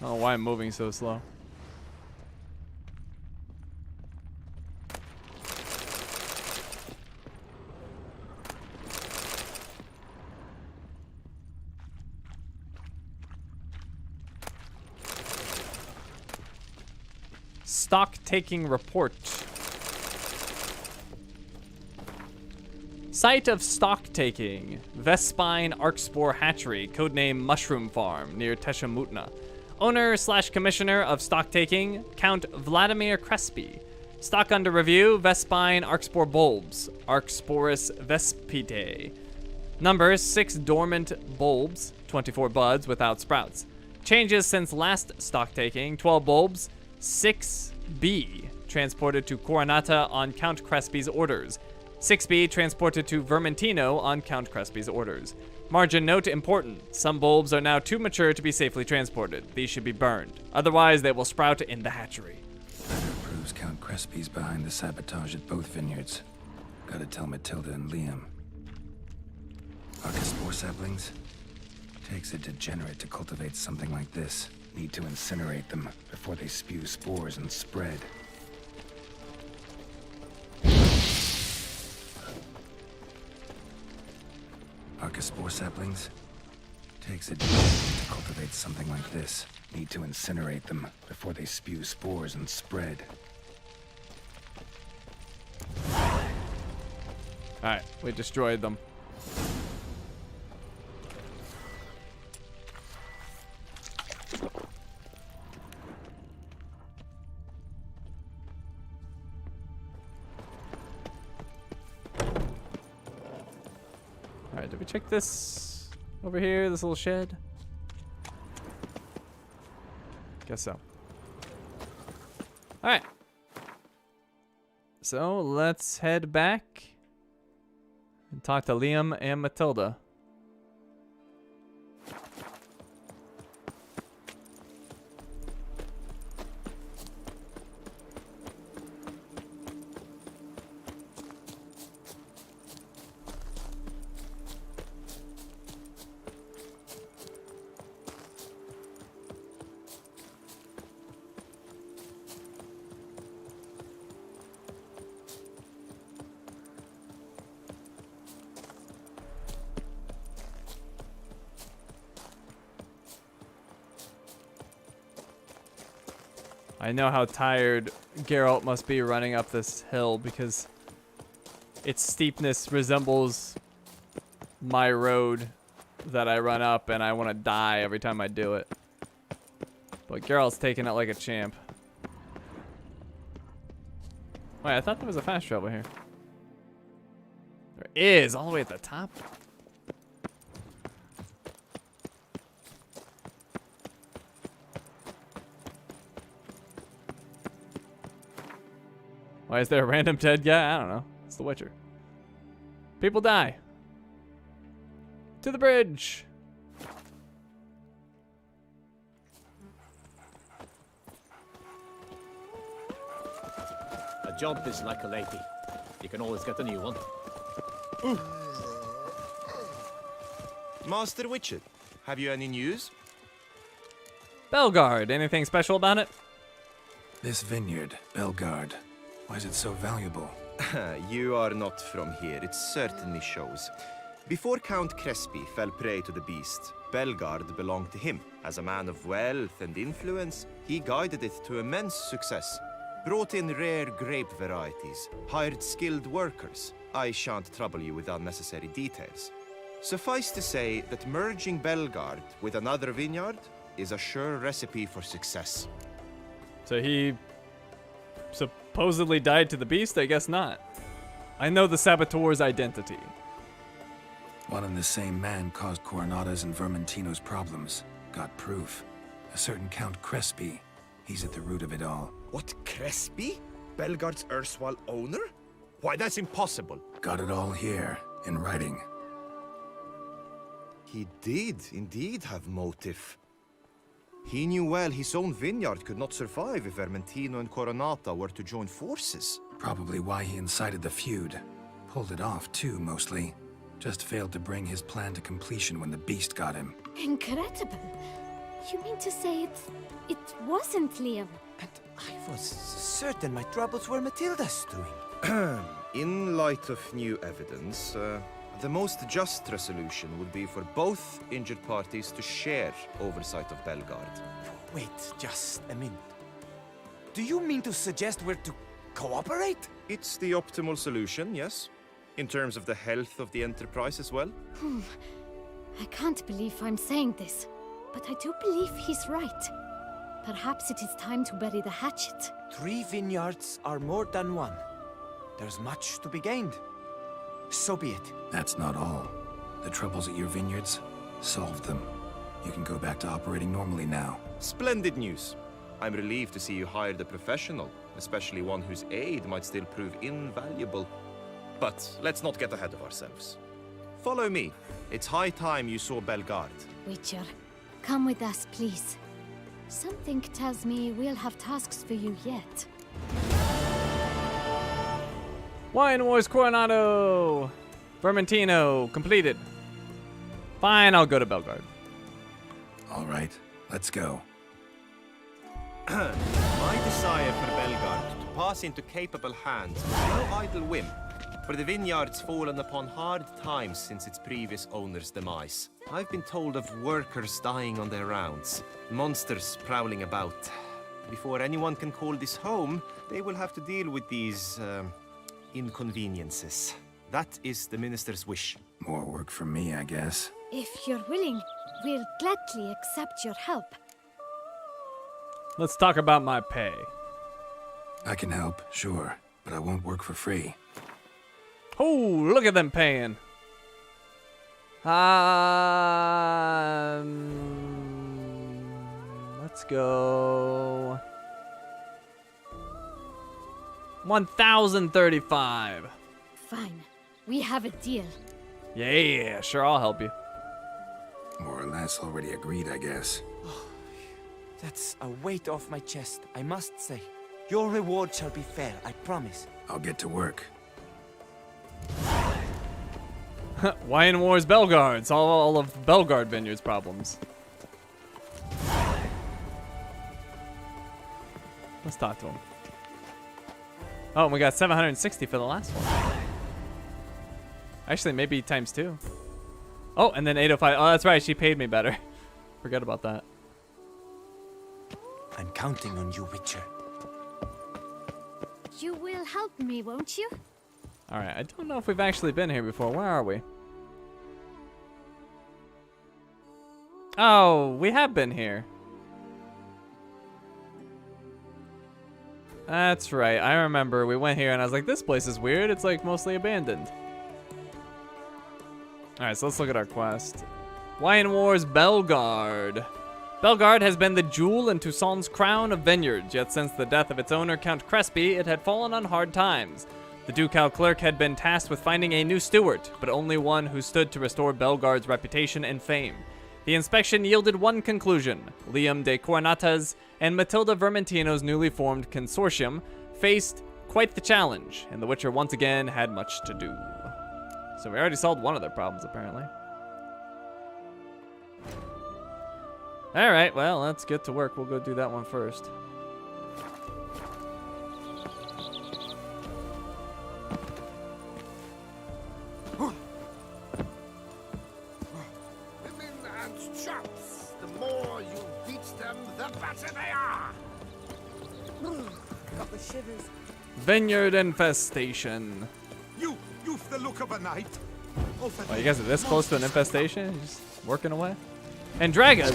I don't know why I'm moving so slow. stock-taking report. Site of stock-taking. Vespine Arkspore Hatchery, codename Mushroom Farm, near Teshamutna. Owner/commissioner of stock-taking, Count Vladimir Crespi. Stock under review, Vespine Arkspore bulbs, Arksporus vespitae. Numbers, 6 dormant bulbs, 24 buds without sprouts. Changes since last stock-taking, 12 bulbs, 6B transported to Coronata on Count Crespi's orders. 6B transported to Vermentino on Count Crespi's orders. Margin note important. Some bulbs are now too mature to be safely transported. These should be burned. Otherwise, they will sprout in the hatchery. Letter proves Count Crespi's behind the sabotage at both vineyards. Gotta tell Matilda and Liam. Arcaspore saplings? Takes a degenerate to cultivate something like this. Need to incinerate them before they spew spores and spread. Arcaspore saplings? Takes a degenerate to cultivate something like this. Need to incinerate them before they spew spores and spread. Alright, we destroyed them. Alright, did we check this over here, this little shed? Guess so. Alright. So let's head back and talk to Liam and Matilda. I know how tired Geralt must be running up this hill because its steepness resembles my road that I run up, and I want to die every time I do it. But Geralt's taking it like a champ. Wait, I thought there was a fast travel here. There is, all the way at the top. Why is there a random dead guy? I don't know. It's The Witcher. People die. To the bridge. A job is like a lady. You can always get a new one. Master Witcher, have you any news? Belgard, anything special about it? This vineyard, Belgard. Why is it so valuable? You are not from here, it certainly shows. Before Count Crespi fell prey to the beast, Belgard belonged to him. As a man of wealth and influence, he guided it to immense success. Brought in rare grape varieties, hired skilled workers. I shan't trouble you with unnecessary details. Suffice to say that merging Belgard with another vineyard is a sure recipe for success. So he supposedly died to the beast? I guess not. I know the saboteur's identity. One and the same man caused Coronata's and Vermentino's problems. Got proof. A certain Count Crespi. He's at the root of it all. What, Crespi? Belgard's erstwhile owner? Why, that's impossible. Got it all here, in writing. He did indeed have motive. He knew well his own vineyard could not survive if Vermentino and Coronata were to join forces. Probably why he incited the feud. Pulled it off, too, mostly. Just failed to bring his plan to completion when the beast got him. Incredible. You mean to say it wasn't Liam? And I was certain my troubles were Matilda's doing. In light of new evidence, the most just resolution would be for both injured parties to share oversight of Belgard. Wait just a minute. Do you mean to suggest we're to cooperate? It's the optimal solution, yes. In terms of the health of the enterprise as well. I can't believe I'm saying this, but I do believe he's right. Perhaps it is time to bury the hatchet. 3 vineyards are more than 1. There's much to be gained. So be it. That's not all. The troubles at your vineyards, solved them. You can go back to operating normally now. Splendid news. I'm relieved to see you hired a professional, especially one whose aid might still prove invaluable. But let's not get ahead of ourselves. Follow me. It's high time you saw Belgard. Witcher, come with us, please. Something tells me we'll have tasks for you yet. Wine Wars Coronado! Vermentino, completed. Fine, I'll go to Belgard. All right, let's go. My desire for Belgard to pass into capable hands was no idle whim, for the vineyard's fallen upon hard times since its previous owner's demise. I've been told of workers dying on their rounds, monsters prowling about. Before anyone can call this home, they will have to deal with these, inconveniences. That is the minister's wish. More work for me, I guess. If you're willing, we'll gladly accept your help. Let's talk about my pay. I can help, sure, but I won't work for free. Oh, look at them paying. Let's go. 1,035. Fine. We have a deal. Yeah, sure, I'll help you. More or less already agreed, I guess. That's a weight off my chest, I must say. Your reward shall be fair, I promise. I'll get to work. Wine Wars Belgard. It's all of Belgard Vineyard's problems. Let's talk to him. Oh, and we got 760 for the last one. Actually, maybe times 2. Oh, and then 805. Oh, that's right. She paid me better. Forget about that. I'm counting on you, Witcher. You will help me, won't you? All right. I don't know if we've actually been here before. Where are we? Oh, we have been here. That's right. I remember we went here and I was like, this place is weird. It's like mostly abandoned. All right, so let's look at our quest. Wine Wars Belgard. Belgard has been the jewel in Toussaint's crown of vineyards, yet since the death of its owner, Count Crespi, it had fallen on hard times. The ducal clerk had been tasked with finding a new steward, but only one who stood to restore Belgard's reputation and fame. The inspection yielded one conclusion. Liam de Cornatas and Matilda Vermentino's newly formed consortium faced quite the challenge, and the Witcher once again had much to do. So we already solved one of their problems, apparently. All right, well, let's get to work. We'll go do that one first. Women and chops. The more you beat them, the better they are. Got the shivers. Vineyard infestation. You've the look of a knight. Oh, you guys are this close to an infestation? You're just working away? And Dragas!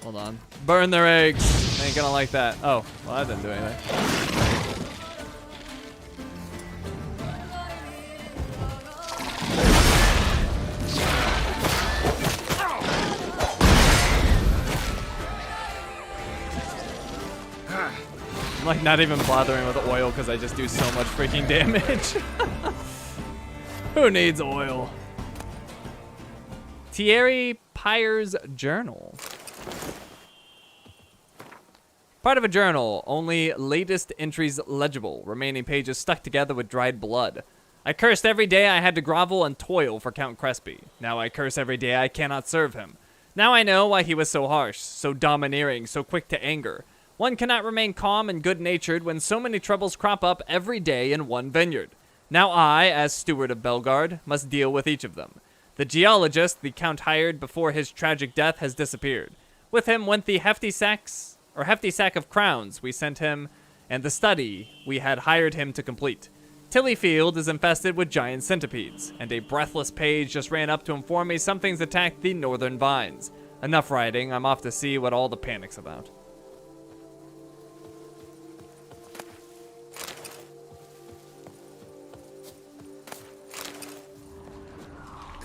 Hold on. Burn their eggs. Ain't gonna like that. Oh, well, that didn't do anything. I'm like not even bothering with oil because I just do so much freaking damage. Who needs oil? Thierry Pyre's journal. Part of a journal, only latest entries legible, remaining pages stuck together with dried blood. I cursed every day I had to grovel and toil for Count Crespi. Now I curse every day I cannot serve him. Now I know why he was so harsh, so domineering, so quick to anger. One cannot remain calm and good-natured when so many troubles crop up every day in one vineyard. Now I, as steward of Belgard, must deal with each of them. The geologist the Count hired before his tragic death has disappeared. With him went the hefty sack of crowns we sent him and the study we had hired him to complete. Tilly Field is infested with giant centipedes, and a breathless page just ran up to inform me something's attacked the northern vines. Enough writing, I'm off to see what all the panic's about.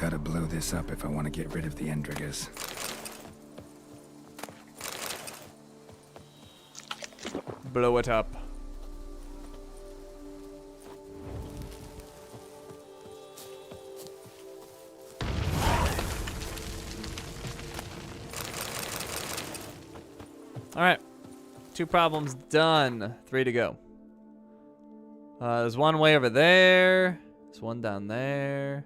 Gotta blow this up if I want to get rid of the Endrigas. Blow it up. All right, 2 problems done. 3 to go. There's one way over there. There's one down there.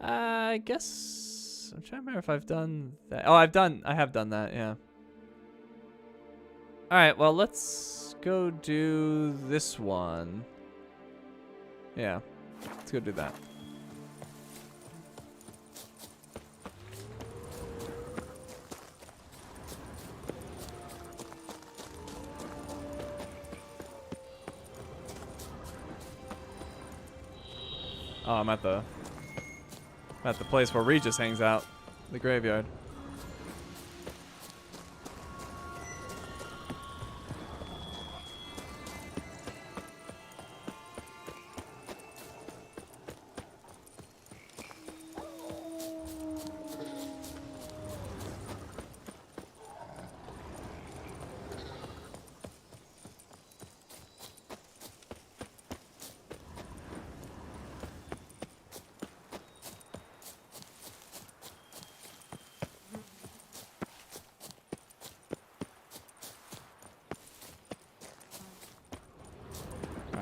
I guess I'm trying to remember if I've done that. Oh, I have done that. Yeah. All right. Well, let's go do this one. Yeah, let's go do that. Oh, I'm at the place where Regis hangs out, the graveyard.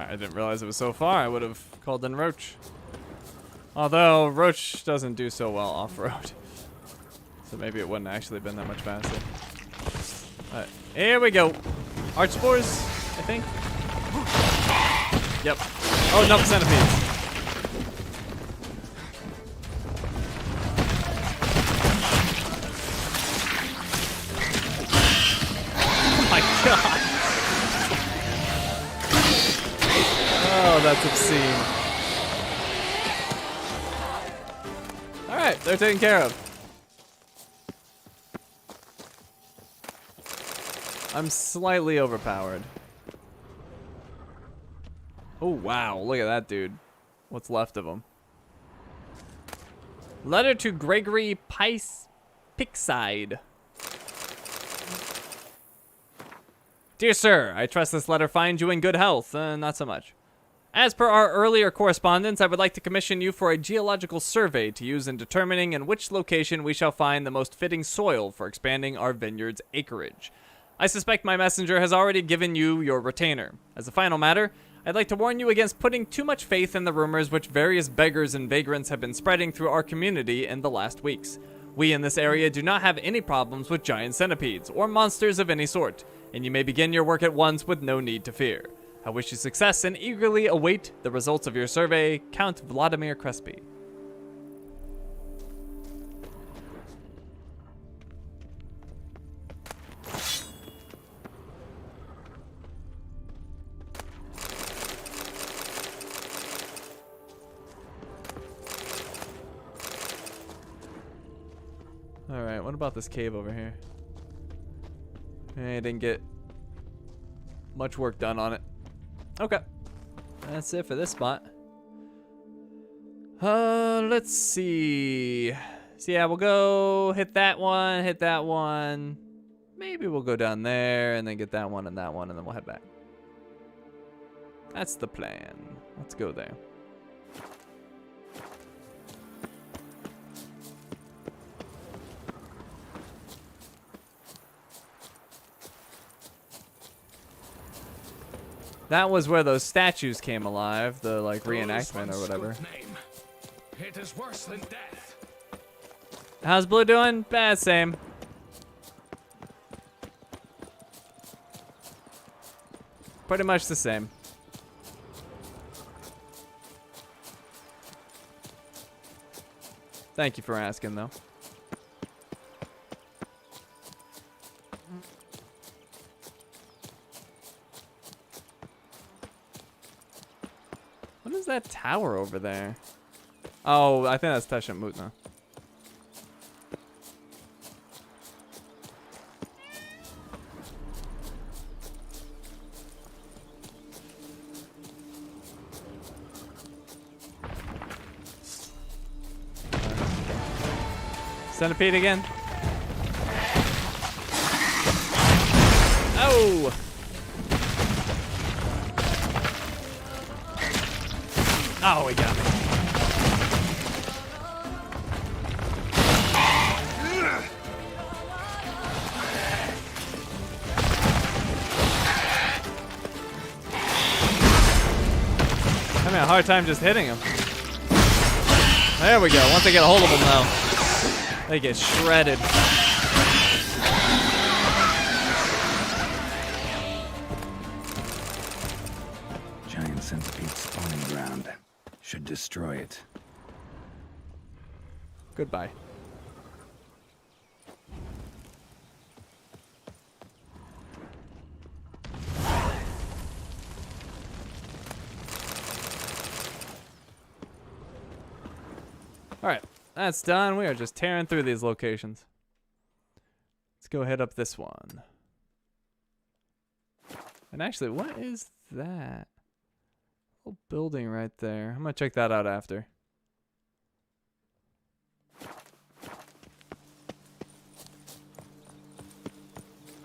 I didn't realize it was so far. I would have called in Roach. Although Roach doesn't do so well off-road. So maybe it wouldn't actually been that much faster. Alright, here we go. Archspores, I think. Yep. Oh, no, centipedes. Oh my god. Oh, that's obscene. Alright, they're taken care of. I'm slightly overpowered. Oh, wow. Look at that dude. What's left of him? Letter to Gregory Pixide. Dear sir, I trust this letter finds you in good health. Not so much. As per our earlier correspondence, I would like to commission you for a geological survey to use in determining in which location we shall find the most fitting soil for expanding our vineyard's acreage. I suspect my messenger has already given you your retainer. As a final matter, I'd like to warn you against putting too much faith in the rumors which various beggars and vagrants have been spreading through our community in the last weeks. We in this area do not have any problems with giant centipedes or monsters of any sort, and you may begin your work at once with no need to fear. I wish you success and eagerly await the results of your survey, Count Vladimir Crespi. Alright, what about this cave over here? I didn't get much work done on it. Okay. That's it for this spot. Let's see. So yeah, we'll go hit that one. Maybe we'll go down there and then get that one, and then we'll head back. That's the plan. Let's go there. That was where those statues came alive, the like reenactment or whatever. It is worse than death. How's Blue doing? Bad, same. Pretty much the same. Thank you for asking, though. What is that tower over there? Oh, I think that's Tashat Mutna. Centipede again. Oh! Oh, he got me. I'm having a hard time just hitting him. There we go. Once I get a hold of him, though, they get shredded. Giant centipede spawning ground. Should destroy it. Goodbye. Alright, that's done. We are just tearing through these locations. Let's go head up this one. And actually, what is that? Little building right there. I'm gonna check that out after.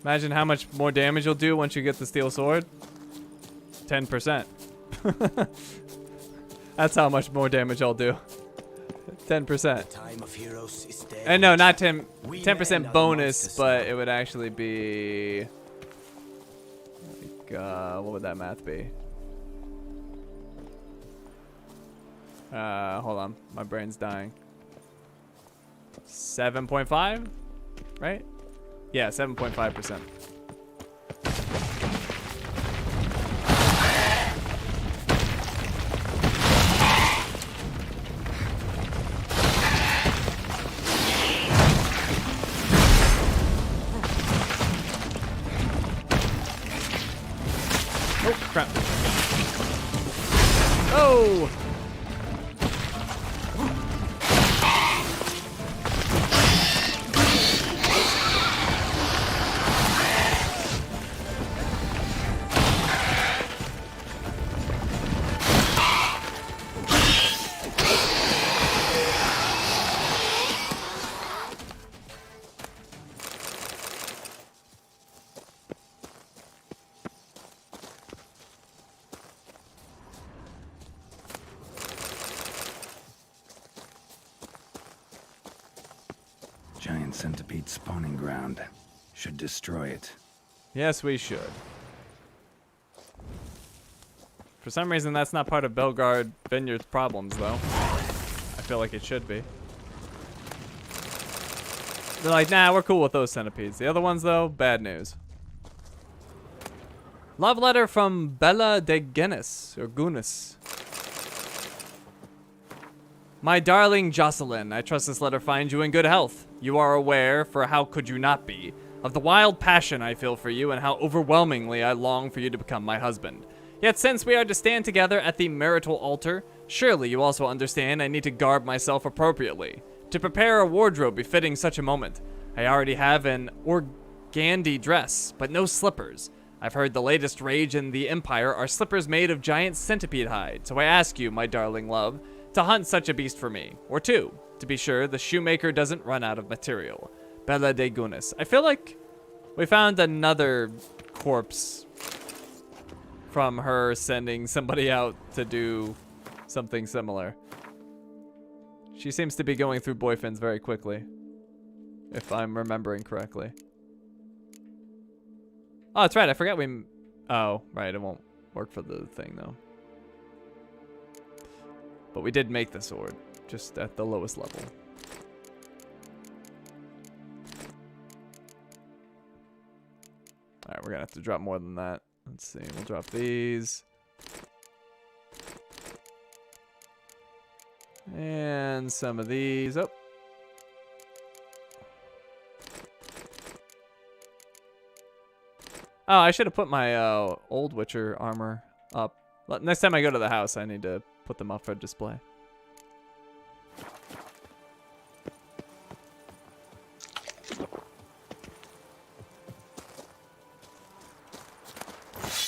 Imagine how much more damage you'll do once you get the steel sword. 10%. That's how much more damage I'll do. 10%. And no, not 10. 10% bonus, but it would actually be. Like, what would that math be? Hold on, my brain's dying. 7.5, right? Yeah, 7.5%. Oh, crap. Oh! Giant centipede spawning ground. Should destroy it. Yes, we should. For some reason, that's not part of Belgard Vineyard's problems, though. I feel like it should be. They're like, nah, we're cool with those centipedes. The other ones, though, bad news. Love letter from Bella de Guinness, or Guinness. My darling Jocelyn, I trust this letter finds you in good health. You are aware, for how could you not be, of the wild passion I feel for you and how overwhelmingly I long for you to become my husband. Yet since we are to stand together at the marital altar, surely you also understand I need to garb myself appropriately, to prepare a wardrobe befitting such a moment. I already have an organdy dress, but no slippers. I've heard the latest rage in the Empire are slippers made of giant centipede hide, so I ask you, my darling love, to hunt such a beast for me, or two, to be sure the shoemaker doesn't run out of material. Bella de Guinness. I feel like we found another corpse from her sending somebody out to do something similar. She seems to be going through boyfriends very quickly, if I'm remembering correctly. Oh, that's right. I forgot we... Oh, right. It won't work for the thing, though. But we did make the sword, just at the lowest level. Alright, we're gonna have to drop more than that. Let's see, we'll drop these. And some of these. Oh, Oh, I should have put my old Witcher armor up. Next time I go to the house, I need to put them up for display.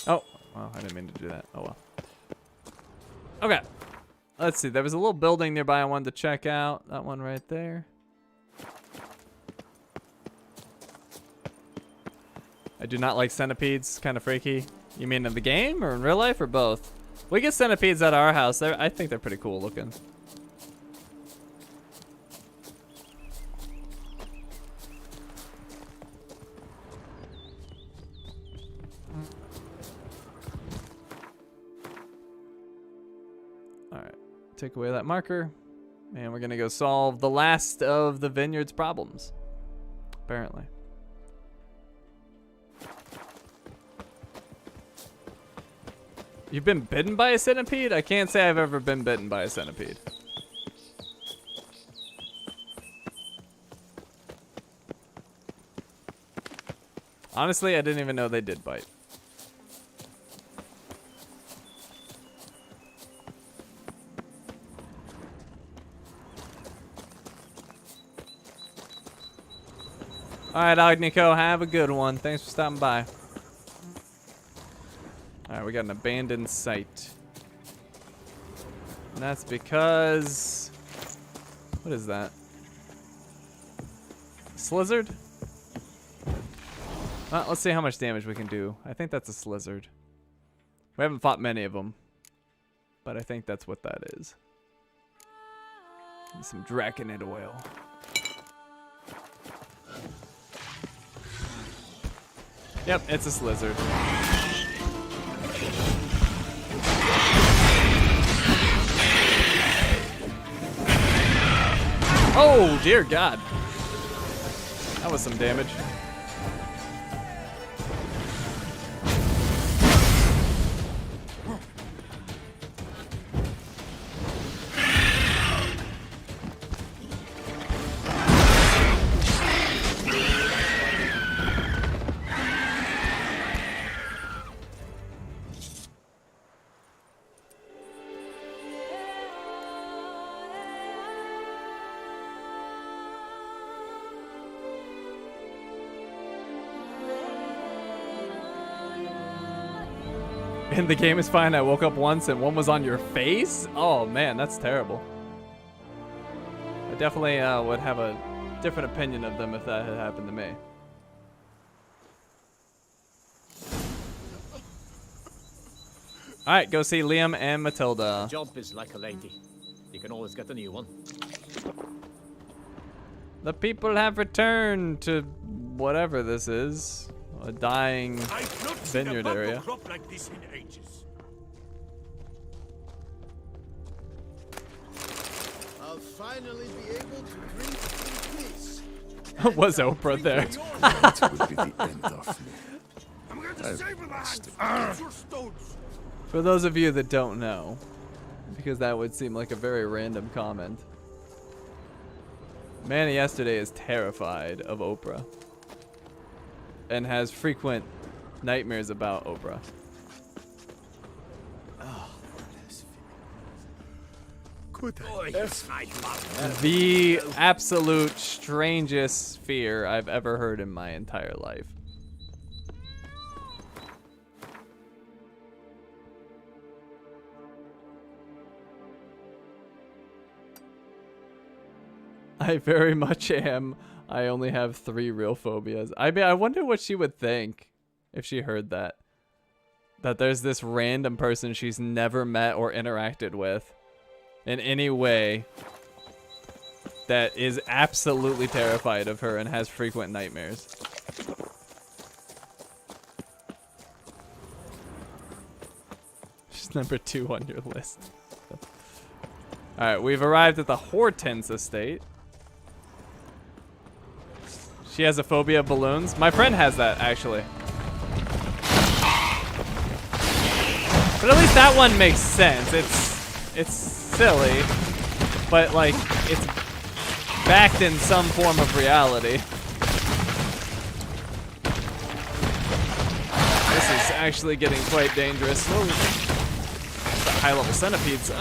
Oh, well, I didn't mean to do that. Oh well. Okay. Let's see. There was a little building nearby I wanted to check out. That one right there. I do not like centipedes. Kind of freaky. You mean in the game or in real life or both? We get centipedes at our house. I think they're pretty cool looking. All right. Take away that marker. And we're going to go solve the last of the vineyard's problems. Apparently. You've been bitten by a centipede? I can't say I've ever been bitten by a centipede. Honestly, I didn't even know they did bite. Alright, Agnico, have a good one. Thanks for stopping by. Alright, we got an abandoned site. And that's because... What is that? Slizzard? Let's see how much damage we can do. I think that's a slizzard. We haven't fought many of them. But I think that's what that is. Some draconid oil. Yep, it's a slizzard. Oh, dear God. That was some damage. And the game is fine. I woke up once and one was on your face? Oh man, that's terrible. I definitely would have a different opinion of them if that had happened to me. Alright, go see Liam and Matilda. The job is like a lady. You can always get a new one. The people have returned to whatever this is. A dying vineyard area. Crop like this in ages. I'll finally be able to drink in peace. Was Oprah there? That will be the end of me. I'm going to save my hands. Your stones. For those of you that don't know, because that would seem like a very random comment, Manny yesterday is terrified of Oprah. And has frequent nightmares about Oprah. The absolute strangest fear I've ever heard in my entire life. I very much am. I only have 3 real phobias. I mean, I wonder what she would think if she heard that. That there's this random person she's never met or interacted with in any way that is absolutely terrified of her and has frequent nightmares. She's number 2 on your list. Alright, we've arrived at the Hortense estate. She has a phobia of balloons. My friend has that, actually. But at least that one makes sense. It's silly, but like it's backed in some form of reality. this is actually getting quite dangerous. Whoa. The high-level centipedes.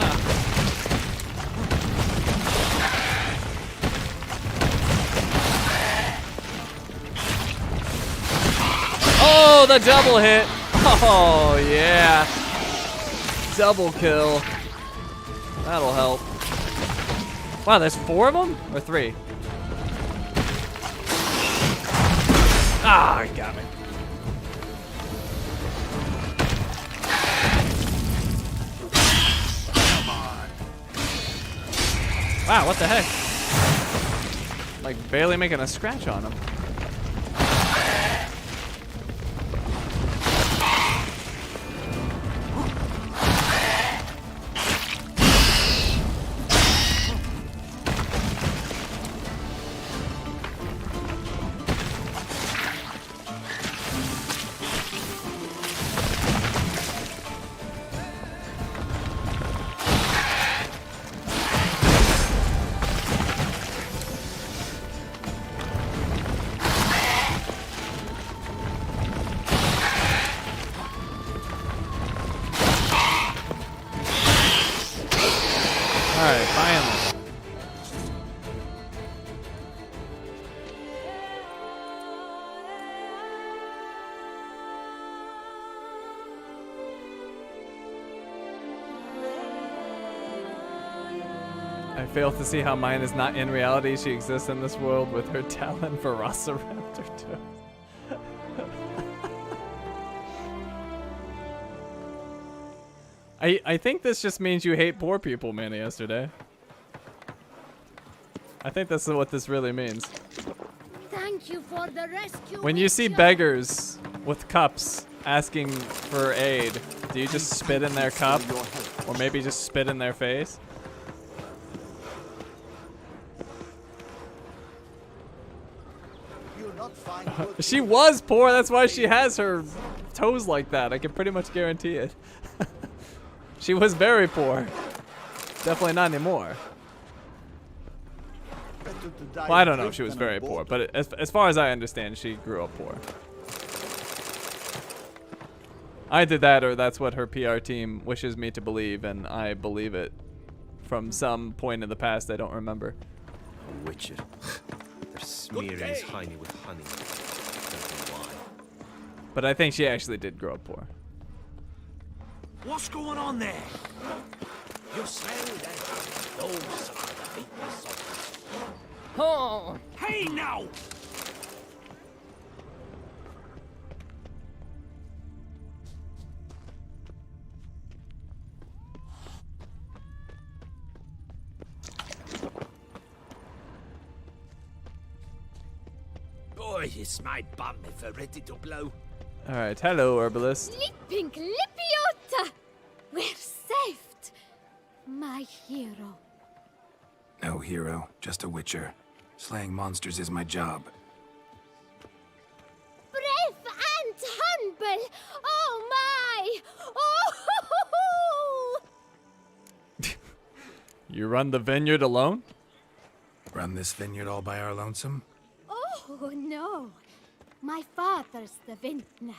Oh, the double hit. Oh, yeah. Double kill. That'll help. Wow, there's 4 of them? Or 3? Ah, he got me. Wow, what the heck? Like barely making a scratch on him. Alright, finally. I fail to see how mine is not in reality. She exists in this world with her talent for Velociraptor too. I think this just means you hate poor people, Manny, yesterday. I think that's what this really means. Thank you for the rescue. When you see beggars with cups asking for aid, do you just spit in their cup? Or maybe just spit in their face? She was poor, that's why she has her toes like that. I can pretty much guarantee it. She was very poor. Definitely not anymore. Well, I don't know if she was very poor, but as far as I understand, she grew up poor. I did that, or that's what her PR team wishes me to believe, and I believe it from some point in the past I don't remember. Witcher. They're smearing his hiney with honey. Don't know why. But I think she actually did grow up poor. What's going on there? You smell that? Those are the weakness of it. Oh! Hey now! Boy, is my bum if we're ready to blow. Alright, hello, herbalist. Sleeping Lipiota! We're saved! My hero. No hero, just a witcher. Slaying monsters is my job. Brave and humble! Oh my! Oh! You run the vineyard alone? Run this vineyard all by our lonesome? Oh no! My father's the vintner.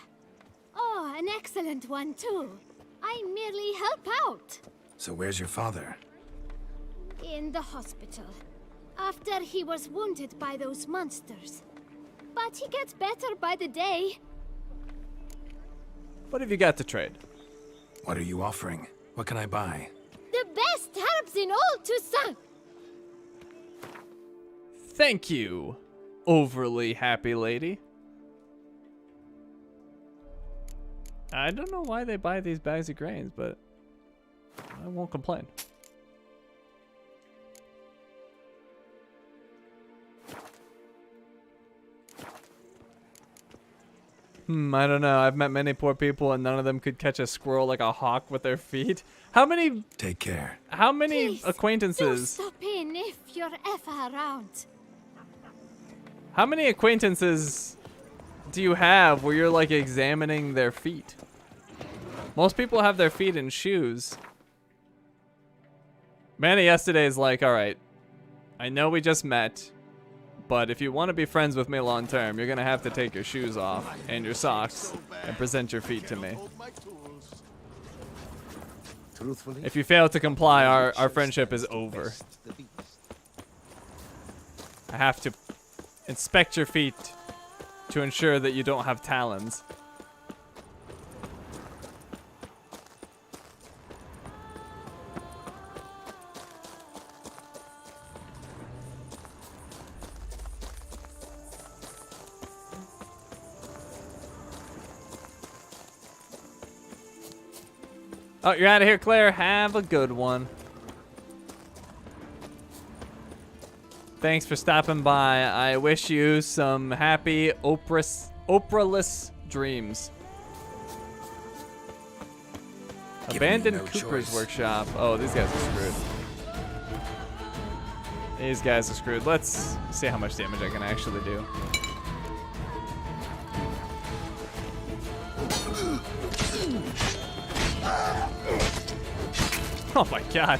Oh, an excellent one too. I merely help out. So where's your father? In the hospital. After he was wounded by those monsters. But he gets better by the day. What have you got to trade? What are you offering? What can I buy? The best herbs in all Toussaint! Thank you, overly happy lady. I don't know why they buy these bags of grains, but I won't complain. I don't know. I've met many poor people and none of them could catch a squirrel like a hawk with their feet. How many... Take care. How many Please, acquaintances... do stop in if you're ever around. How many acquaintances do you have where you're like examining their feet? Most people have their feet in shoes. Manny yesterday is like, all right, I know we just met, but if you want to be friends with me long term, you're gonna have to take your shoes off and your socks and present your feet to me. Truthfully, If you fail to comply, our friendship is over. I have to inspect your feet to ensure that you don't have talons. Oh, you're out of here, Claire. Have a good one. Thanks for stopping by. I wish you some happy Oprah-less dreams. Abandoned Cooper's workshop. Oh, these guys are screwed. These guys are screwed. Let's see how much damage I can actually do. Oh my god.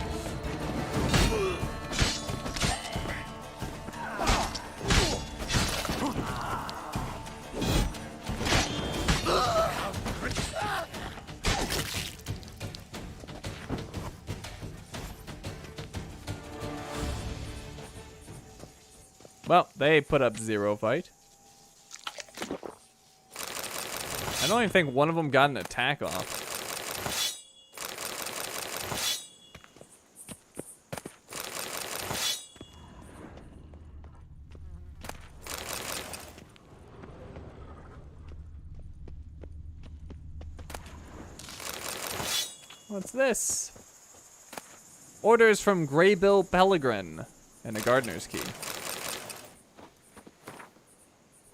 Well, they put up 0 fight. I don't even think one of them got an attack off. What's this? Orders from Greybill Pellegrin and a gardener's key.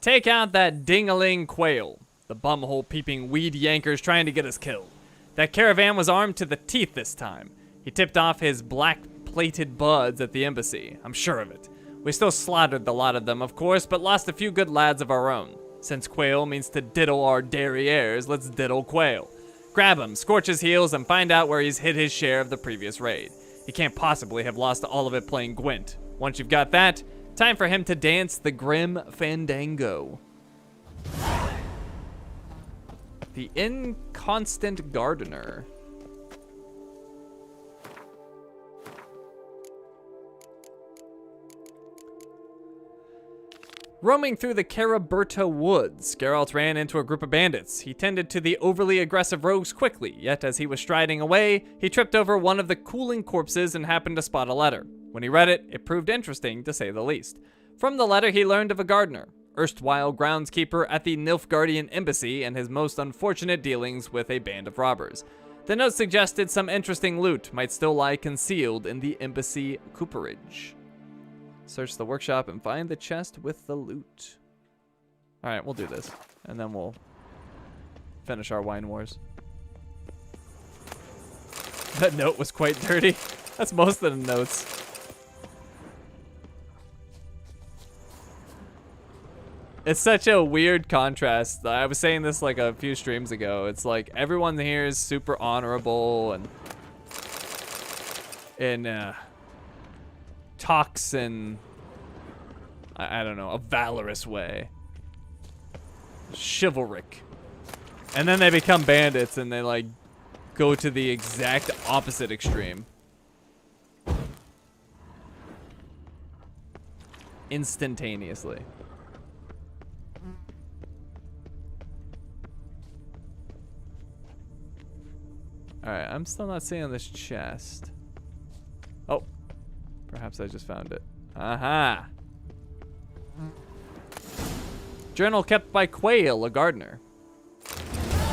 Take out that ding-a-ling quail. The bumhole peeping weed yanker's trying to get us killed. That caravan was armed to the teeth this time. He tipped off his black-plated buds at the embassy. I'm sure of it. We still slaughtered the lot of them, of course, but lost a few good lads of our own. Since quail means to diddle our derrieres, let's diddle quail. Grab him, scorch his heels, and find out where he's hid his share of the previous raid. He can't possibly have lost all of it playing Gwent. Once you've got that, time for him to dance the grim fandango. The inconstant gardener. Roaming through the Caraberta woods, Geralt ran into a group of bandits. He tended to the overly aggressive rogues quickly, yet as he was striding away, he tripped over one of the cooling corpses and happened to spot a letter. When he read it, it proved interesting, to say the least. From the letter, he learned of a gardener, erstwhile groundskeeper at the Nilfgaardian embassy, and his most unfortunate dealings with a band of robbers. The note suggested some interesting loot might still lie concealed in the embassy cooperage. Search the workshop and find the chest with the loot. Alright, we'll do this. And then we'll finish our wine wars. That note was quite dirty. That's most of the notes. It's such a weird contrast. I was saying this like a few streams ago. It's like everyone here is super honorable and talks in, I don't know, a valorous way. Chivalric. And then they become bandits and they like go to the exact opposite extreme. Instantaneously. Alright, I'm still not seeing this chest. Oh. Perhaps I just found it. Aha! Journal kept by Quail, a gardener.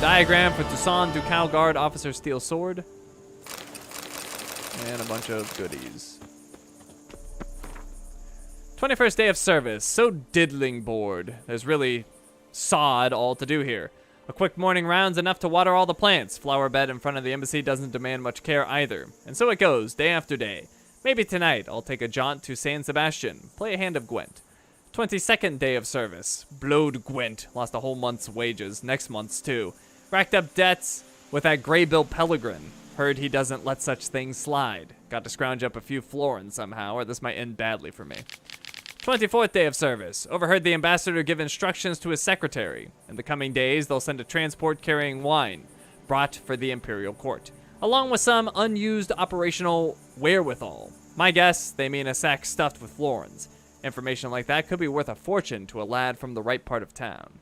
Diagram for Toussaint du Calgard officer steel sword. And a bunch of goodies. 21st day of service. So diddling bored. There's really sod all to do here. A quick morning round's enough to water all the plants. Flower bed in front of the embassy doesn't demand much care either. And so it goes, day after day. Maybe tonight I'll take a jaunt to San Sebastian, play a hand of Gwent. 22nd day of service. Blowed Gwent, lost a whole month's wages, next month's too. Racked up debts with that Greybill Pellegrin. Heard he doesn't let such things slide. Got to scrounge up a few florins somehow, or this might end badly for me. 24th day of service. Overheard the ambassador give instructions to his secretary. In the coming days, they'll send a transport carrying wine, brought for the imperial court, along with some unused operational wherewithal. My guess, they mean a sack stuffed with florins. Information like that could be worth a fortune to a lad from the right part of town.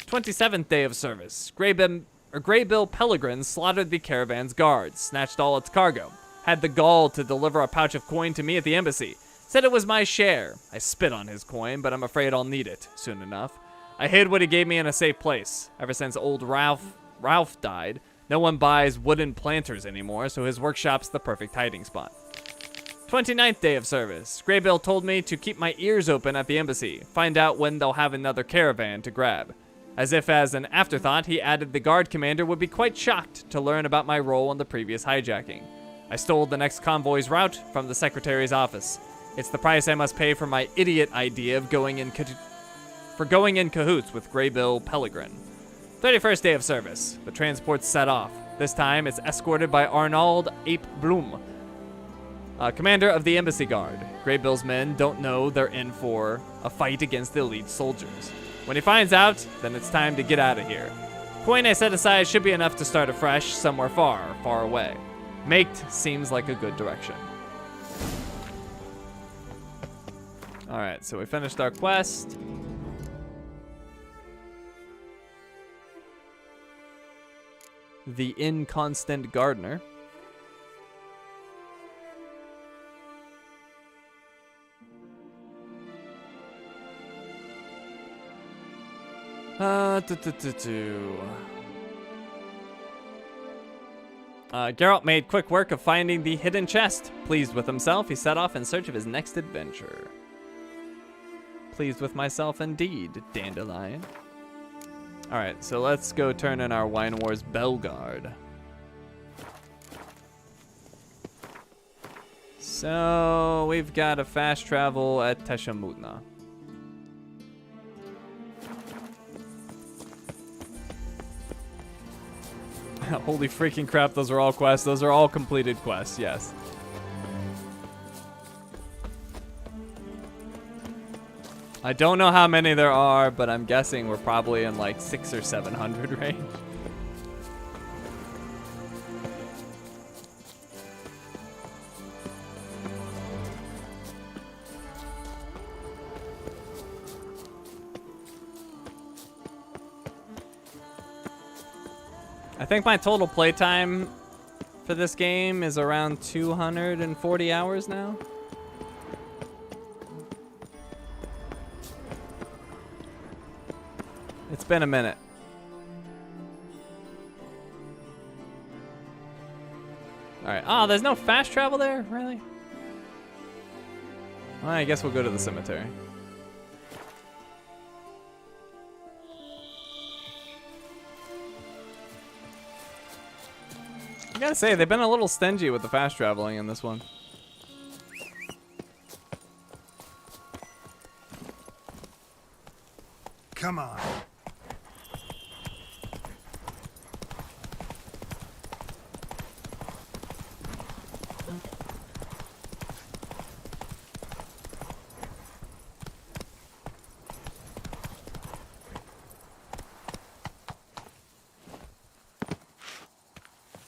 27th day of service. Greybill Pellegrin slaughtered the caravan's guards, snatched all its cargo, had the gall to deliver a pouch of coin to me at the embassy. Said it was my share. I spit on his coin, but I'm afraid I'll need it soon enough. I hid what he gave me in a safe place. Ever since old Ralph died, no one buys wooden planters anymore, so his workshop's the perfect hiding spot. 29th day of service. Greybill told me to keep my ears open at the embassy, find out when they'll have another caravan to grab. As if as an afterthought, he added the guard commander would be quite shocked to learn about my role in the previous hijacking. I stole the next convoy's route from the secretary's office. It's the price I must pay for my idiot idea of going in cahoots with Greybill Pellegrin. 31st day of service. The transport set off. This time, it's escorted by Arnold Ape Bloom, commander of the embassy guard. Greybill's men don't know they're in for a fight against the elite soldiers. When he finds out, then it's time to get out of here. Coin I set aside should be enough to start afresh somewhere far, far away. Maked seems like a good direction. Alright, so we finished our quest. The Inconstant Gardener. Geralt made quick work of finding the hidden chest. Pleased with himself, he set off in search of his next adventure. Pleased with myself indeed, Dandelion. Alright, so let's go turn in our Wine Wars Bellegarde. So, we've got a fast travel at Teshamutna. Holy freaking crap, those are all quests. Those are all completed quests, yes. I don't know how many there are, but I'm guessing we're probably in like 600 or 700 range. I think my total playtime for this game is around 240 hours now. It's been a minute. Alright. Oh, there's no fast travel there? Really? Well, I guess we'll go to the cemetery. I gotta say, they've been a little stingy with the fast traveling in this one. Come on.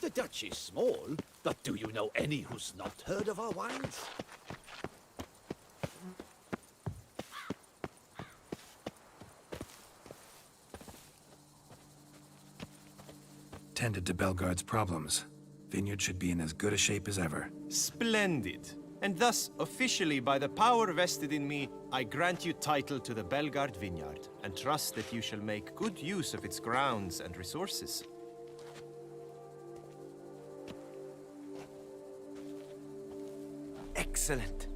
The Dutch is small, but do you know any who's not heard of our wines? Tended to Bellegarde's problems. Vineyard should be in as good a shape as ever. Splendid. And thus, officially, by the power vested in me, I grant you title to the Bellegarde vineyard, and trust that you shall make good use of its grounds and resources. Excellent.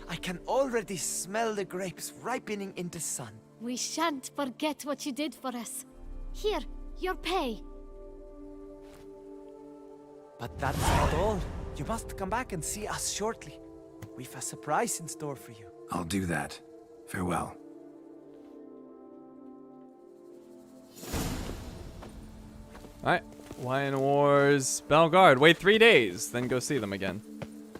I can already smell the grapes ripening in the sun. We shan't forget what you did for us. Here, your pay. But that's not all. You must come back and see us shortly. We've a surprise in store for you. I'll do that. Farewell. Alright. Wine Wars Bellegarde. Wait 3 days, then go see them again.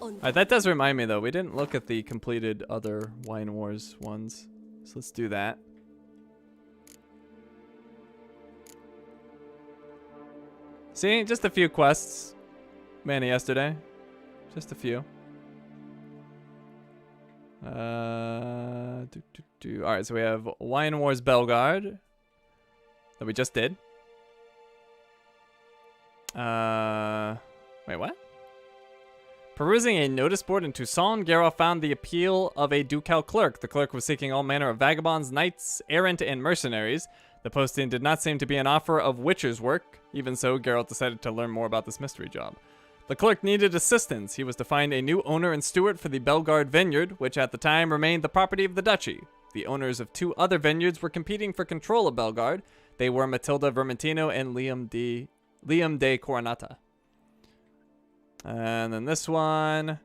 On Alright, that does remind me though, we didn't look at the completed other Wine Wars ones. So let's do that. See, just a few quests. Manny yesterday. Just a few. Alright, so we have Wine Wars Belgard. That we just did. Wait, what? Perusing a notice board in Tucson, Geralt found the appeal of a ducal clerk. The clerk was seeking all manner of vagabonds, knights, errant, and mercenaries. The posting did not seem to be an offer of witcher's work. Even so, Geralt decided to learn more about this mystery job. The clerk needed assistance. He was to find a new owner and steward for the Belgard vineyard, which at the time remained the property of the duchy. The owners of 2 other vineyards were competing for control of Belgard. They were Matilda Vermentino and Liam de Coronata. And then this one.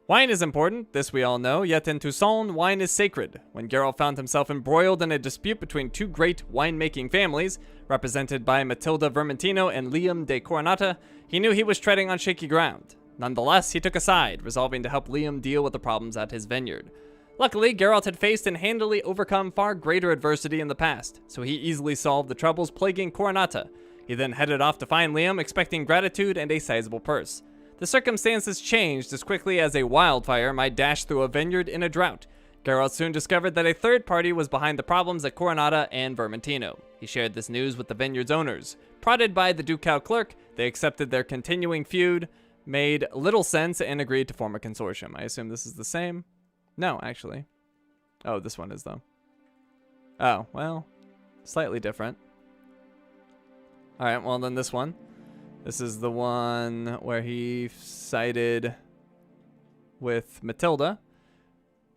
Wine is important, this we all know, yet in Tucson, wine is sacred. When Geralt found himself embroiled in a dispute between 2 great winemaking families, represented by Matilda Vermentino and Liam de Coronata, he knew he was treading on shaky ground. Nonetheless, he took a side, resolving to help Liam deal with the problems at his vineyard. Luckily, Geralt had faced and handily overcome far greater adversity in the past, so he easily solved the troubles plaguing Coronata. He then headed off to find Liam, expecting gratitude and a sizable purse. The circumstances changed as quickly as a wildfire might dash through a vineyard in a drought. Geralt soon discovered that a third party was behind the problems at Coronata and Vermentino. He shared this news with the vineyard's owners. Prodded by the ducal clerk, they accepted their continuing feud, made little sense, and agreed to form a consortium. I assume this is the same? No, actually. Oh, this one is, though. Oh, well, slightly different. Alright, well, then this one. This is the one where he sided with Matilda.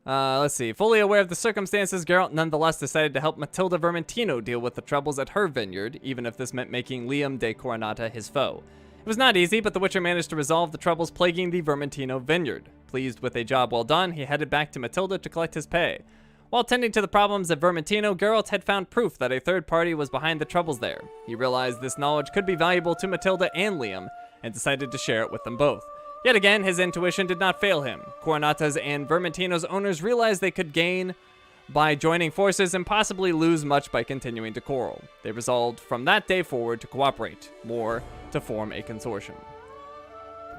Let's see. Fully aware of the circumstances, Geralt nonetheless decided to help Matilda Vermentino deal with the troubles at her vineyard, even if this meant making Liam de Coronata his foe. It was not easy, but the Witcher managed to resolve the troubles plaguing the Vermentino vineyard. Pleased with a job well done, he headed back to Matilda to collect his pay. While tending to the problems at Vermentino, Geralt had found proof that a third party was behind the troubles there. He realized this knowledge could be valuable to Matilda and Liam, and decided to share it with them both. Yet again, his intuition did not fail him. Coronata's and Vermentino's owners realized they could gain by joining forces and possibly lose much by continuing to quarrel. They resolved from that day forward to cooperate, more to form a consortium.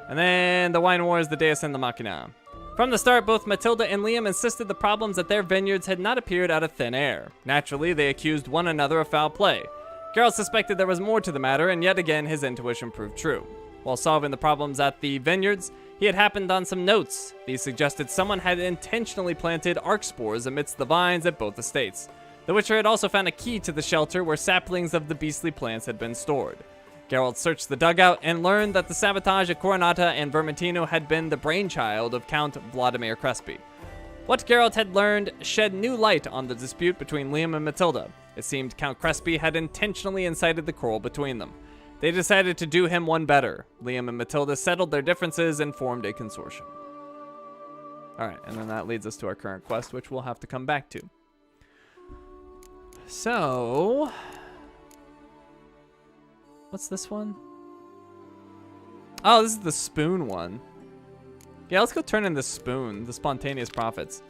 And then the Wine Wars, the Deus and the Machina. From the start, both Matilda and Liam insisted the problems at their vineyards had not appeared out of thin air. Naturally, they accused one another of foul play. Geralt suspected there was more to the matter, and yet again his intuition proved true. While solving the problems at the vineyards, he had happened on some notes. These suggested someone had intentionally planted arc spores amidst the vines at both estates. The Witcher had also found a key to the shelter where saplings of the beastly plants had been stored. Geralt searched the dugout and learned that the sabotage at Coronata and Vermentino had been the brainchild of Count Vladimir Crespi. What Geralt had learned shed new light on the dispute between Liam and Matilda. It seemed Count Crespi had intentionally incited the quarrel between them. They decided to do him one better. Liam and Matilda settled their differences and formed a consortium. Alright, and then that leads us to our current quest, which we'll have to come back to. So... what's this one? Oh, this is the spoon one. Yeah, let's go turn in the spoon, the spontaneous profits.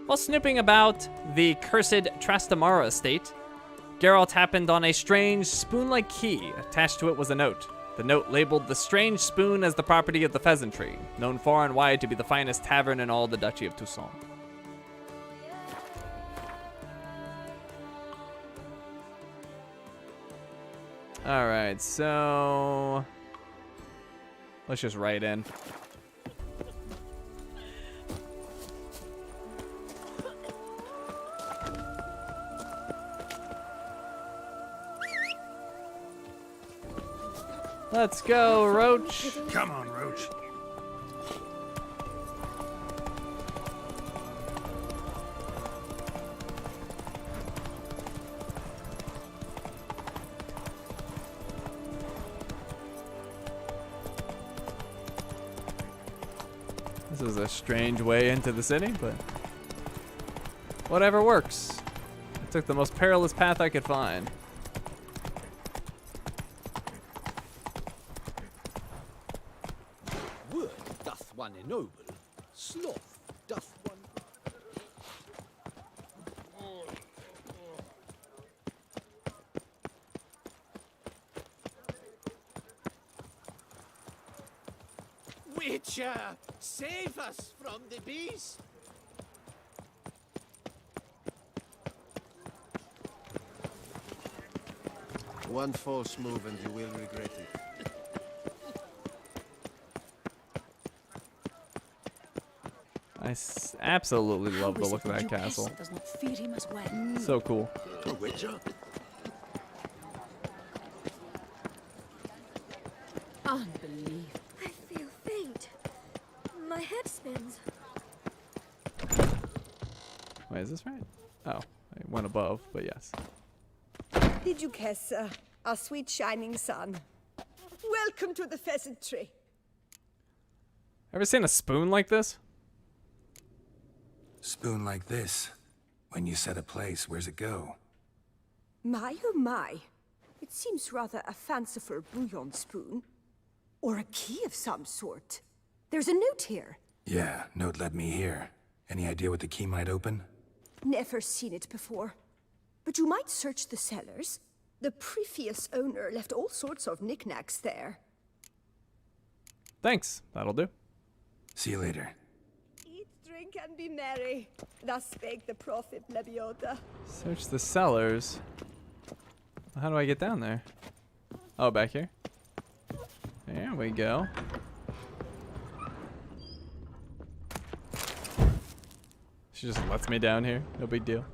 While snooping about the cursed Trastamara estate, Geralt happened on a strange spoon-like key. Attached to it was a note. The note labeled the strange spoon as the property of the Pheasantry, known far and wide to be the finest tavern in all the Duchy of Tucson. Alright, so... let's just write in. Let's go, Roach. Come on, Roach. This is a strange way into the city, but whatever works. I took the most perilous path I could find. Word doth one ennoble, Sloth doth one. Witcher, save us from the beast. One false move and you will regret it. Absolutely love the look of that castle. Does not fear him as well. So cool. The Witcher? Unbelievable. I feel faint. My head spins. Wait, is this right? Oh, it went above, but yes. Did you guess, our sweet shining sun? Welcome to the pheasantry. Ever seen a spoon like this? Spoon like this. When you set a place, where's it go? My oh my. It seems rather a fanciful bouillon spoon. Or a key of some sort. There's a note here. Yeah, note led me here. Any idea what the key might open? Never seen it before. But you might search the cellars. The previous owner left all sorts of knickknacks there. Thanks. That'll do. See you later. Eat, drink, and be merry. Thus spake the prophet Lebiota. Search the cellars. How do I get down there? Oh, back here. There we go. She just lets me down here. No big deal.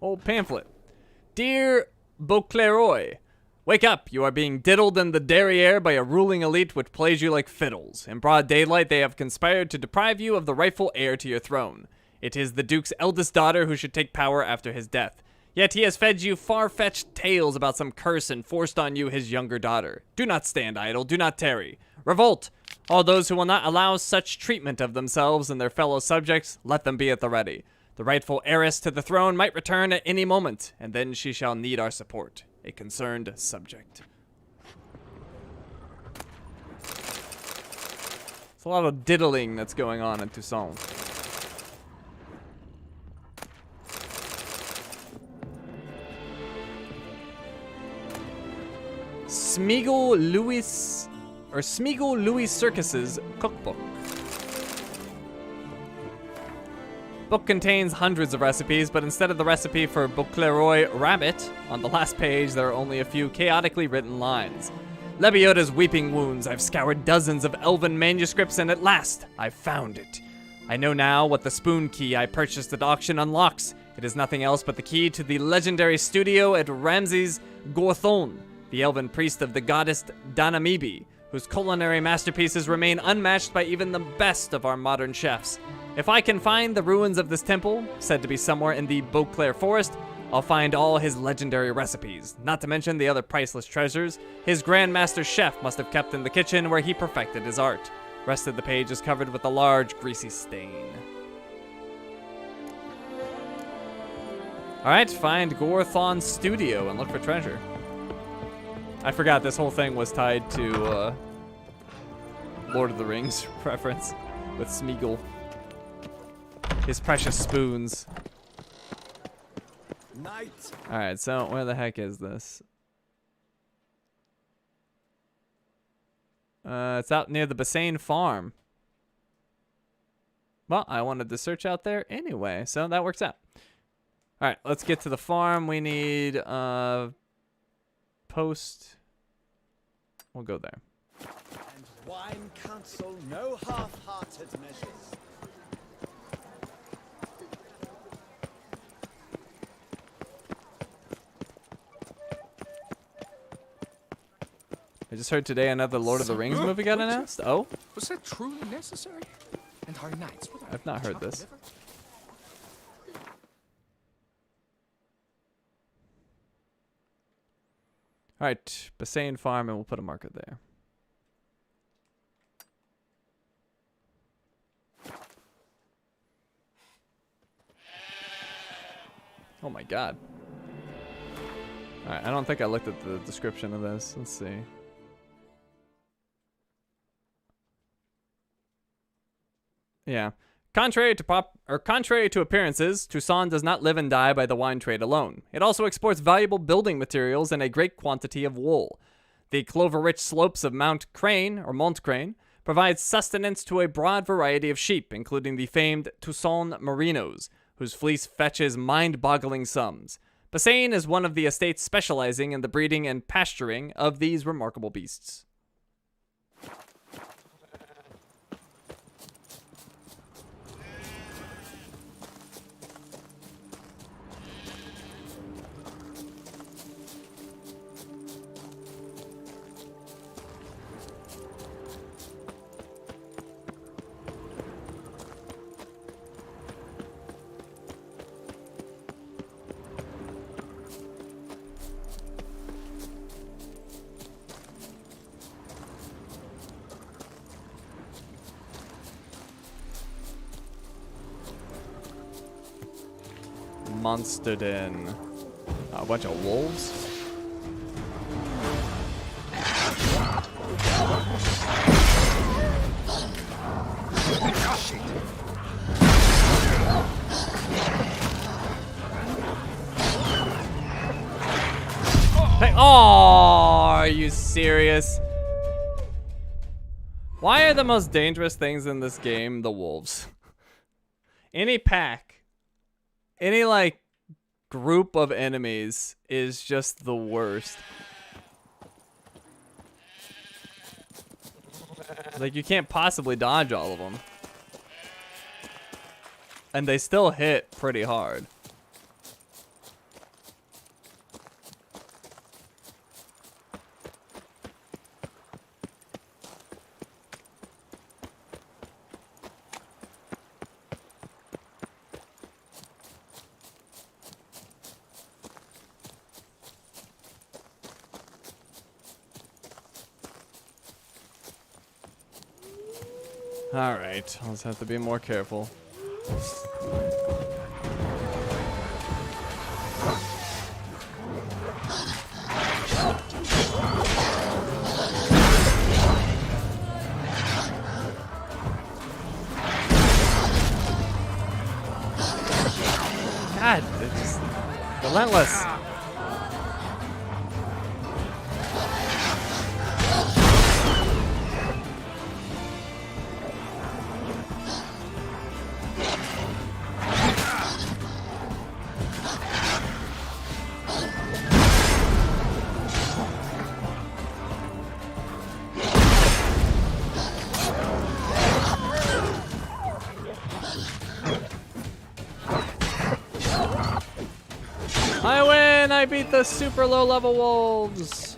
Old pamphlet. Dear Beaucleroy, wake up. You are being diddled in the derriere by a ruling elite which plays you like fiddles. In broad daylight, they have conspired to deprive you of the rightful heir to your throne. It is the Duke's eldest daughter who should take power after his death. Yet he has fed you far-fetched tales about some curse and forced on you his younger daughter. Do not stand idle. Do not tarry. Revolt! All those who will not allow such treatment of themselves and their fellow subjects, let them be at the ready. The rightful heiress to the throne might return at any moment, and then she shall need our support. A concerned subject. There's a lot of diddling that's going on in Toussaint. Smeagol Louis Circus's cookbook. Book contains hundreds of recipes, but instead of the recipe for Beaucleroy rabbit, on the last page there are only a few chaotically written lines. Lebiota's weeping wounds. I've scoured dozens of elven manuscripts, and at last, I've found it. I know now what the spoon key I purchased at auction unlocks. It is nothing else but the key to the legendary studio at Ramses Gorthon, the elven priest of the goddess Danamibi, whose culinary masterpieces remain unmatched by even the best of our modern chefs. If I can find the ruins of this temple, said to be somewhere in the Beauclair forest, I'll find all his legendary recipes, not to mention the other priceless treasures his Grandmaster Chef must have kept in the kitchen where he perfected his art. Rest of the page is covered with a large, greasy stain. Alright, find Gorthon's studio and look for treasure. I forgot this whole thing was tied to Lord of the Rings reference with Smeagol. His precious spoons. Night. Alright, so where the heck is this? It's out near the Bassain farm. Well, I wanted to search out there anyway, so that works out. Alright, let's get to the farm. We need post. We'll go there. And wine counsel no half-hearted measures. I just heard today another Lord of the Rings movie got announced. Oh? Was that truly necessary? And our knights were I've not heard this. Alright, Bassain Farm, and we'll put a marker there. Oh my god. Alright, I don't think I looked at the description of this. Let's see. Yeah. Contrary to appearances, Toussaint does not live and die by the wine trade alone. It also exports valuable building materials and a great quantity of wool. The clover-rich slopes of Mount Crane, or Mont Crane, provide sustenance to a broad variety of sheep, including the famed Toussaint Merinos, whose fleece fetches mind-boggling sums. Bassain is one of the estates specializing in the breeding and pasturing of these remarkable beasts. Monster Den. A bunch of wolves. Hey, oh, are you serious? Why are the most dangerous things in this game the wolves? Any pack, any like group of enemies is just the worst. Like you can't possibly dodge all of them. And they still hit pretty hard. Alright, I'll just have to be more careful. God, it's just relentless. I win! I beat the super low level wolves!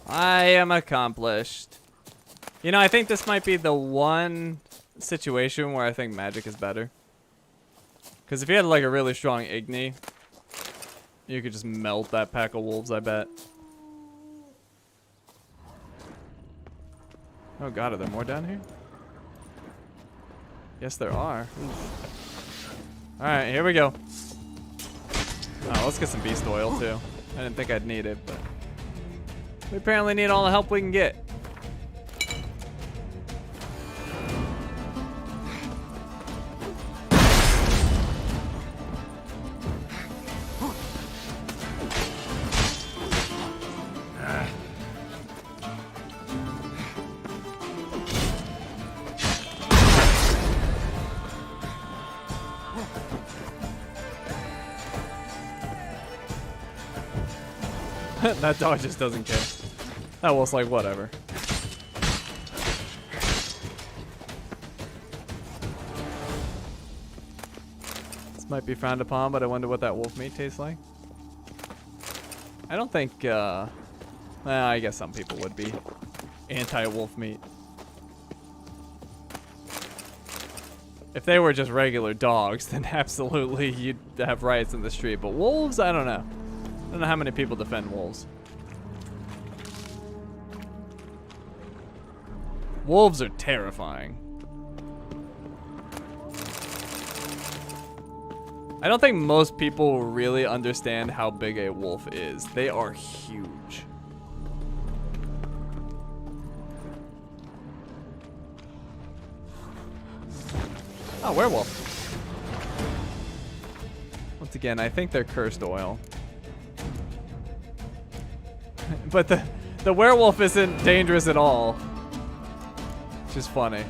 I am accomplished. You know, I think this might be the one situation where I think magic is better. Because if you had like a really strong Igni, you could just melt that pack of wolves, I bet. Oh god, are there more down here? Yes, there are. Alright, here we go. Oh, let's get some beast oil, too. I didn't think I'd need it, but... we apparently need all the help we can get. That dog just doesn't care. That wolf's like, whatever. This might be frowned upon, but I wonder what that wolf meat tastes like. I don't think, well, I guess some people would be anti-wolf meat. If they were just regular dogs, then absolutely you'd have riots in the street. But wolves, I don't know. I don't know how many people defend wolves. Wolves are terrifying. I don't think most people really understand how big a wolf is. They are huge. Oh, werewolf. Once again, I think they're cursed oil. But the werewolf isn't dangerous at all. Which is funny.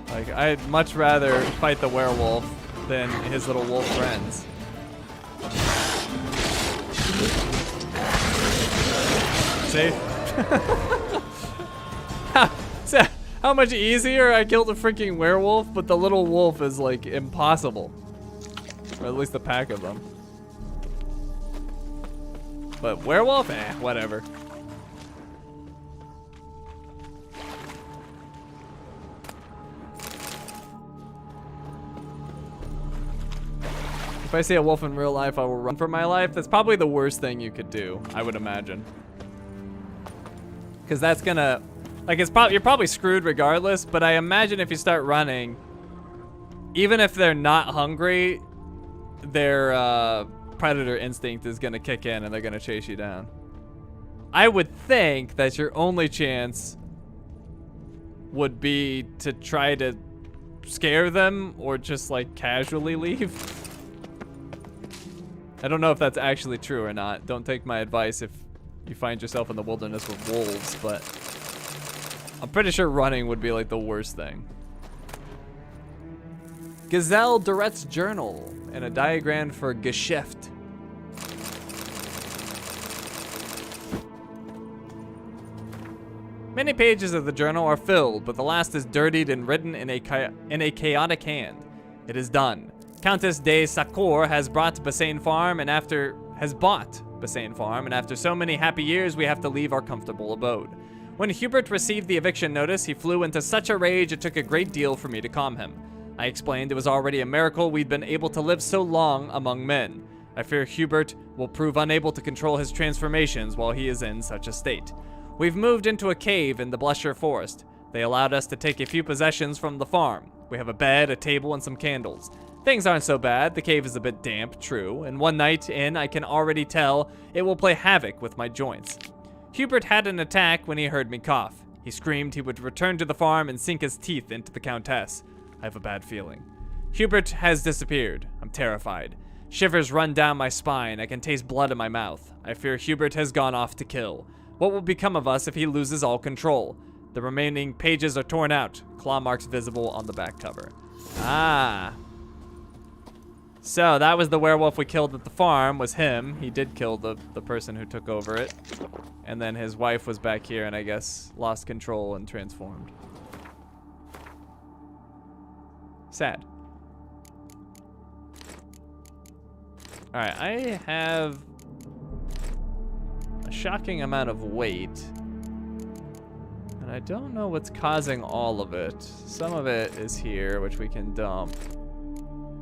Like, I'd much rather fight the werewolf than his little wolf friends. See? How much easier I killed a freaking werewolf, but the little wolf is like impossible. Or at least a pack of them. But werewolf? Eh, whatever. If I see a wolf in real life, I will run for my life. That's probably the worst thing you could do, I would imagine. Because that's gonna, like, you're probably screwed regardless, but I imagine if you start running, even if they're not hungry, their predator instinct is gonna kick in and they're gonna chase you down. I would think that your only chance would be to try to scare them or just like casually leave. I don't know if that's actually true or not. Don't take my advice if you find yourself in the wilderness with wolves, but I'm pretty sure running would be like the worst thing. Gazelle Duret's journal and a diagram for Geschäft. Many pages of the journal are filled, but the last is dirtied and written in a chaotic hand. It is done. Countess de Sakor has bought Bassane Farm, and after so many happy years, we have to leave our comfortable abode. When Hubert received the eviction notice, he flew into such a rage it took a great deal for me to calm him. I explained it was already a miracle we'd been able to live so long among men. I fear Hubert will prove unable to control his transformations while he is in such a state. We've moved into a cave in the Blusher Forest. They allowed us to take a few possessions from the farm. We have a bed, a table, and some candles. Things aren't so bad. The cave is a bit damp, true, and one night in, I can already tell it will play havoc with my joints. Hubert had an attack when he heard me cough. He screamed he would return to the farm and sink his teeth into the Countess. I have a bad feeling. Hubert has disappeared. I'm terrified. Shivers run down my spine. I can taste blood in my mouth. I fear Hubert has gone off to kill. What will become of us if he loses all control? The remaining pages are torn out. Claw marks visible on the back cover. Ah. So that was the werewolf we killed at the farm, was him. He did kill the person who took over it. And then his wife was back here and I guess lost control and transformed. Sad. Alright, I have a shocking amount of weight. And I don't know what's causing all of it. Some of it is here, which we can dump.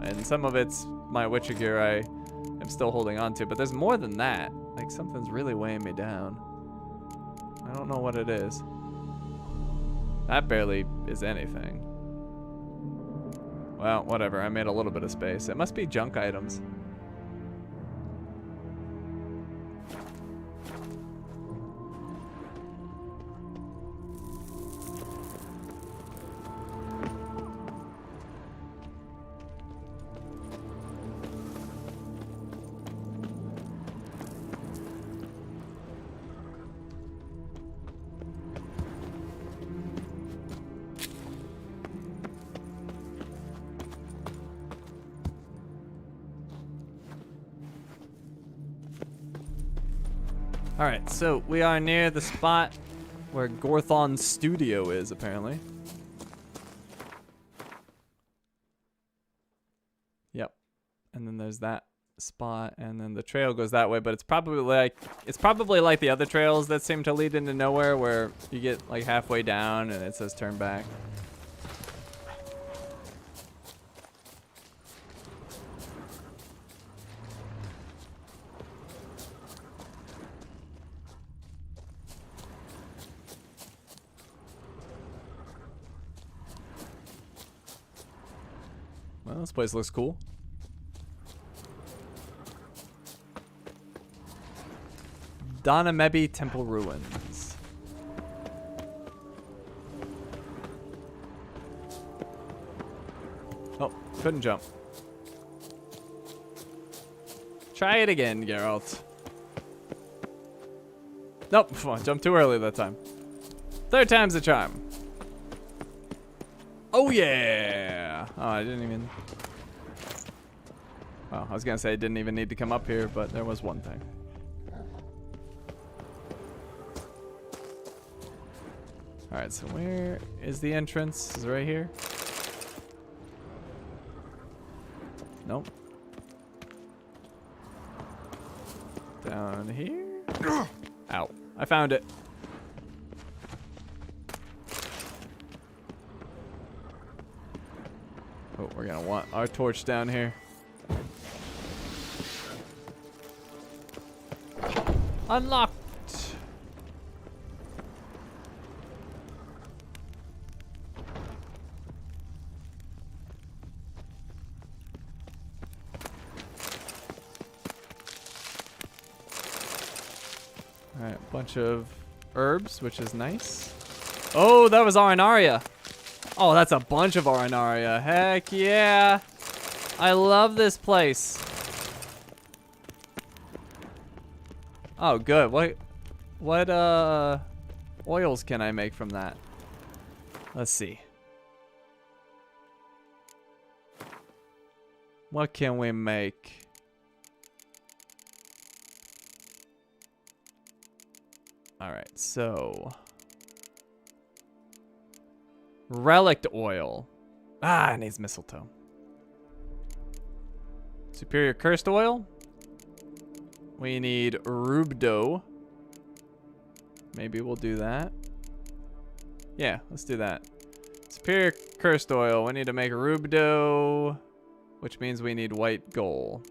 And some of it's my Witcher gear I am still holding on to. But there's more than that. Like, something's really weighing me down. I don't know what it is. That barely is anything. Well, whatever. I made a little bit of space. It must be junk items. Alright, so we are near the spot where Gorthon's studio is, apparently. Yep. And then there's that spot, and then the trail goes that way, but it's probably like the other trails that seem to lead into nowhere, where you get like halfway down and it says turn back. Well, this place looks cool. Donamebi Temple Ruins. Oh, couldn't jump. Try it again, Geralt. Nope, jumped too early that time. Third time's the charm. Oh yeah! Oh, I didn't even... Well, I was gonna say I didn't even need to come up here, but there was one thing. Alright, so where is the entrance? Is it right here? Nope. Down here? Ow. I found it. Oh, we're gonna want our torch down here. Unlocked. Alright, a bunch of herbs, which is nice. Oh, that was Arenaria. Oh, that's a bunch of Arenaria. Heck yeah. I love this place. Oh, good. What oils can I make from that? Let's see. What can we make? All right, so relic oil. Ah, it needs mistletoe. Superior cursed oil. We need rubdo. Maybe we'll do that. Yeah, let's do that. Superior cursed oil. We need to make rubdo, which means we need white gold.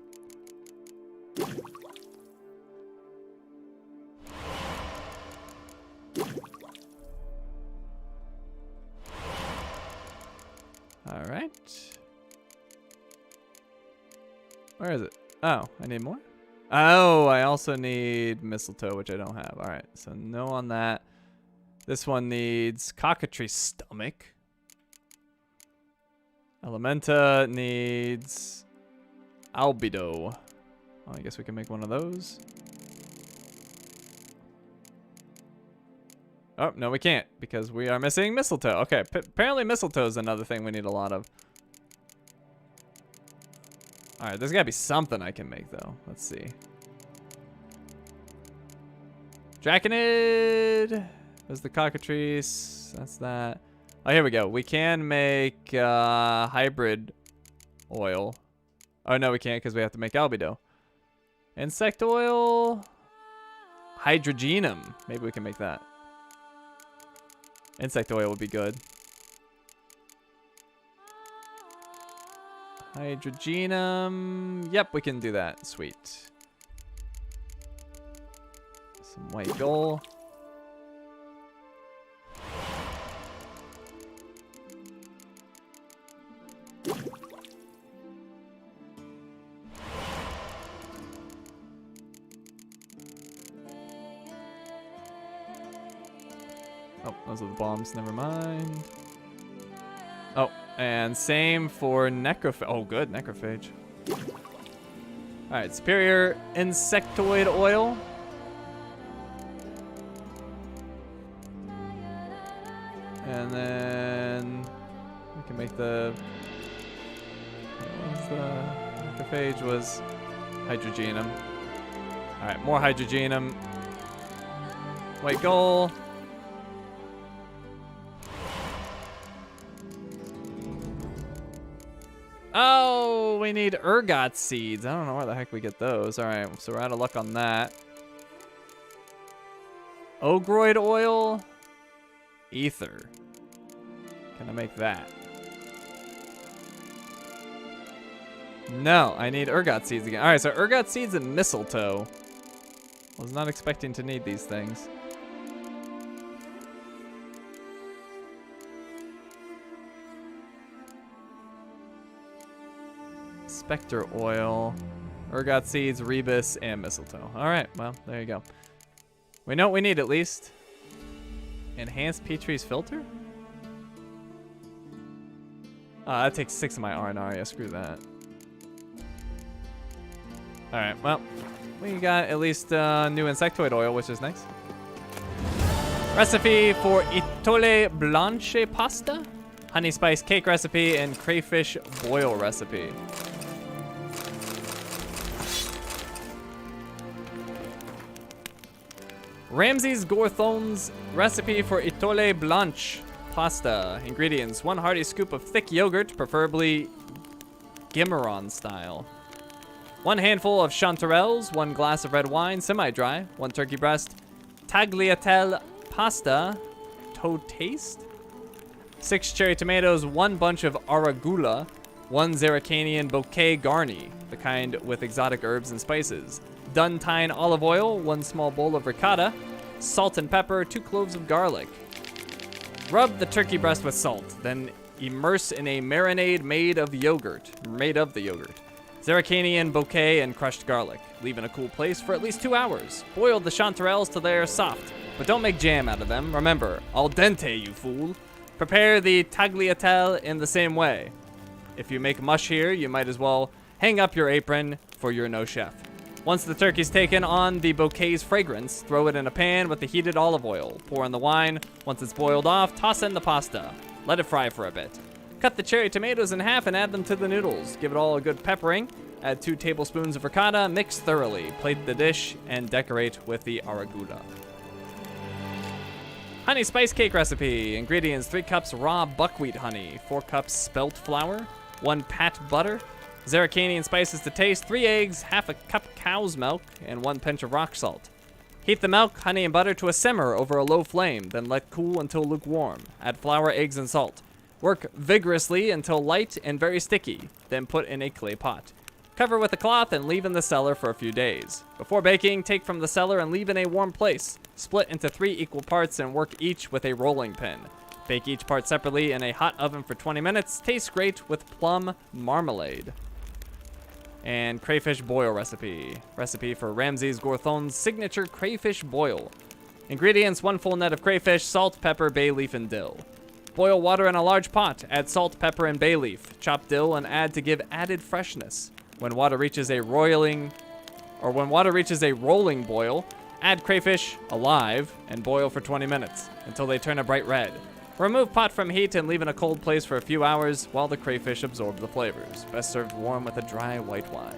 All right. Where is it? Oh, I need more? Oh, I also need mistletoe, which I don't have. All right, so no on that. This one needs cockatrice stomach. Elementa needs albedo. Oh, I guess we can make one of those. Oh, no, we can't because we are missing mistletoe. Okay, apparently mistletoe is another thing we need a lot of. All right, there's got to be something I can make, though. Let's see. Draconid. There's the cockatrice. That's that. Oh, here we go. We can make hybrid oil. Oh, no, we can't because we have to make albedo. Insect oil. Hydrogenum. Maybe we can make that. Insect oil would be good. Hydrogenum. Yep, we can do that. Sweet. Some white gold. Oh, those are the bombs. Never mind. Oh, and same for necrophage. Oh, good. Necrophage. All right. Superior insectoid oil. And then we can make the... What was the necrophage? Was hydrogenum. All right. More hydrogenum. White gold. Oh, we need ergot seeds. I don't know where the heck we get those. All right, so we're out of luck on that. Ogroid oil. Ether. Can I make that? No, I need ergot seeds again. All right, so ergot seeds and mistletoe. I was not expecting to need these things. Spectre oil, ergot seeds, rebus, and mistletoe. All right, well, there you go. We know what we need at least. Enhanced Petrie's filter? That takes 6 of my R&R. Yeah, screw that. All right, well, we got at least new insectoid oil, which is nice. Recipe for Itole Blanche pasta, honey spice cake recipe, and crayfish boil recipe. Ramsay's Gorthon's recipe for Itole Blanche pasta. Ingredients: 1 hearty scoop of thick yogurt, preferably Gimmeron style. 1 handful of chanterelles, 1 glass of red wine, semi-dry, 1 turkey breast, tagliatelle pasta, to taste, 6 cherry tomatoes, 1 bunch of arugula, 1 Zeracanian bouquet garni, the kind with exotic herbs and spices, Duntine olive oil, 1 small bowl of ricotta, salt and pepper, 2 cloves of garlic. Rub the turkey breast with salt, then immerse in a marinade made of the yogurt. Zeracanian bouquet and crushed garlic. Leave in a cool place for at least 2 hours. Boil the chanterelles till they are soft, but don't make jam out of them. Remember, al dente, you fool. Prepare the tagliatelle in the same way. If you make mush here, you might as well hang up your apron, for you're no chef. Once the turkey's taken on the bouquet's fragrance, throw it in a pan with the heated olive oil. Pour in the wine. Once it's boiled off, toss in the pasta. Let it fry for a bit. Cut the cherry tomatoes in half and add them to the noodles. Give it all a good peppering. Add 2 tablespoons of ricotta. Mix thoroughly. Plate the dish and decorate with the arugula. Honey spice cake recipe. Ingredients: 3 cups raw buckwheat honey, 4 cups spelt flour, 1 pat butter, Zeracanian spices to taste, 3 eggs, half a cup cow's milk, and 1 pinch of rock salt. Heat the milk, honey, and butter to a simmer over a low flame, then let cool until lukewarm. Add flour, eggs, and salt. Work vigorously until light and very sticky, then put in a clay pot. Cover with a cloth and leave in the cellar for a few days. Before baking, take from the cellar and leave in a warm place. Split into 3 equal parts and work each with a rolling pin. Bake each part separately in a hot oven for 20 minutes. Tastes great with plum marmalade. And crayfish boil recipe. Recipe for Ramsay's Gorthon's signature crayfish boil. Ingredients: 1 full net of crayfish, salt, pepper, bay leaf, and dill. Boil water in a large pot. Add salt, pepper, and bay leaf. Chop dill and add to give added freshness. When water reaches a rolling boil, add crayfish alive and boil for 20 minutes until they turn a bright red. Remove pot from heat and leave in a cold place for a few hours while the crayfish absorb the flavors. Best served warm with a dry white wine.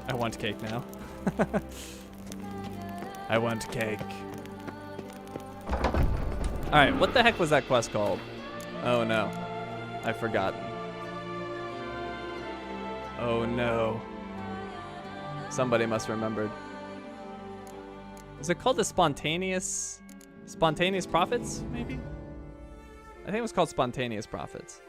I want cake now. I want cake. Alright, what the heck was that quest called? Oh no. I've forgotten. Oh no. Somebody must have remembered. Is it called the Spontaneous Profits, maybe? I think it was called Spontaneous Profits.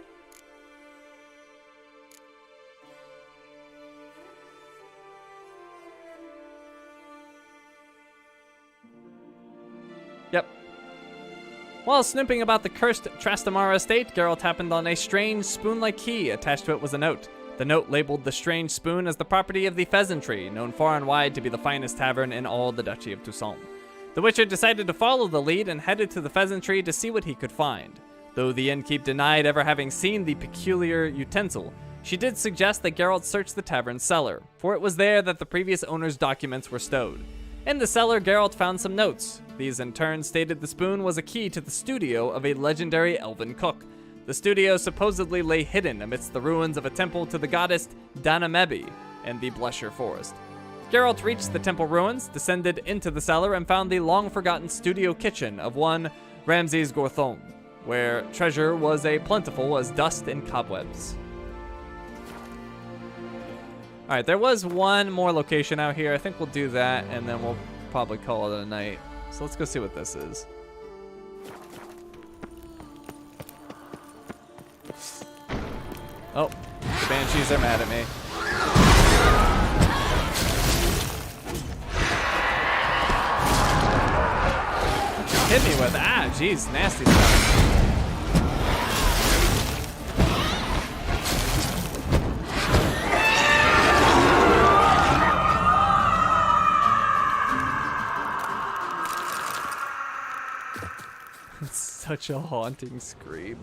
Yep. While snooping about the cursed Trastamara estate, Geralt happened on a strange spoon-like key. Attached to it was a note. The note labeled the strange spoon as the property of the Pheasantry, known far and wide to be the finest tavern in all the Duchy of Toussaint. The Witcher decided to follow the lead and headed to the Pheasantry to see what he could find. Though the innkeep denied ever having seen the peculiar utensil, she did suggest that Geralt search the tavern's cellar, for it was there that the previous owner's documents were stowed. In the cellar, Geralt found some notes. These in turn stated the spoon was a key to the studio of a legendary elven cook. The studio supposedly lay hidden amidst the ruins of a temple to the goddess Danamebi in the Blesher Forest. Geralt reached the temple ruins, descended into the cellar, and found the long-forgotten studio kitchen of one Ramsay's Gorthon, where treasure was as plentiful as dust and cobwebs. Alright, there was one more location out here. I think we'll do that, and then we'll probably call it a night. So let's go see what this is. Oh, the Banshees are mad at me. What you hit me with? Ah, jeez, nasty stuff. It's such a haunting scream.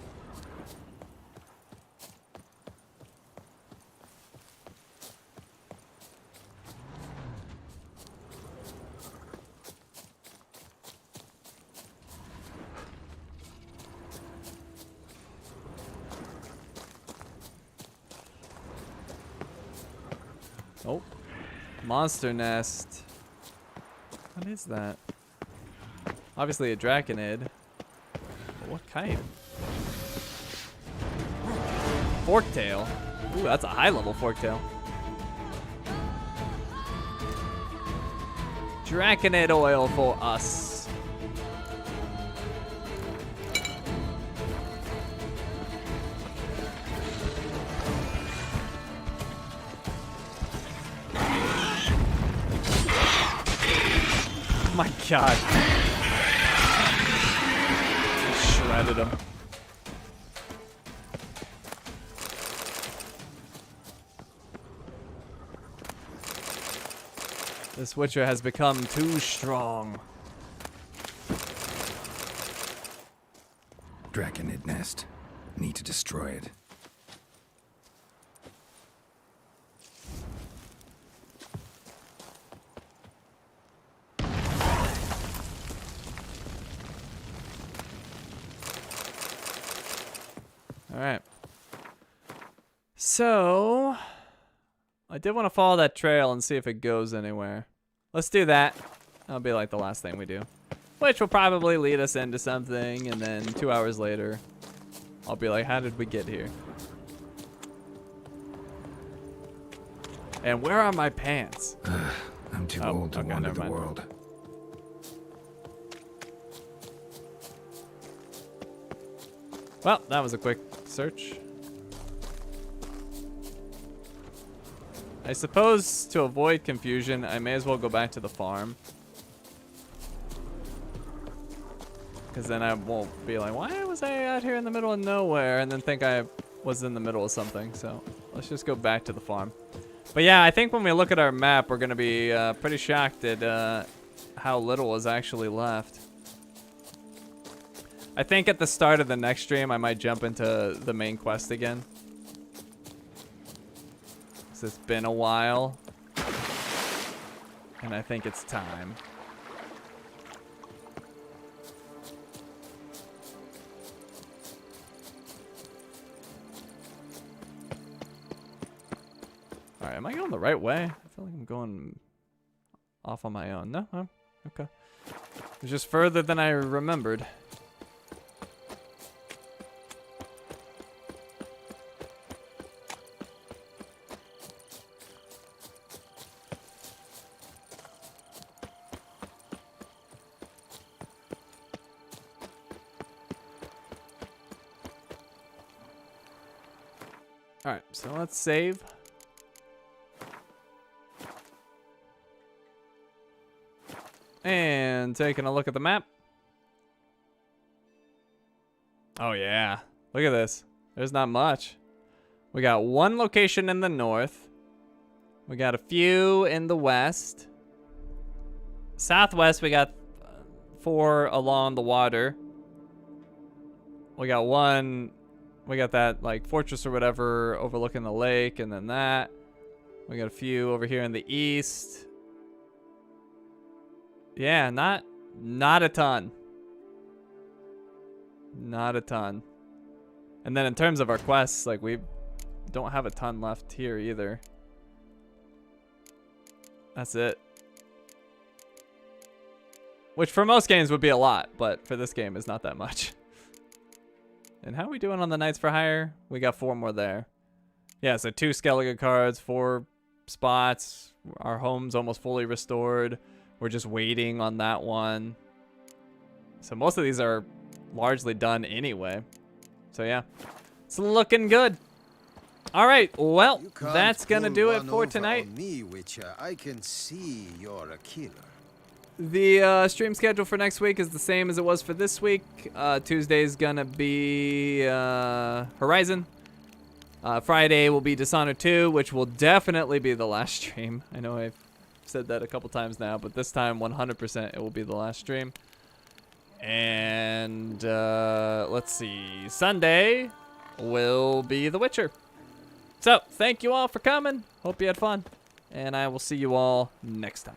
Oh, monster nest. What is that? Obviously a draconid. But what kind? Forktail. Ooh, that's a high level forktail. Draconid oil for us. Oh my god. Shredded him. This Witcher has become too strong. Draconid nest. Need to destroy it. Alright. So, I did want to follow that trail and see if it goes anywhere. Let's do that. That'll be like the last thing we do. Which will probably lead us into something, and then 2 hours later, I'll be like, how did we get here? And where are my pants? I'm too old to wander the world. Well, that was a quick search. I suppose to avoid confusion, I may as well go back to the farm. Because then I won't be like, why was I out here in the middle of nowhere? And then think I was in the middle of something. So let's just go back to the farm. But yeah, I think when we look at our map, we're going to be pretty shocked at how little is actually left. I think at the start of the next stream, I might jump into the main quest again. So it's been a while. And I think it's time. Alright, am I going the right way? I feel like I'm going off on my own. No? Oh, okay. It's just further than I remembered. Alright, so let's save. And taking a look at the map. Oh yeah, look at this. There's not much. We got one location in the north. We got a few in the west. Southwest, we got 4 along the water. We got one. We got that like fortress or whatever overlooking the lake, and then that. We got a few over here in the east. Yeah, not a ton. Not a ton. And then in terms of our quests, like we don't have a ton left here either. That's it. Which for most games would be a lot, but for this game is not that much. And how are we doing on the Knights for Hire? We got 4 more there. Yeah, so 2 Skellige cards, 4 spots. Our home's almost fully restored. We're just waiting on that one. So most of these are largely done anyway. So yeah, it's looking good. All right, well, that's gonna do it for tonight. Me, Witcher. I can see you're a killer. The stream schedule for next week is the same as it was for this week. Tuesday's gonna be Horizon. Friday will be Dishonored 2, which will definitely be the last stream. I know I've said that a couple times now, but this time 100% it will be the last stream. And let's see, Sunday will be The Witcher. So thank you all for coming. Hope you had fun. And I will see you all next time.